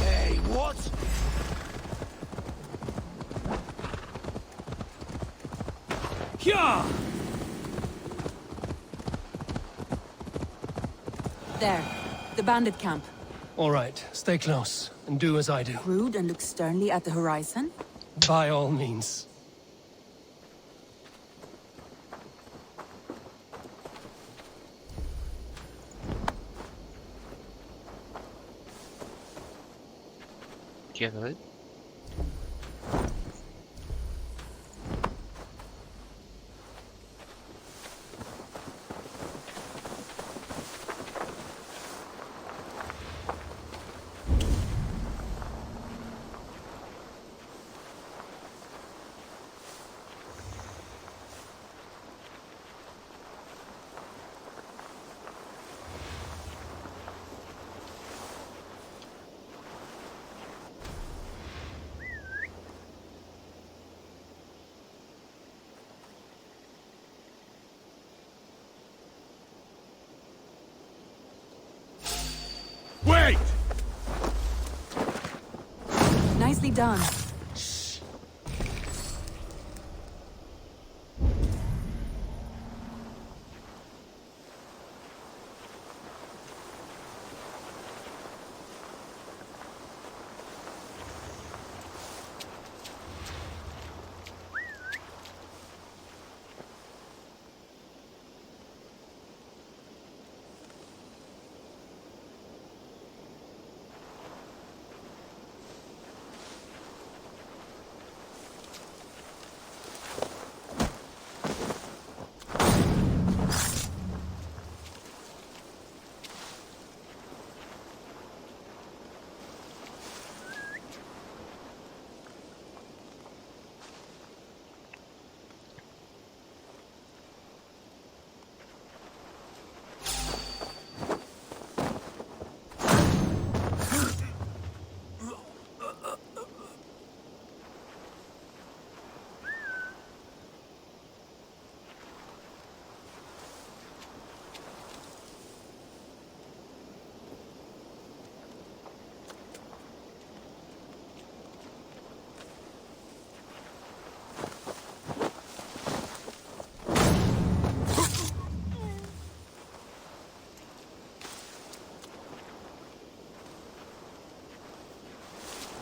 Hey, what? Yeah! There. The bandit camp. All right, stay close, and do as I do. Rude and look sternly at the horizon? By all means. Good. Wait! Nicely done.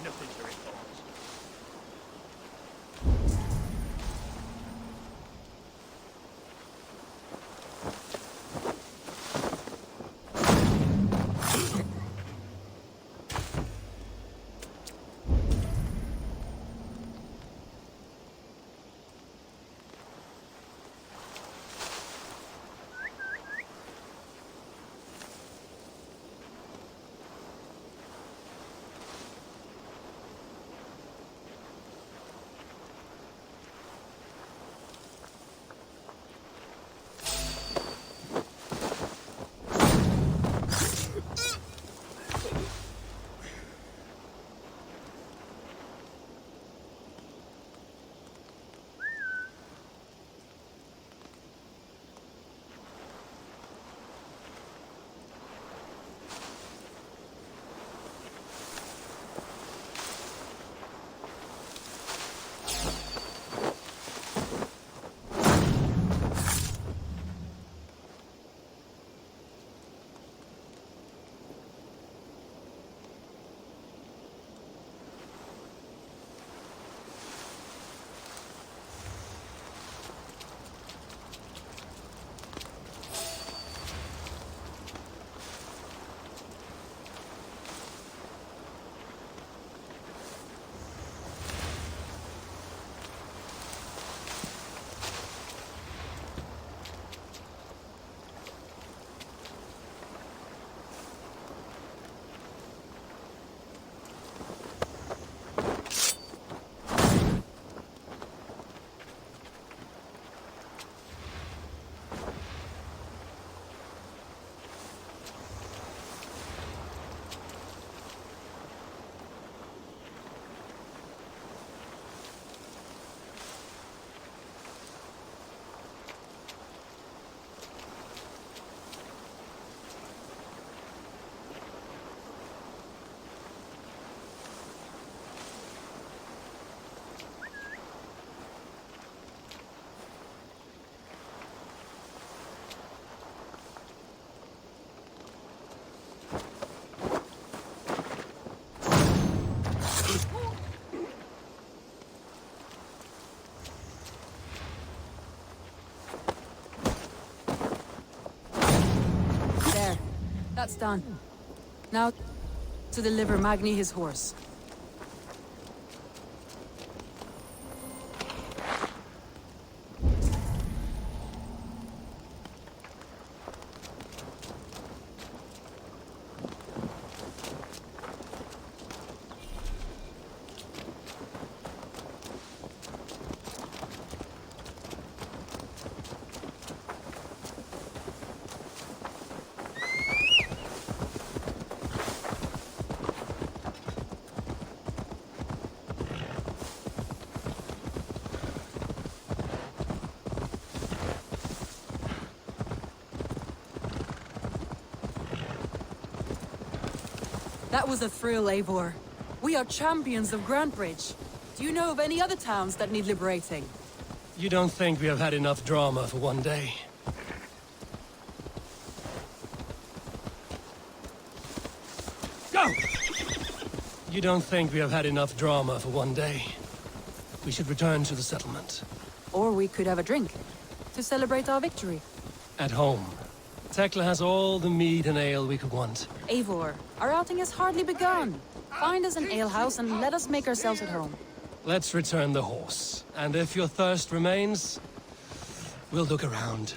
nothing to report. There. That's done. Now, to deliver Magni his horse. That was a thrill, Eivor. We are champions of Grantbridge. Do you know of any other towns that need liberating? You don't think we have had enough drama for one day? Go! You don't think we have had enough drama for one day? We should return to the settlement. Or we could have a drink, to celebrate our victory. At home. Tekla has all the mead and ale we could want. Eivor, our outing has hardly begun. Find us an alehouse and let us make ourselves at home. Let's return the horse. And if your thirst remains, we'll look around.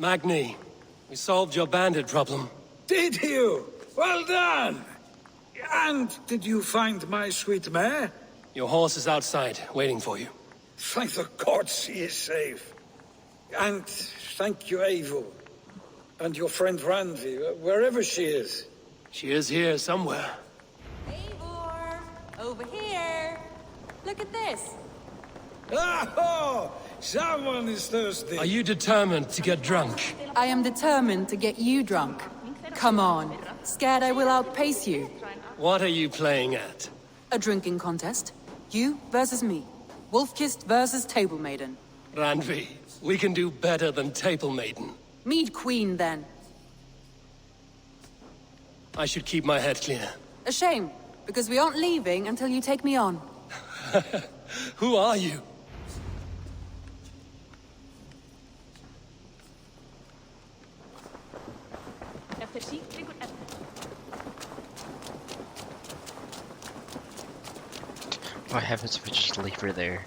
Magni, we solved your bandit problem. Did you? Well done! And did you find my sweet mare? Your horse is outside, waiting for you. Thank the gods she is safe. And thank you, Eivor. And your friend Randvi, wherever she is. She is here somewhere. Eivor! Over here. Look at this. Oh, someone is thirsty. Are you determined to get drunk? I am determined to get you drunk. Come on. Scared I will outpace you? What are you playing at? A drinking contest. You versus me. Wolf-kissed versus Table Maiden. Randvi, we can do better than Table Maiden. Mead Queen, then. I should keep my head clear. A shame, because we aren't leaving until you take me on. Who are you? What happens if we just leave her there?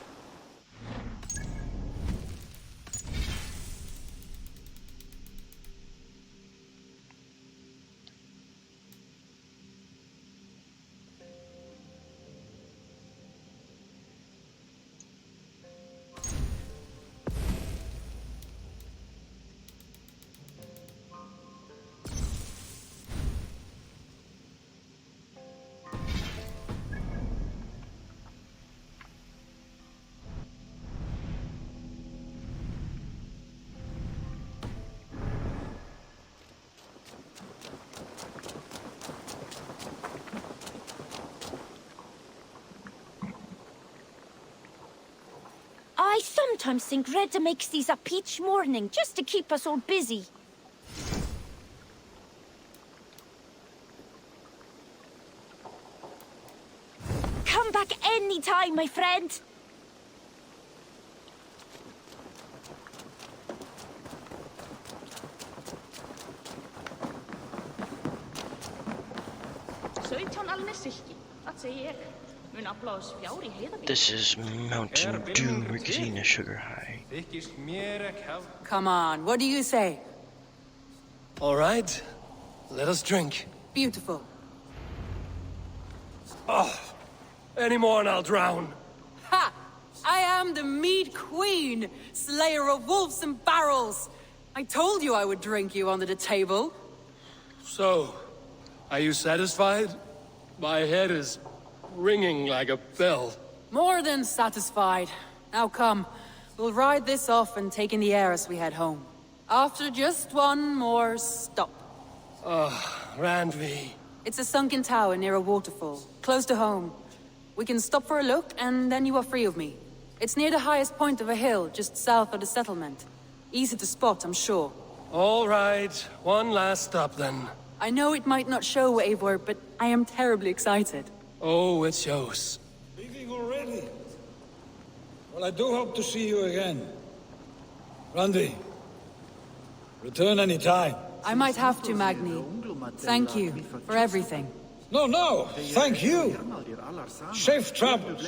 I sometimes think Reda makes these up each morning, just to keep us all busy. Come back anytime, my friend. This is Mountain Dew Ricketina Sugar High. Come on, what do you say? All right, let us drink. Beautiful. Oh, any more and I'll drown. Ha! I am the Mead Queen, slayer of wolves and barrels. I told you I would drink you under the table. So, are you satisfied? My head is ringing like a bell. More than satisfied. Now come, we'll ride this off and take in the air as we head home. After just one more stop. Randvi. It's a sunken tower near a waterfall, close to home. We can stop for a look, and then you are free of me. It's near the highest point of a hill, just south of the settlement. Easy to spot, I'm sure. All right, one last stop then. I know it might not show, Eivor, but I am terribly excited. Oh, it shows. Leaving already? Well, I do hope to see you again. Randvi, return any time. I might have to, Magni. Thank you for everything. No, thank you. Safe travels.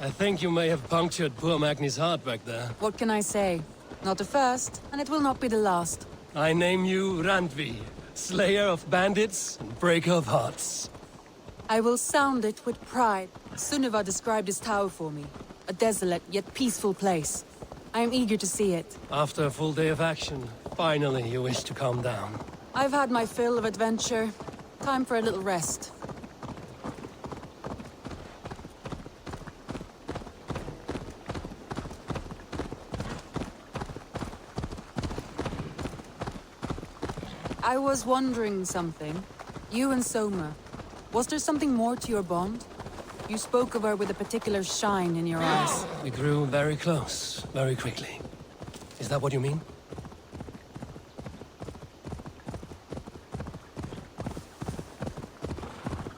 I think you may have punctured poor Magni's heart back there. What can I say? Not the first, and it will not be the last. I name you Randvi, slayer of bandits and breaker of hearts. I will sound it with pride. Sunniva described this tower for me. A desolate yet peaceful place. I am eager to see it. After a full day of action, finally you wish to calm down. I've had my fill of adventure. Time for a little rest. I was wondering something. You and Soma. Was there something more to your bond? You spoke of her with a particular shine in your eyes. We grew very close, very quickly. Is that what you mean?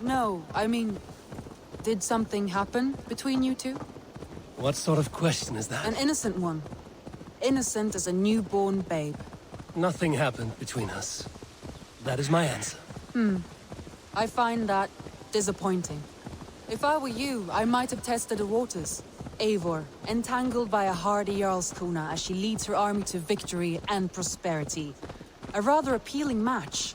No, I mean... Did something happen between you two? What sort of question is that? An innocent one. Innocent as a newborn babe. Nothing happened between us. That is my answer. I find that disappointing. If I were you, I might have tested the waters. Eivor, entangled by a hardy Jarlskona as she leads her army to victory and prosperity. A rather appealing match.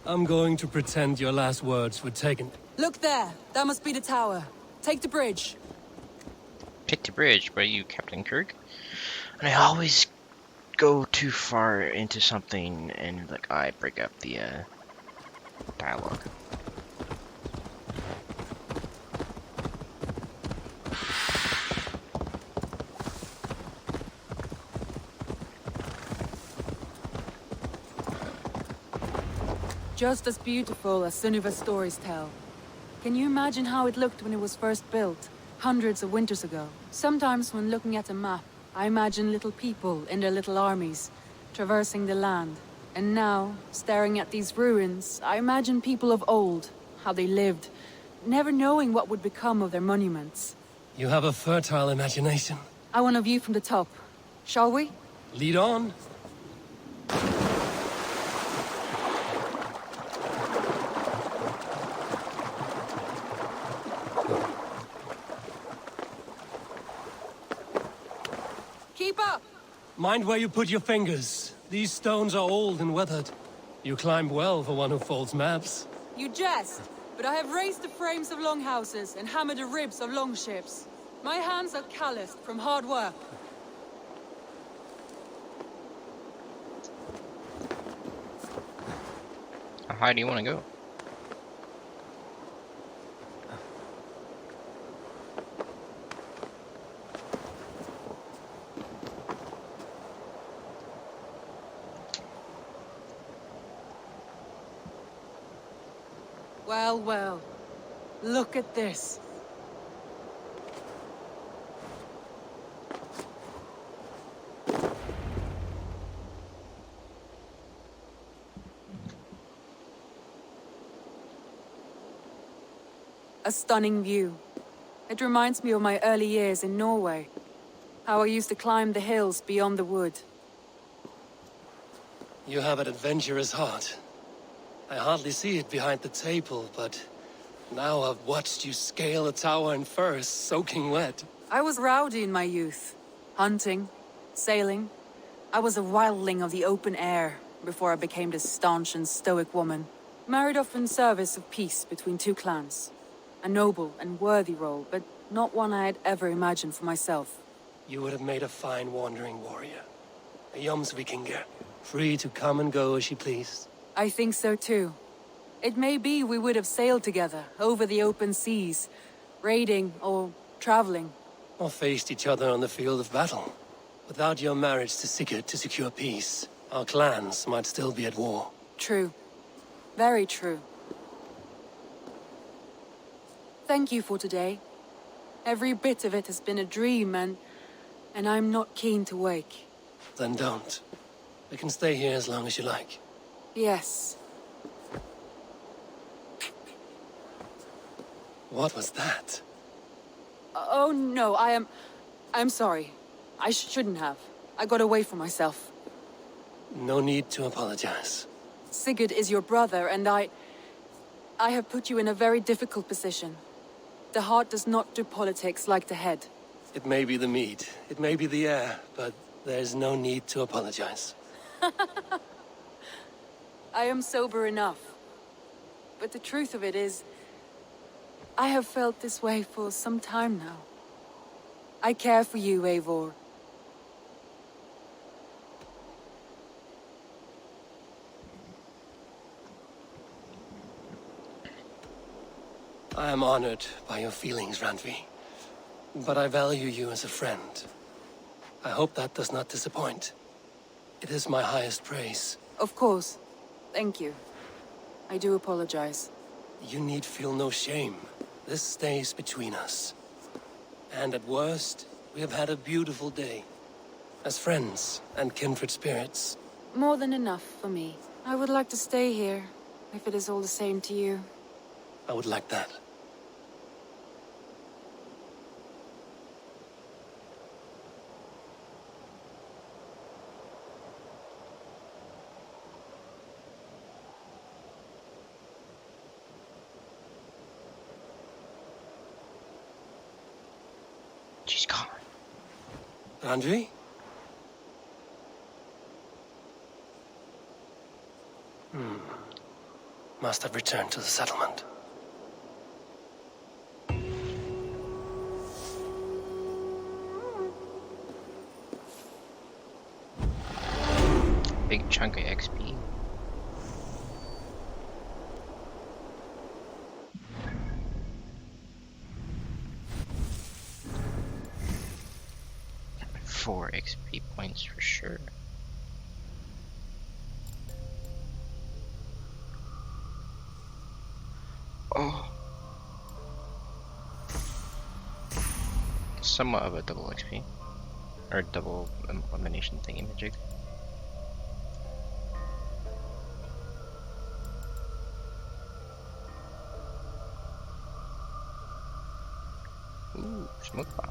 I'm going to pretend your last words were taken. Look there! That must be the tower. Take the bridge. Take the bridge, but you, Captain Kirk? And I always go too far into something and like I break up the dialogue. Just as beautiful as Sunniva's stories tell. Can you imagine how it looked when it was first built, hundreds of winters ago? Sometimes when looking at a map, I imagine little people in their little armies, traversing the land. And now, staring at these ruins, I imagine people of old, how they lived, never knowing what would become of their monuments. You have a fertile imagination. I want a view from the top. Shall we? Lead on. Keep up! Mind where you put your fingers. These stones are old and weathered. You climb well for one who folds maps. You jest, but I have raised the frames of longhouses and hammered the ribs of longships. My hands are calloused from hard work. How high do you want to go? Well, well. Look at this. A stunning view. It reminds me of my early years in Norway. How I used to climb the hills beyond the wood. You have an adventurous heart. I hardly see it behind the table, but now I've watched you scale a tower in furs, soaking wet. I was rowdy in my youth. Hunting, sailing. I was a wildling of the open air before I became this staunch and stoic woman. Married off in service of peace between two clans. A noble and worthy role, but not one I had ever imagined for myself. You would have made a fine wandering warrior. A Jomsvikinger, free to come and go as she pleased. I think so too. It may be we would have sailed together over the open seas, raiding or traveling. Or faced each other on the field of battle. Without your marriage to Sigurd to secure peace, our clans might still be at war. True. Very true. Thank you for today. Every bit of it has been a dream, and I'm not keen to wake. Then don't. We can stay here as long as you like. Yes. What was that? Oh no, I'm sorry. I shouldn't have. I got away from myself. No need to apologize. Sigurd is your brother, and I have put you in a very difficult position. The heart does not do politics like the head. It may be the meat, it may be the air, but there's no need to apologize. I am sober enough. But the truth of it is, I have felt this way for some time now. I care for you, Eivor. I am honored by your feelings, Randvi. But I value you as a friend. I hope that does not disappoint. It is my highest praise. Of course. Thank you. I do apologize. You need feel no shame. This stays between us. And at worst, we have had a beautiful day. As friends and kindred spirits. More than enough for me. I would like to stay here, if it is all the same to you. I would like that. She's gone. Randvi? Must have returned to the settlement. Big chunk of XP. Got 4 XP points for sure. Oh. Somewhat of a double XP. Or double elimination thingy-majig. Ooh, smoke bomb.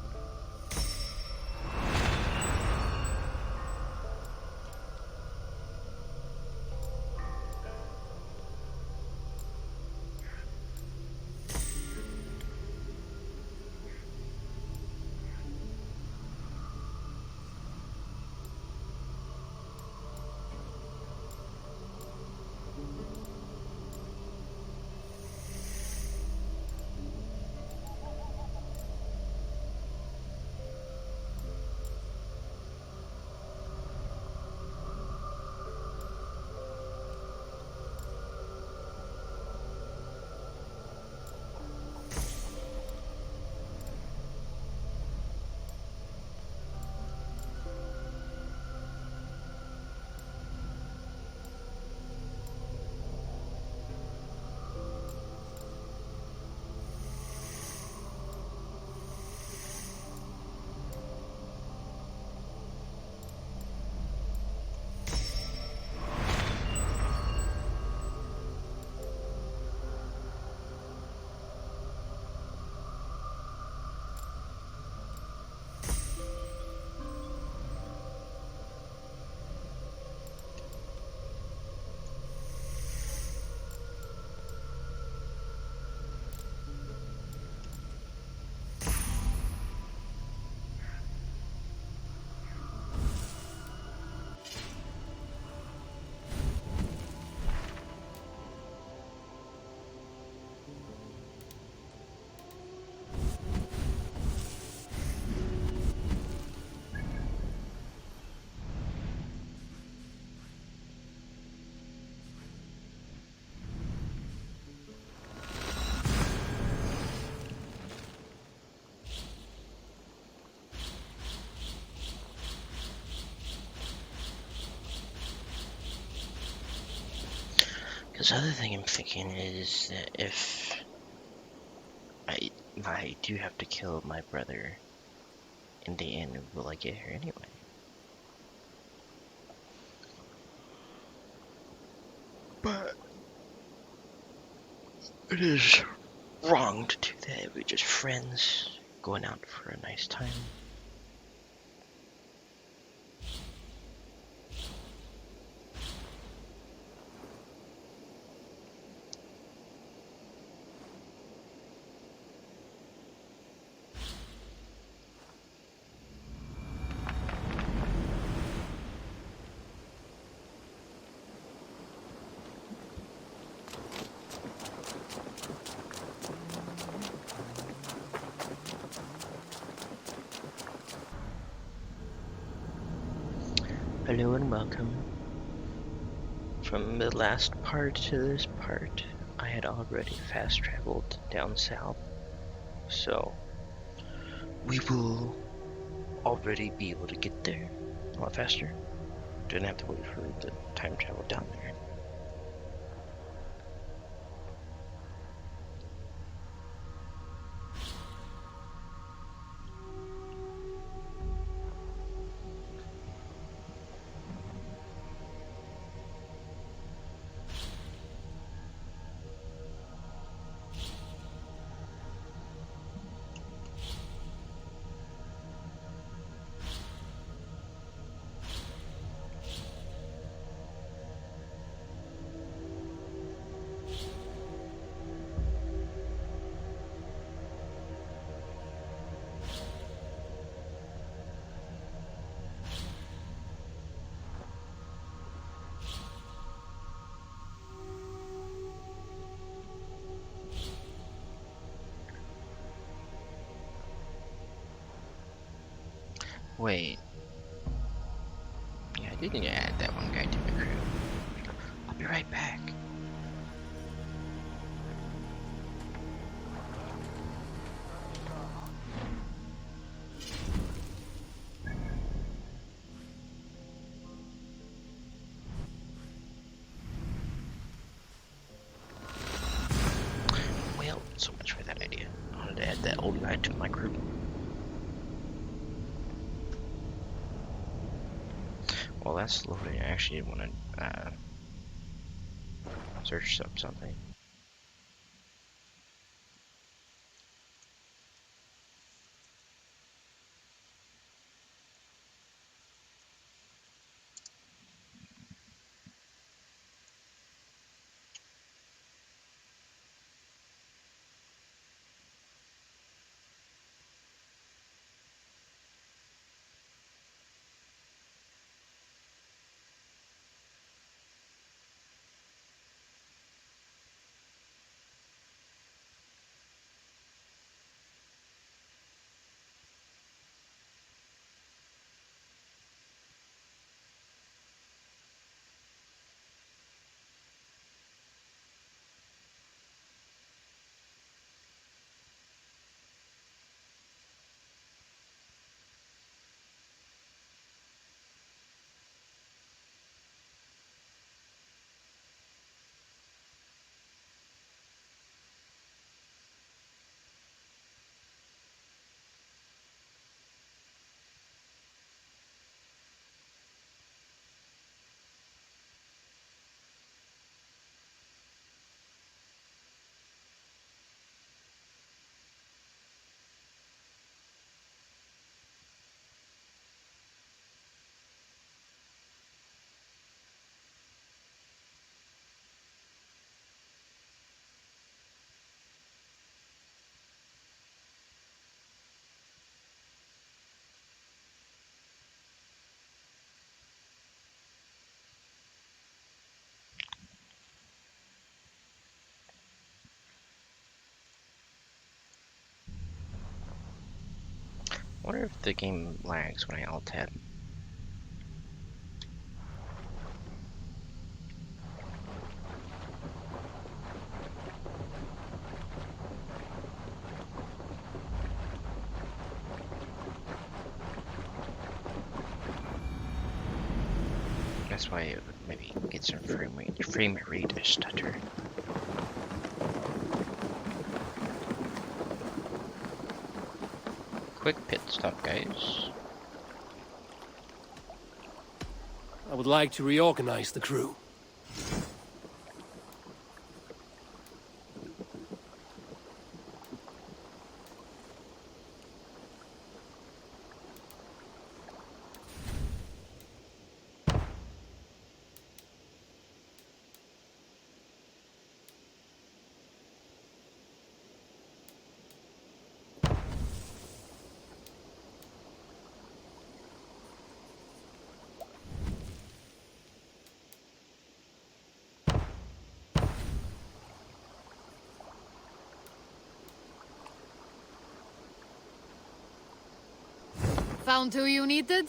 Because the other thing I'm thinking is that if I do have to kill my brother in the end, will I get here anyway? But it is wrong to do that. We're just friends going out for a nice time. Hello and welcome. From the last part to this part, I had already fast traveled down south, so we will already be able to get there a lot faster. Didn't have to wait for the time travel down there. Wait. Yeah, I did need to add that one guy to my crew. I'll be right back. Well, so much for that idea. I wanted to add that old guy to my crew. Well, that's loading. I actually want to search up something. I wonder if the game lags when I alt tab. That's why it would maybe get some frame rate stutter. Quick pit stop, guys. I would like to reorganize the crew. Found who you needed?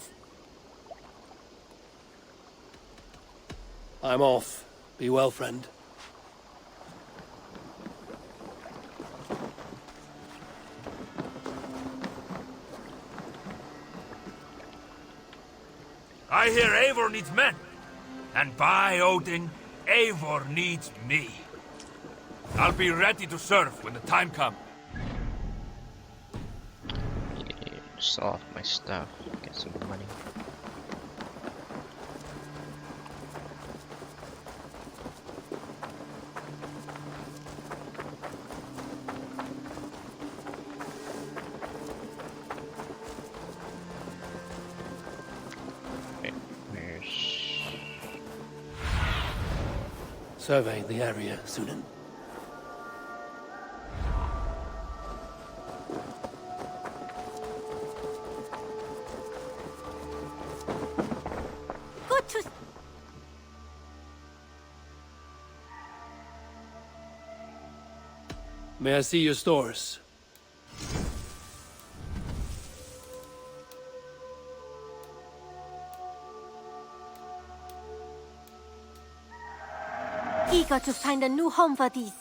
I'm off. Be well, friend. I hear Eivor needs men. And by Odin, Eivor needs me. I'll be ready to serve when the time comes. Sell off my stuff, get some money. Survey the area, Sunan. Good to... May I see your stores? eager to find a new home for these.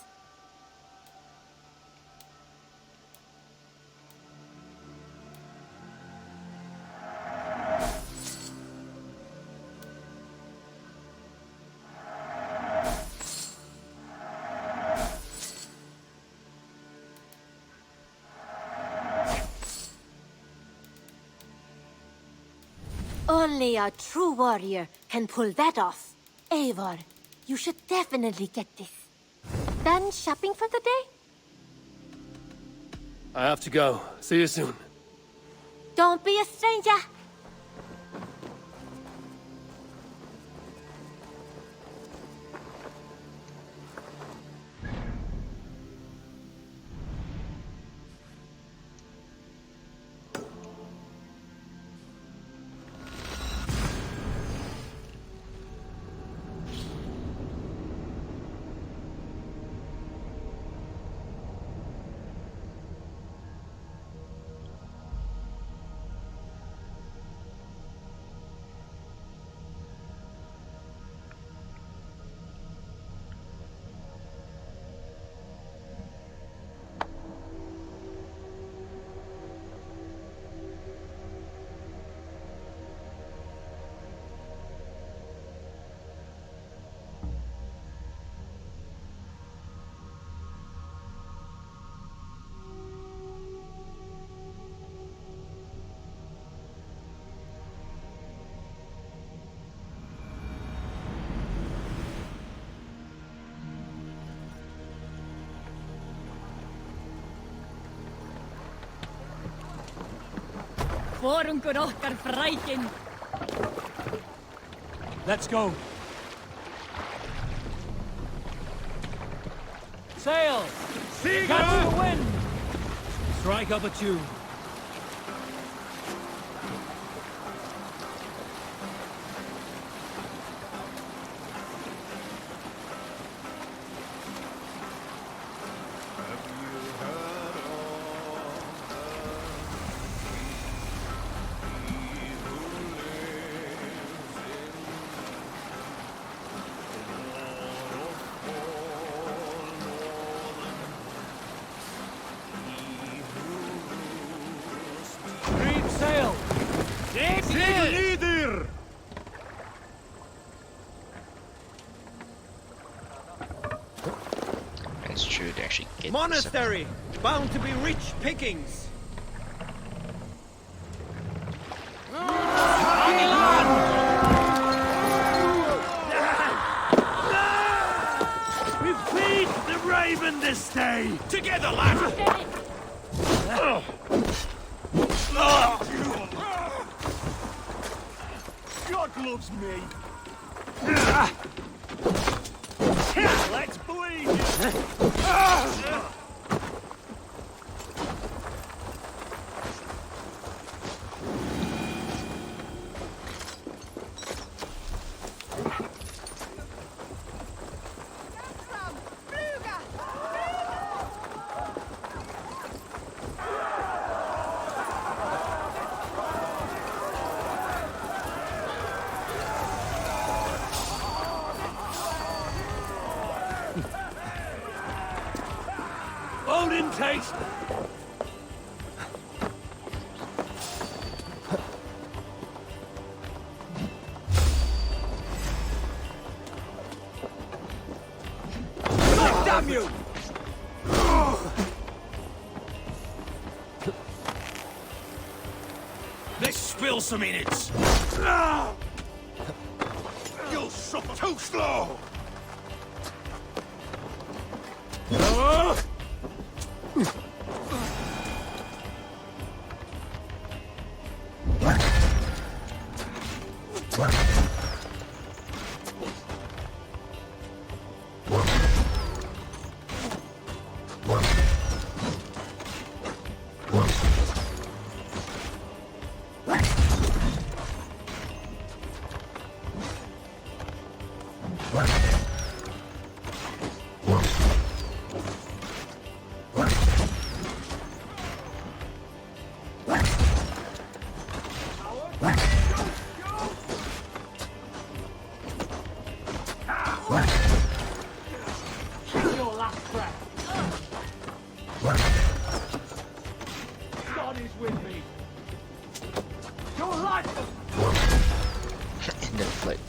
Only a true warrior can pull that off. Eivor, you should definitely get this. Done shopping for the day? I have to go. See you soon. Don't be a stranger. Vorungur okkar frækin. Let's go. Sail! Catch the wind! Strike up a tune. It's true to actually get Monastery, bound to be rich pickings. We've feed the raven this day! Together, lad! God loves me! Let's bleed! Odin takes... Damn you! Let's spill some innards! You'll suffer too slow! God is with me. Your life. End of flight.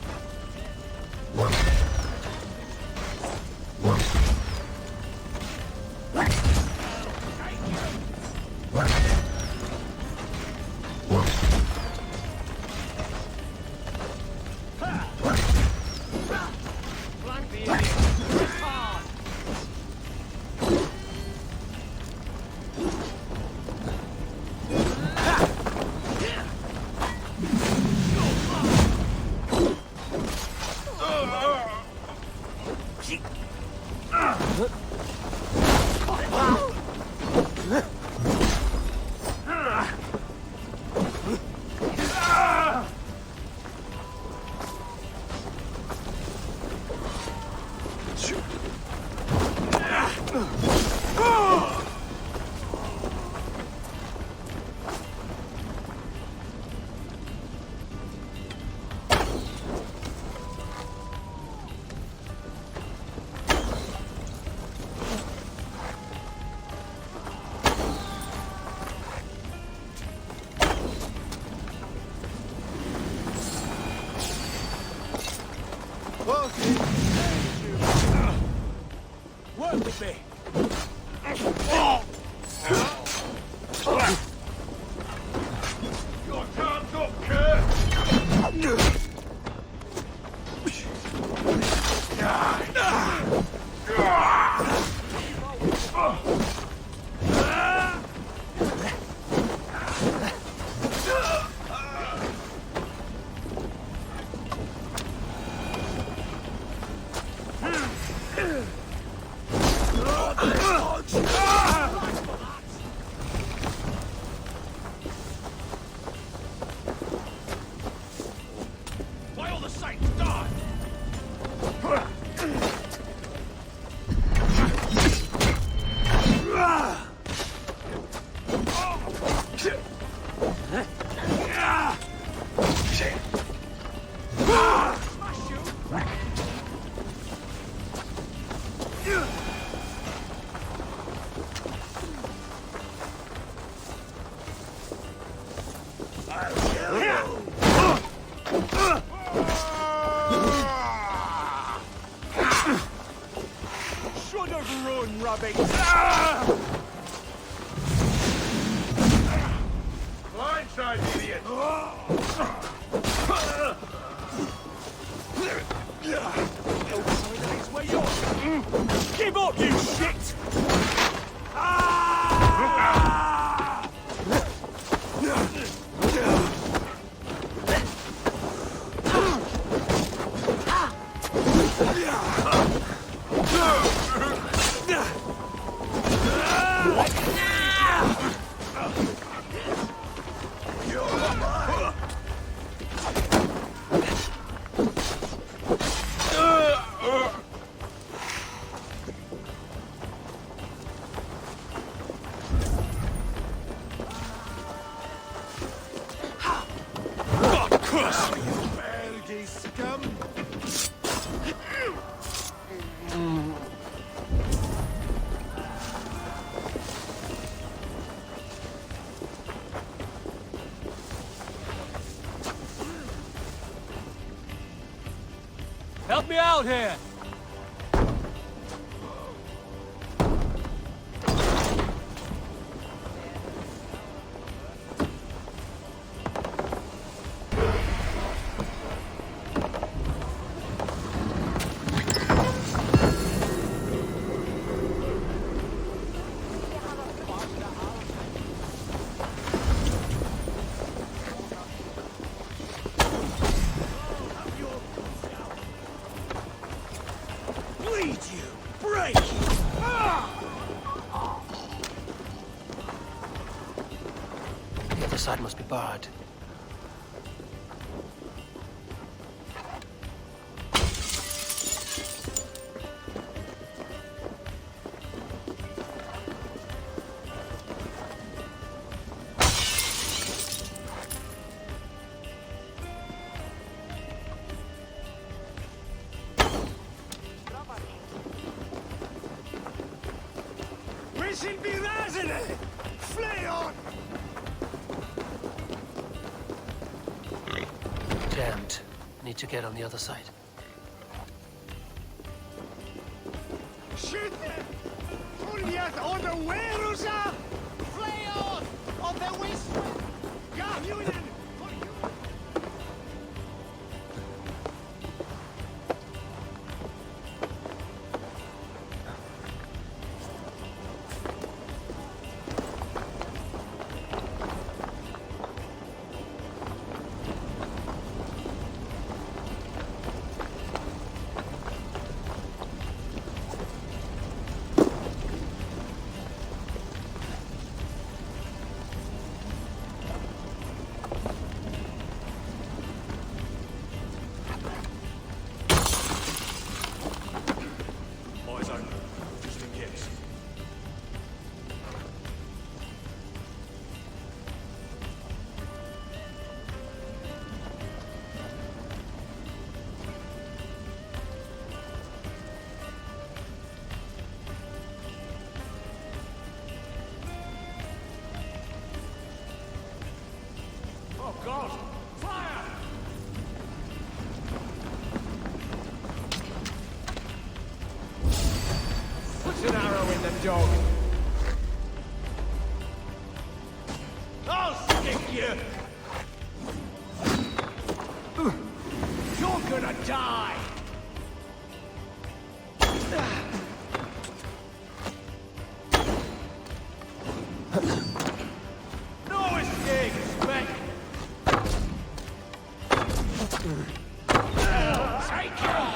Work with me. Your time's up, Kurt. Why all the saints die? Should have run, rabbit. Blindside, idiot. Outside is where you're. Give up, you shit! Belgy scum! Help me out here! Bleed you! Break! The other side must be barred. This'll be Razine! Flay on! Damned. Need to get on the other side. Shoot them! Juliet on the Werusa! Flay on! On the west! Gahunen! Eyes open, just in case. Oh God! Fire! Put an arrow in the dog. I'll stick you! You're gonna die! No escape, Spec! Take care!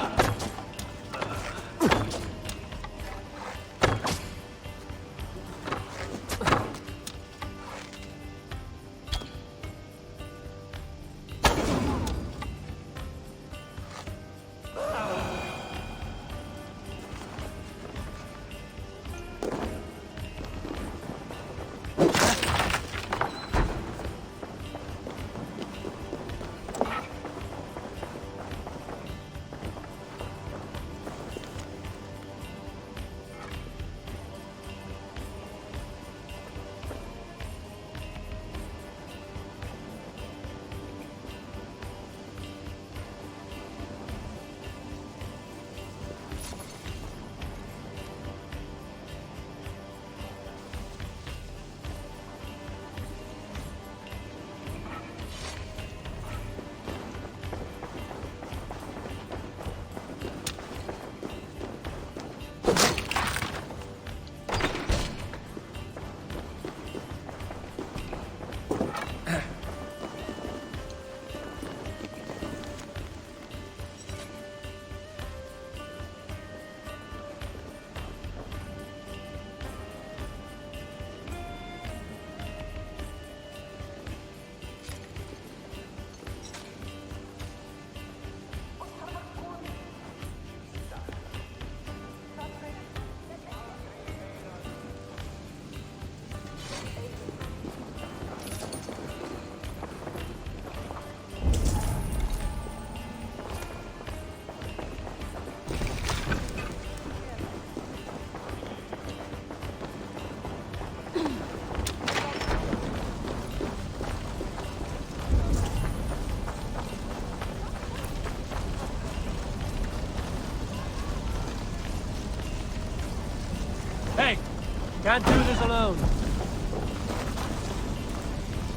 Hey! Can't do this alone.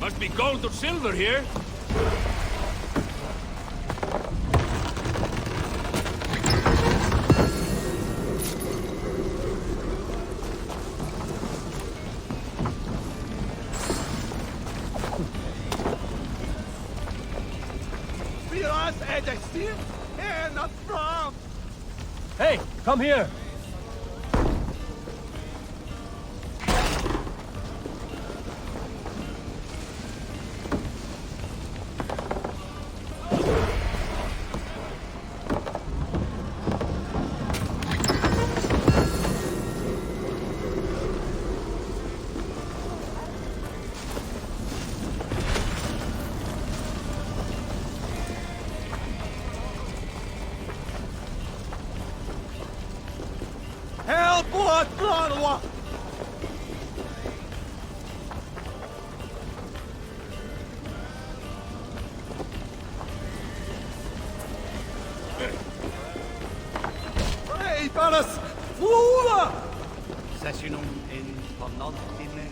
Must be gold or silver here. Hey! Come here! Icarus! Flula! Sessionum in Panantine.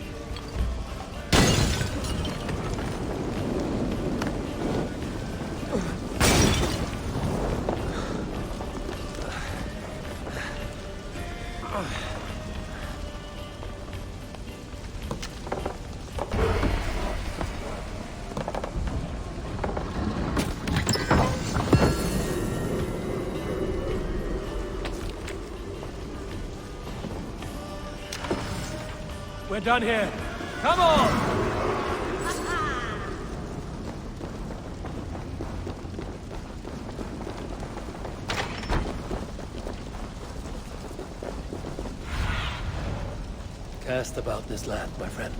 We're done here. Come on! Cast about this land, my friend.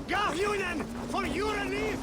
Garhunen, for your relief!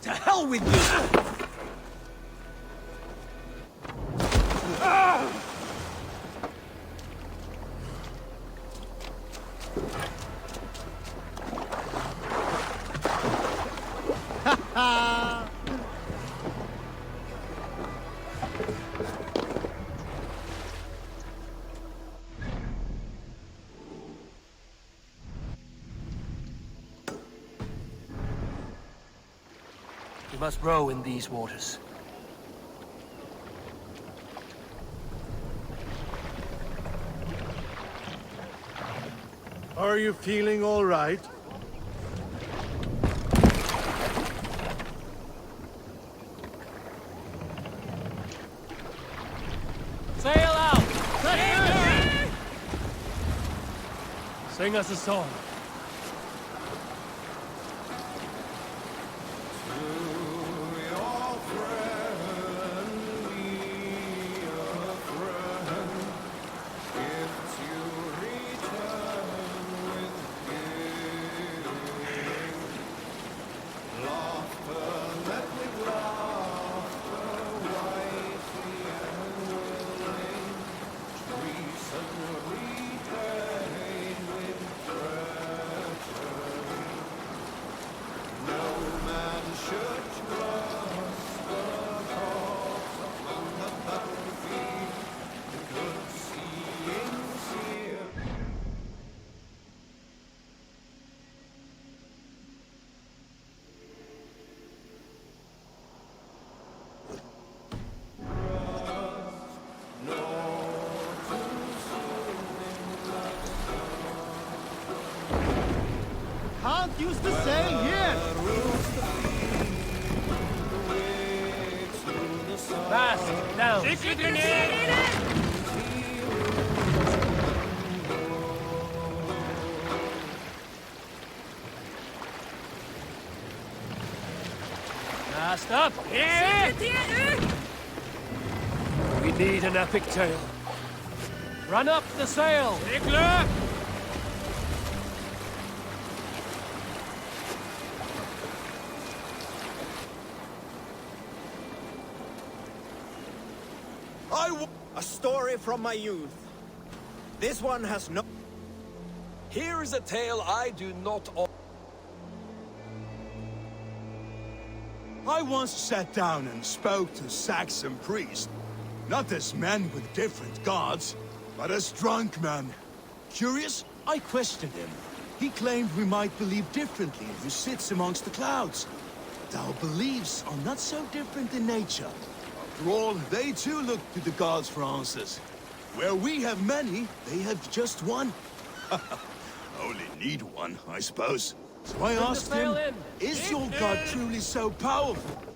To hell with you! We must row in these waters. Are you feeling all right? Sail out! Sing us a song. can't use the sail here! Fast, down. Fast up! Here! We need an epic tale. Run up the sail! Igler! A story from my youth. This one has no... Here is a tale I do not... I once sat down and spoke to Saxon priest. Not as men with different gods, but as drunk men. Curious, I questioned him. He claimed we might believe differently who sits amongst the clouds. But our beliefs are not so different in nature. After all, they too look to the gods for answers. Where we have many, they have just one. Only need one, I suppose. So I asked him, is your god truly so powerful?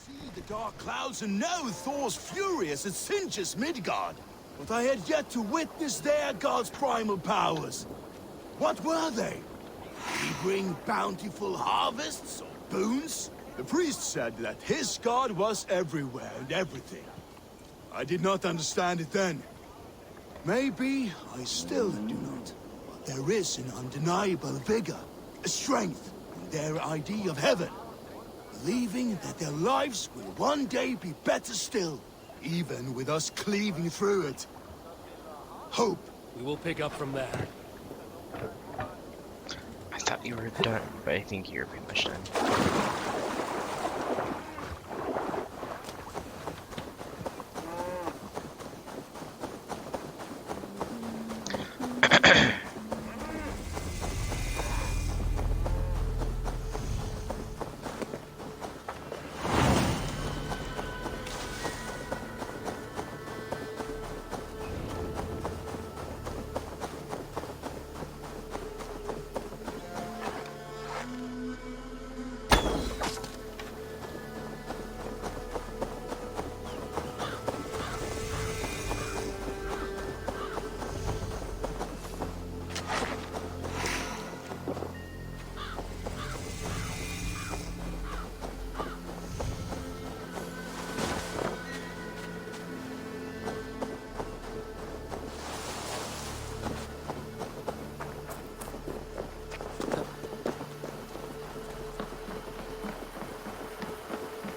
See the dark clouds and know Thor's fury as it singes Midgard. But I had yet to witness their god's primal powers. What were they? Did he bring bountiful harvests or boons? The priest said that his god was everywhere and everything. I did not understand it then. Maybe I still do not. But there is an undeniable vigor, a strength in their idea of heaven. Believing that their lives will one day be better still, even with us cleaving through it. Hope. We will pick up from there. I thought you were done, but I think you're pretty much done.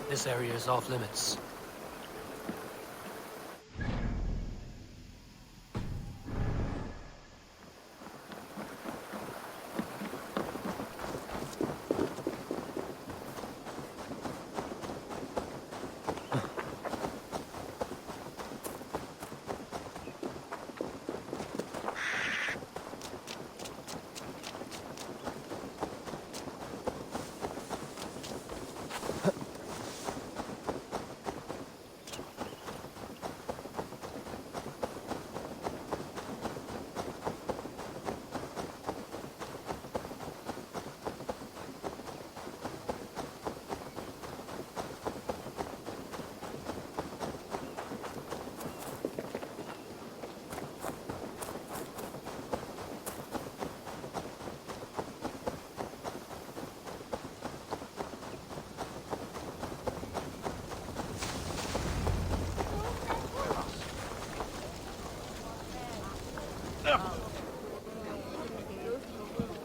This area is off limits.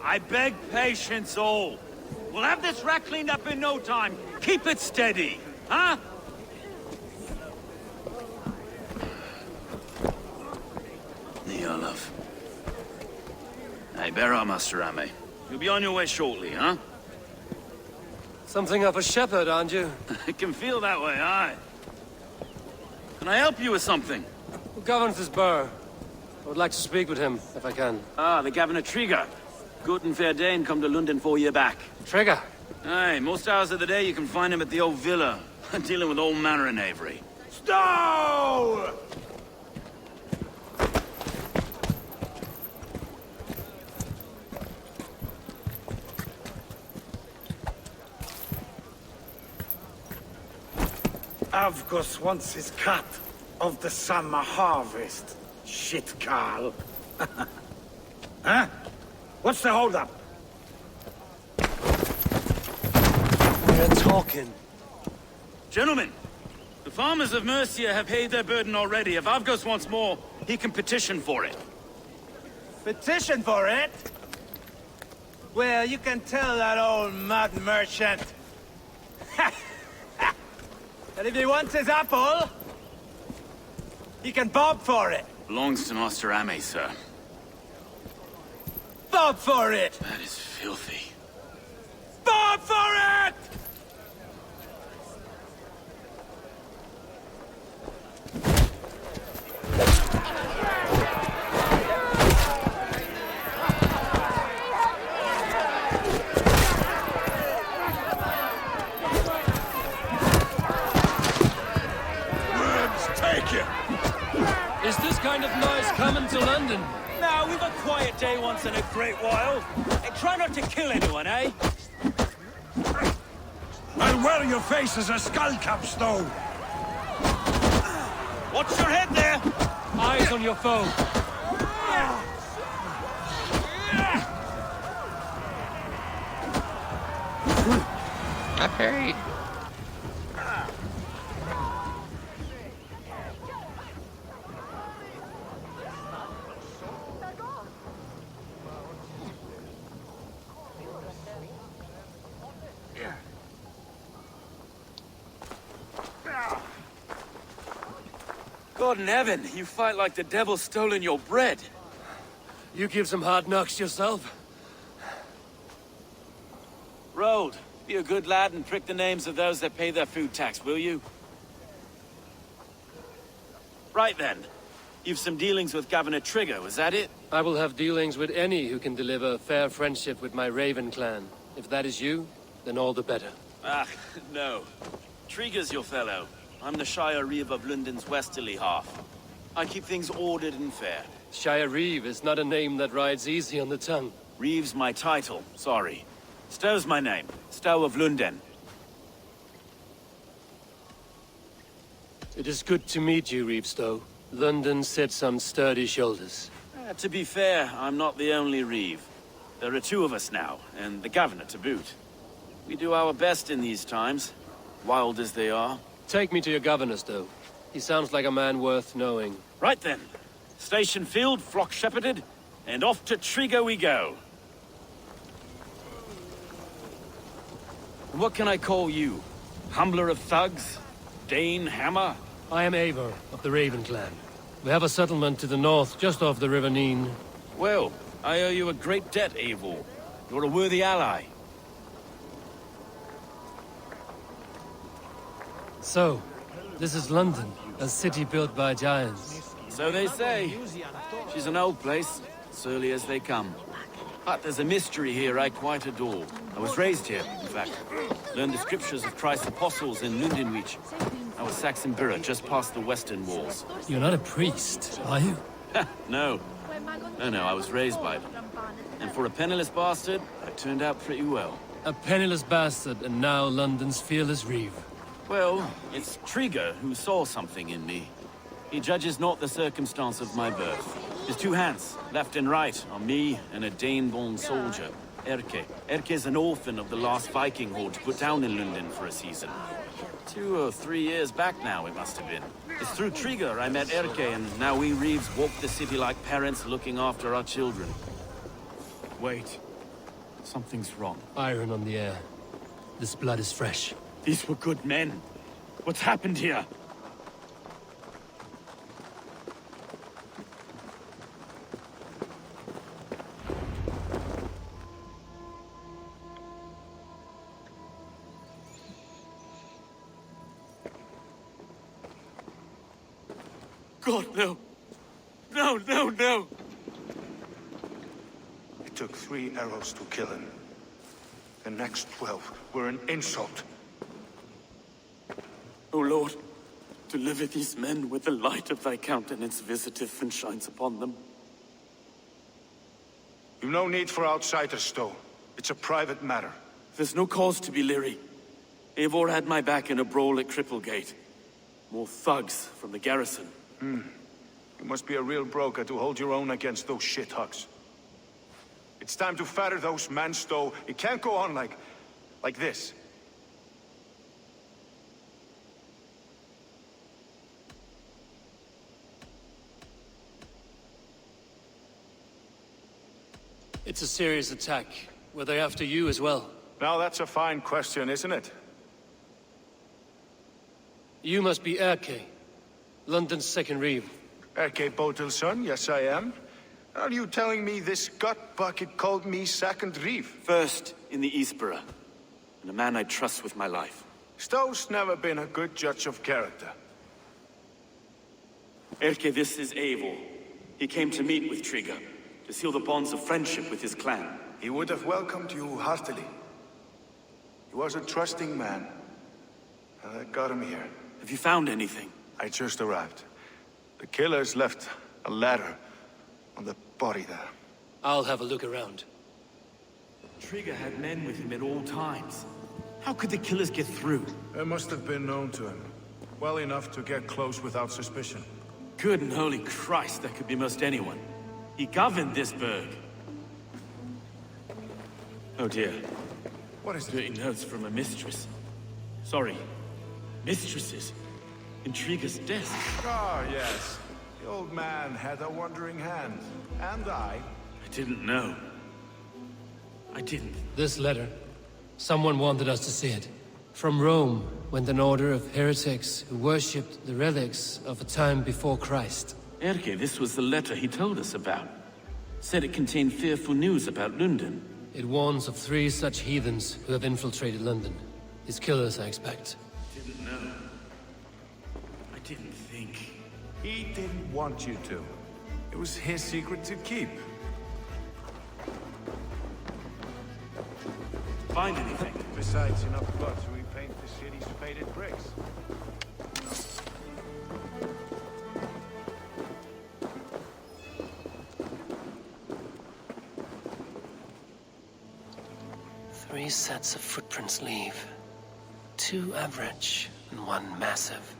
I beg patience, all. We'll have this wreck cleaned up in no time. Keep it steady, huh? Niolov. Hey, bear up, Master Ame. You'll be on your way shortly, huh? Something of a shepherd, aren't you? It can feel that way, aye. Can I help you with something? Who governs this burr? I would like to speak with him, if I can. Ah, the Governor Trigger. Good and fair Dane come to London 4 year back. Trigger? Aye, most hours of the day you can find him at the old villa, dealing with all manner in Avery. Stow! Avgos wants his cut of the summer harvest. Shit, Carl. Huh? What's the holdup? We're talking. Gentlemen, the farmers of Mercia have paid their burden already. If Avgos wants more, he can petition for it. Petition for it? Well, you can tell that old mud merchant. That if he wants his apple, he can bob for it. Belongs to Master Ame, sir. Bob for it! That is filthy. Bob for it! Is this kind of noise coming to London? Now, we've a quiet day once in a great while. And try not to kill anyone, eh? I'll wear your face as a skull cap, Stowe. Watch your head there! Eyes on your foe. I parried. God in heaven, you fight like the devil's stolen your bread. You give some hard knocks yourself. Road, be a good lad and prick the names of those that pay their food tax, will you? Right then. You've some dealings with Governor Trigger, was that it? I will have dealings with any who can deliver fair friendship with my Raven clan. If that is you, then all the better. Ah, no. Trigger's your fellow. I'm the Shire Reeve of London's westerly half. I keep things ordered and fair. Shire Reeve is not a name that rides easy on the tongue. Reeve's my title, sorry. Stow's my name. Stow of London. It is good to meet you, Reeve Stow. London sits on sturdy shoulders. To be fair, I'm not the only Reeve. There are two of us now, and the governor to boot. We do our best in these times, wild as they are. Take me to your governor, Stow. He sounds like a man worth knowing. Right then. Station filled, flock shepherded, and off to Trigger we go. And what can I call you? Humbler of thugs? Dane Hammer? I am Eivor of the Raven clan. We have a settlement to the north, just off the River Neen. Well, I owe you a great debt, Eivor. You're a worthy ally. So, this is London, a city built by giants. So they say. She's an old place, surly as they come. But there's a mystery here I quite adore. I was raised here, in fact. Learned the scriptures of Christ's apostles in Lundenwich. I was Saxon Borough, just past the western walls. You're not a priest, are you? No. No, I was raised by them. And for a penniless bastard, I turned out pretty well. A penniless bastard, and now London's fearless Reeve. Well, it's Trigger who saw something in me. He judges not the circumstance of my birth. His two hands, left and right, are me and a Dane-born soldier, Erke. Erke's an orphan of the last Viking horde put down in London for a season. 2 or 3 years back now, it must have been. It's through Trigger I met Erke, and now we Reeves walk the city like parents looking after our children. Wait. Something's wrong. Iron on the air. This blood is fresh. These were good men. What's happened here? God, no. No. It took 3 arrows to kill him. The next 12 were an insult. O Lord, deliver these men with the light of thy countenance visiteth and shines upon them. You've no need for outsiders, Stowe. It's a private matter. There's no cause to be leery. Eivor had my back in a brawl at Cripplegate. More thugs from the garrison. You must be a real broker to hold your own against those shithugs. It's time to fetter those men, Stowe. It can't go on like this. It's a serious attack. Were they after you as well? Now that's a fine question, isn't it? You must be Erke, London's second reeve. Erke Botel's son, yes I am. Are you telling me this gut bucket called me second reeve? First in the Eastborough, and a man I trust with my life. Stowe's never been a good judge of character. Erke, this is Eivor. He came to meet with Trigger, to seal the bonds of friendship with his clan. He would have welcomed you heartily. He was a trusting man. And I got him here. Have you found anything? I just arrived. The killers left a letter on the body there. I'll have a look around. Trigger had men with him at all times. How could the killers get through? They must have been known to him. Well enough to get close without suspicion. Good and holy Christ, that could be most anyone. He governed this burg. Oh dear. What is dirty notes from a mistress? Sorry, mistresses. In Trigger's desk. Ah, yes. The old man had a wandering hand. And I didn't know. I didn't. This letter. Someone wanted us to see it. From Rome went an order of heretics who worshipped the relics of a time before Christ. Erke, this was the letter he told us about. Said it contained fearful news about London. It warns of 3 such heathens who have infiltrated London. His killers, I expect. Didn't know. I didn't think. He didn't want you to. It was his secret to keep. Find anything? Besides, enough blood to repaint the city's faded bricks. Three sets of footprints leave. 2 average and 1 massive.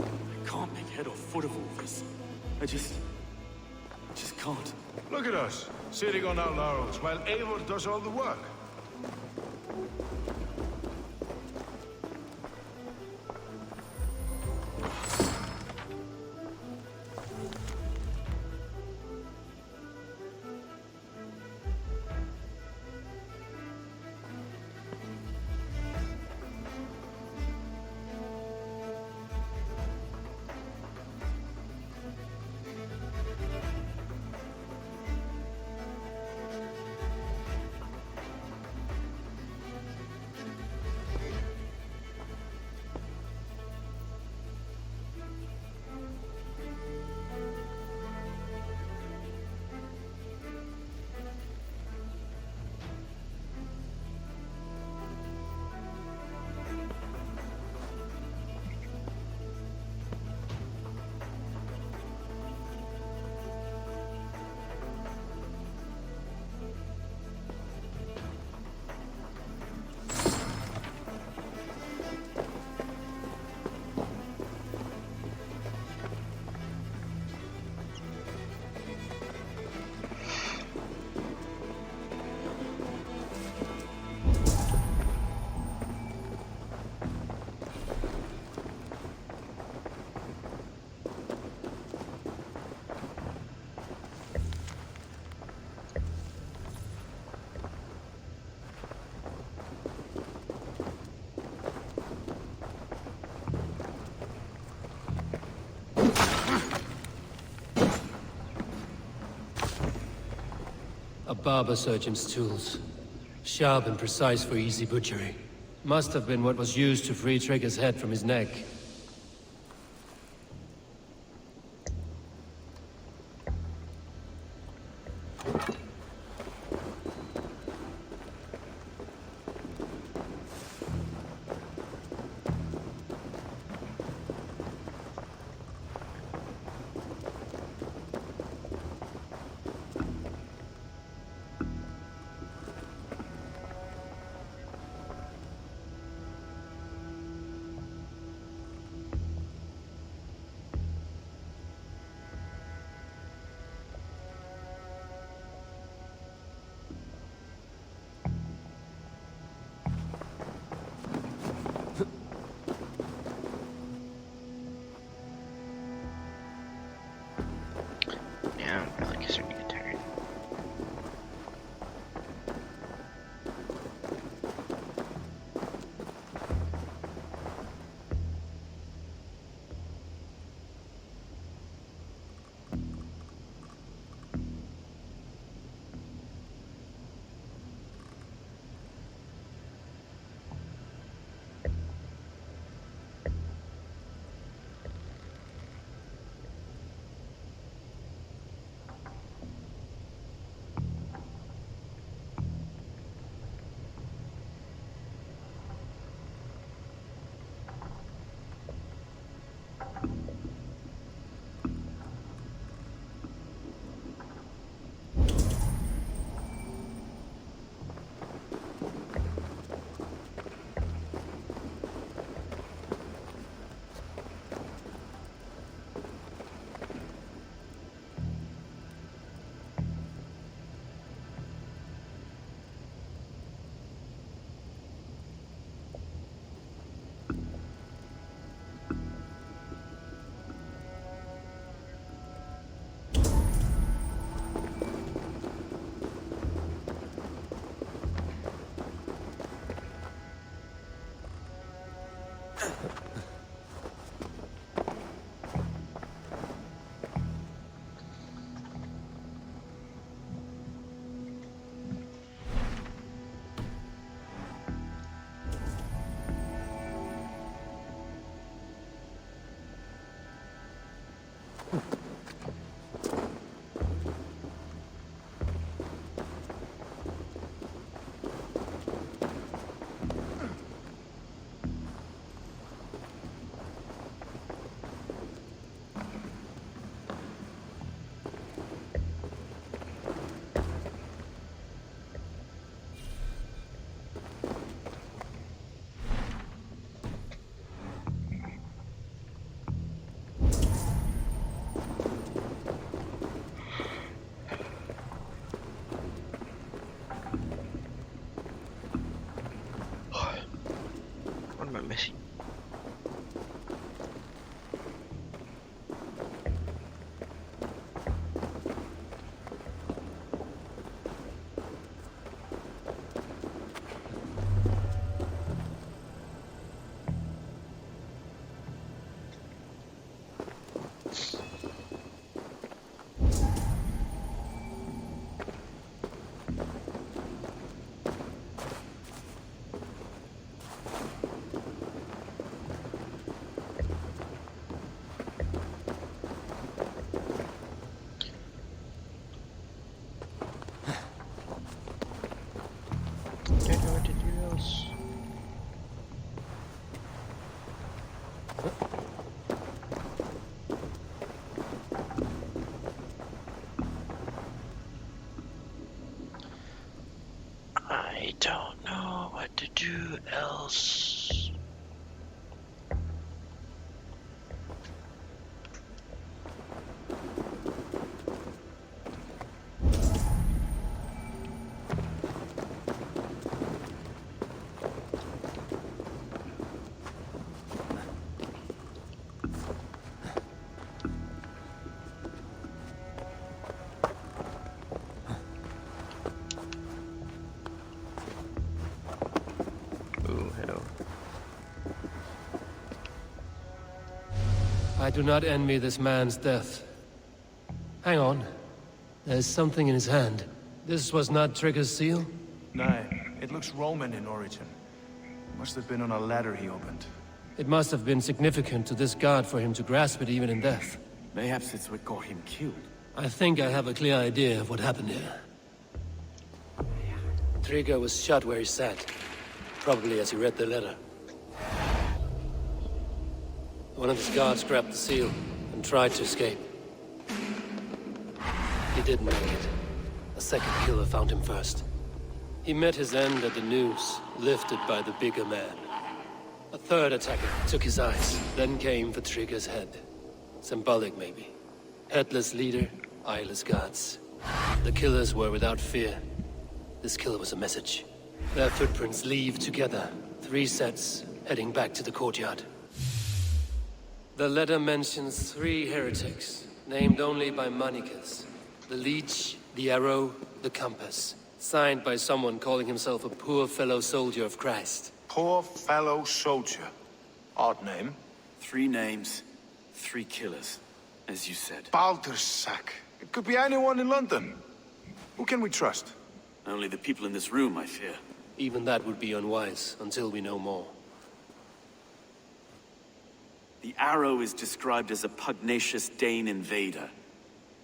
I can't make head or foot of all this. I just can't. Look at us, sitting on our laurels while Eivor does all the work. A barber surgeon's tools. Sharp and precise for easy butchery. Must have been what was used to free Trigger's head from his neck. now. I feel like it's starting to get tired. What am I missing? I don't know what to do else. I do not envy this man's death. Hang on. There's something in his hand. This was not Trigger's seal? No, it looks Roman in origin. Must have been on a ladder he opened. It must have been significant to this god for him to grasp it even in death. Mayhaps it's what got him killed. I think I have a clear idea of what happened here. Trigger was shot where he sat. Probably as he read the letter. One of his guards grabbed the seal and tried to escape. He didn't make it. A second killer found him first. He met his end at the noose, lifted by the bigger man. A third attacker took his eyes, then came for Trigger's head. Symbolic, maybe. Headless leader, eyeless guards. The killers were without fear. This kill was a message. Their footprints leave together. 3 sets, heading back to the courtyard. The letter mentions 3 heretics, named only by Manicus. The leech, the arrow, the compass. Signed by someone calling himself a poor fellow soldier of Christ. Poor fellow soldier. Odd name. 3 names, 3 killers, as you said. Baldersack. It could be anyone in London. Who can we trust? Only the people in this room, I fear. Even that would be unwise, until we know more. The arrow is described as a pugnacious Dane invader.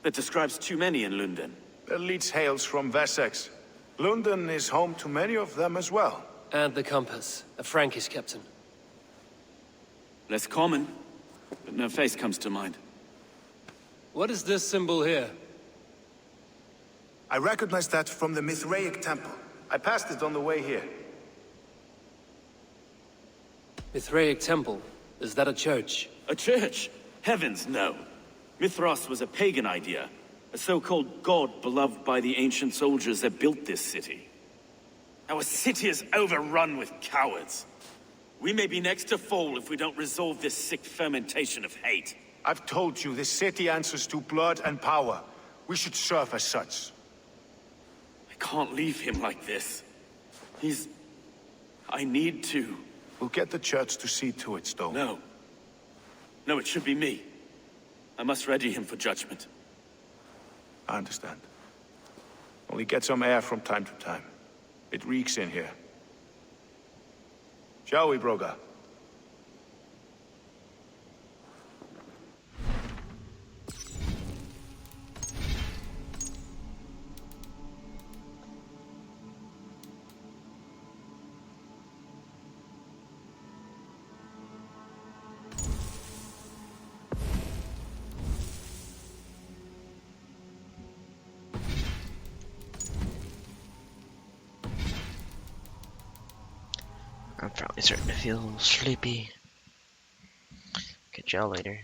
That describes too many in London. The leech hails from Wessex. London is home to many of them as well. And the compass, a Frankish captain. Less common, but no face comes to mind. What is this symbol here? I recognize that from the Mithraic temple. I passed it on the way here. Mithraic temple? Is that a church? A church? Heavens, no. Mithras was a pagan idea. A so-called god beloved by the ancient soldiers that built this city. Our city is overrun with cowards. We may be next to fall if we don't resolve this sick fermentation of hate. I've told you, this city answers to blood and power. We should serve as such. I can't leave him like this. I need to. We'll get the church to see to it, Stowe. No. No, it should be me. I must ready him for judgment. I understand. Only get some air from time to time. It reeks in here. Shall we, Broga? I'm probably starting to feel sleepy. Catch y'all later.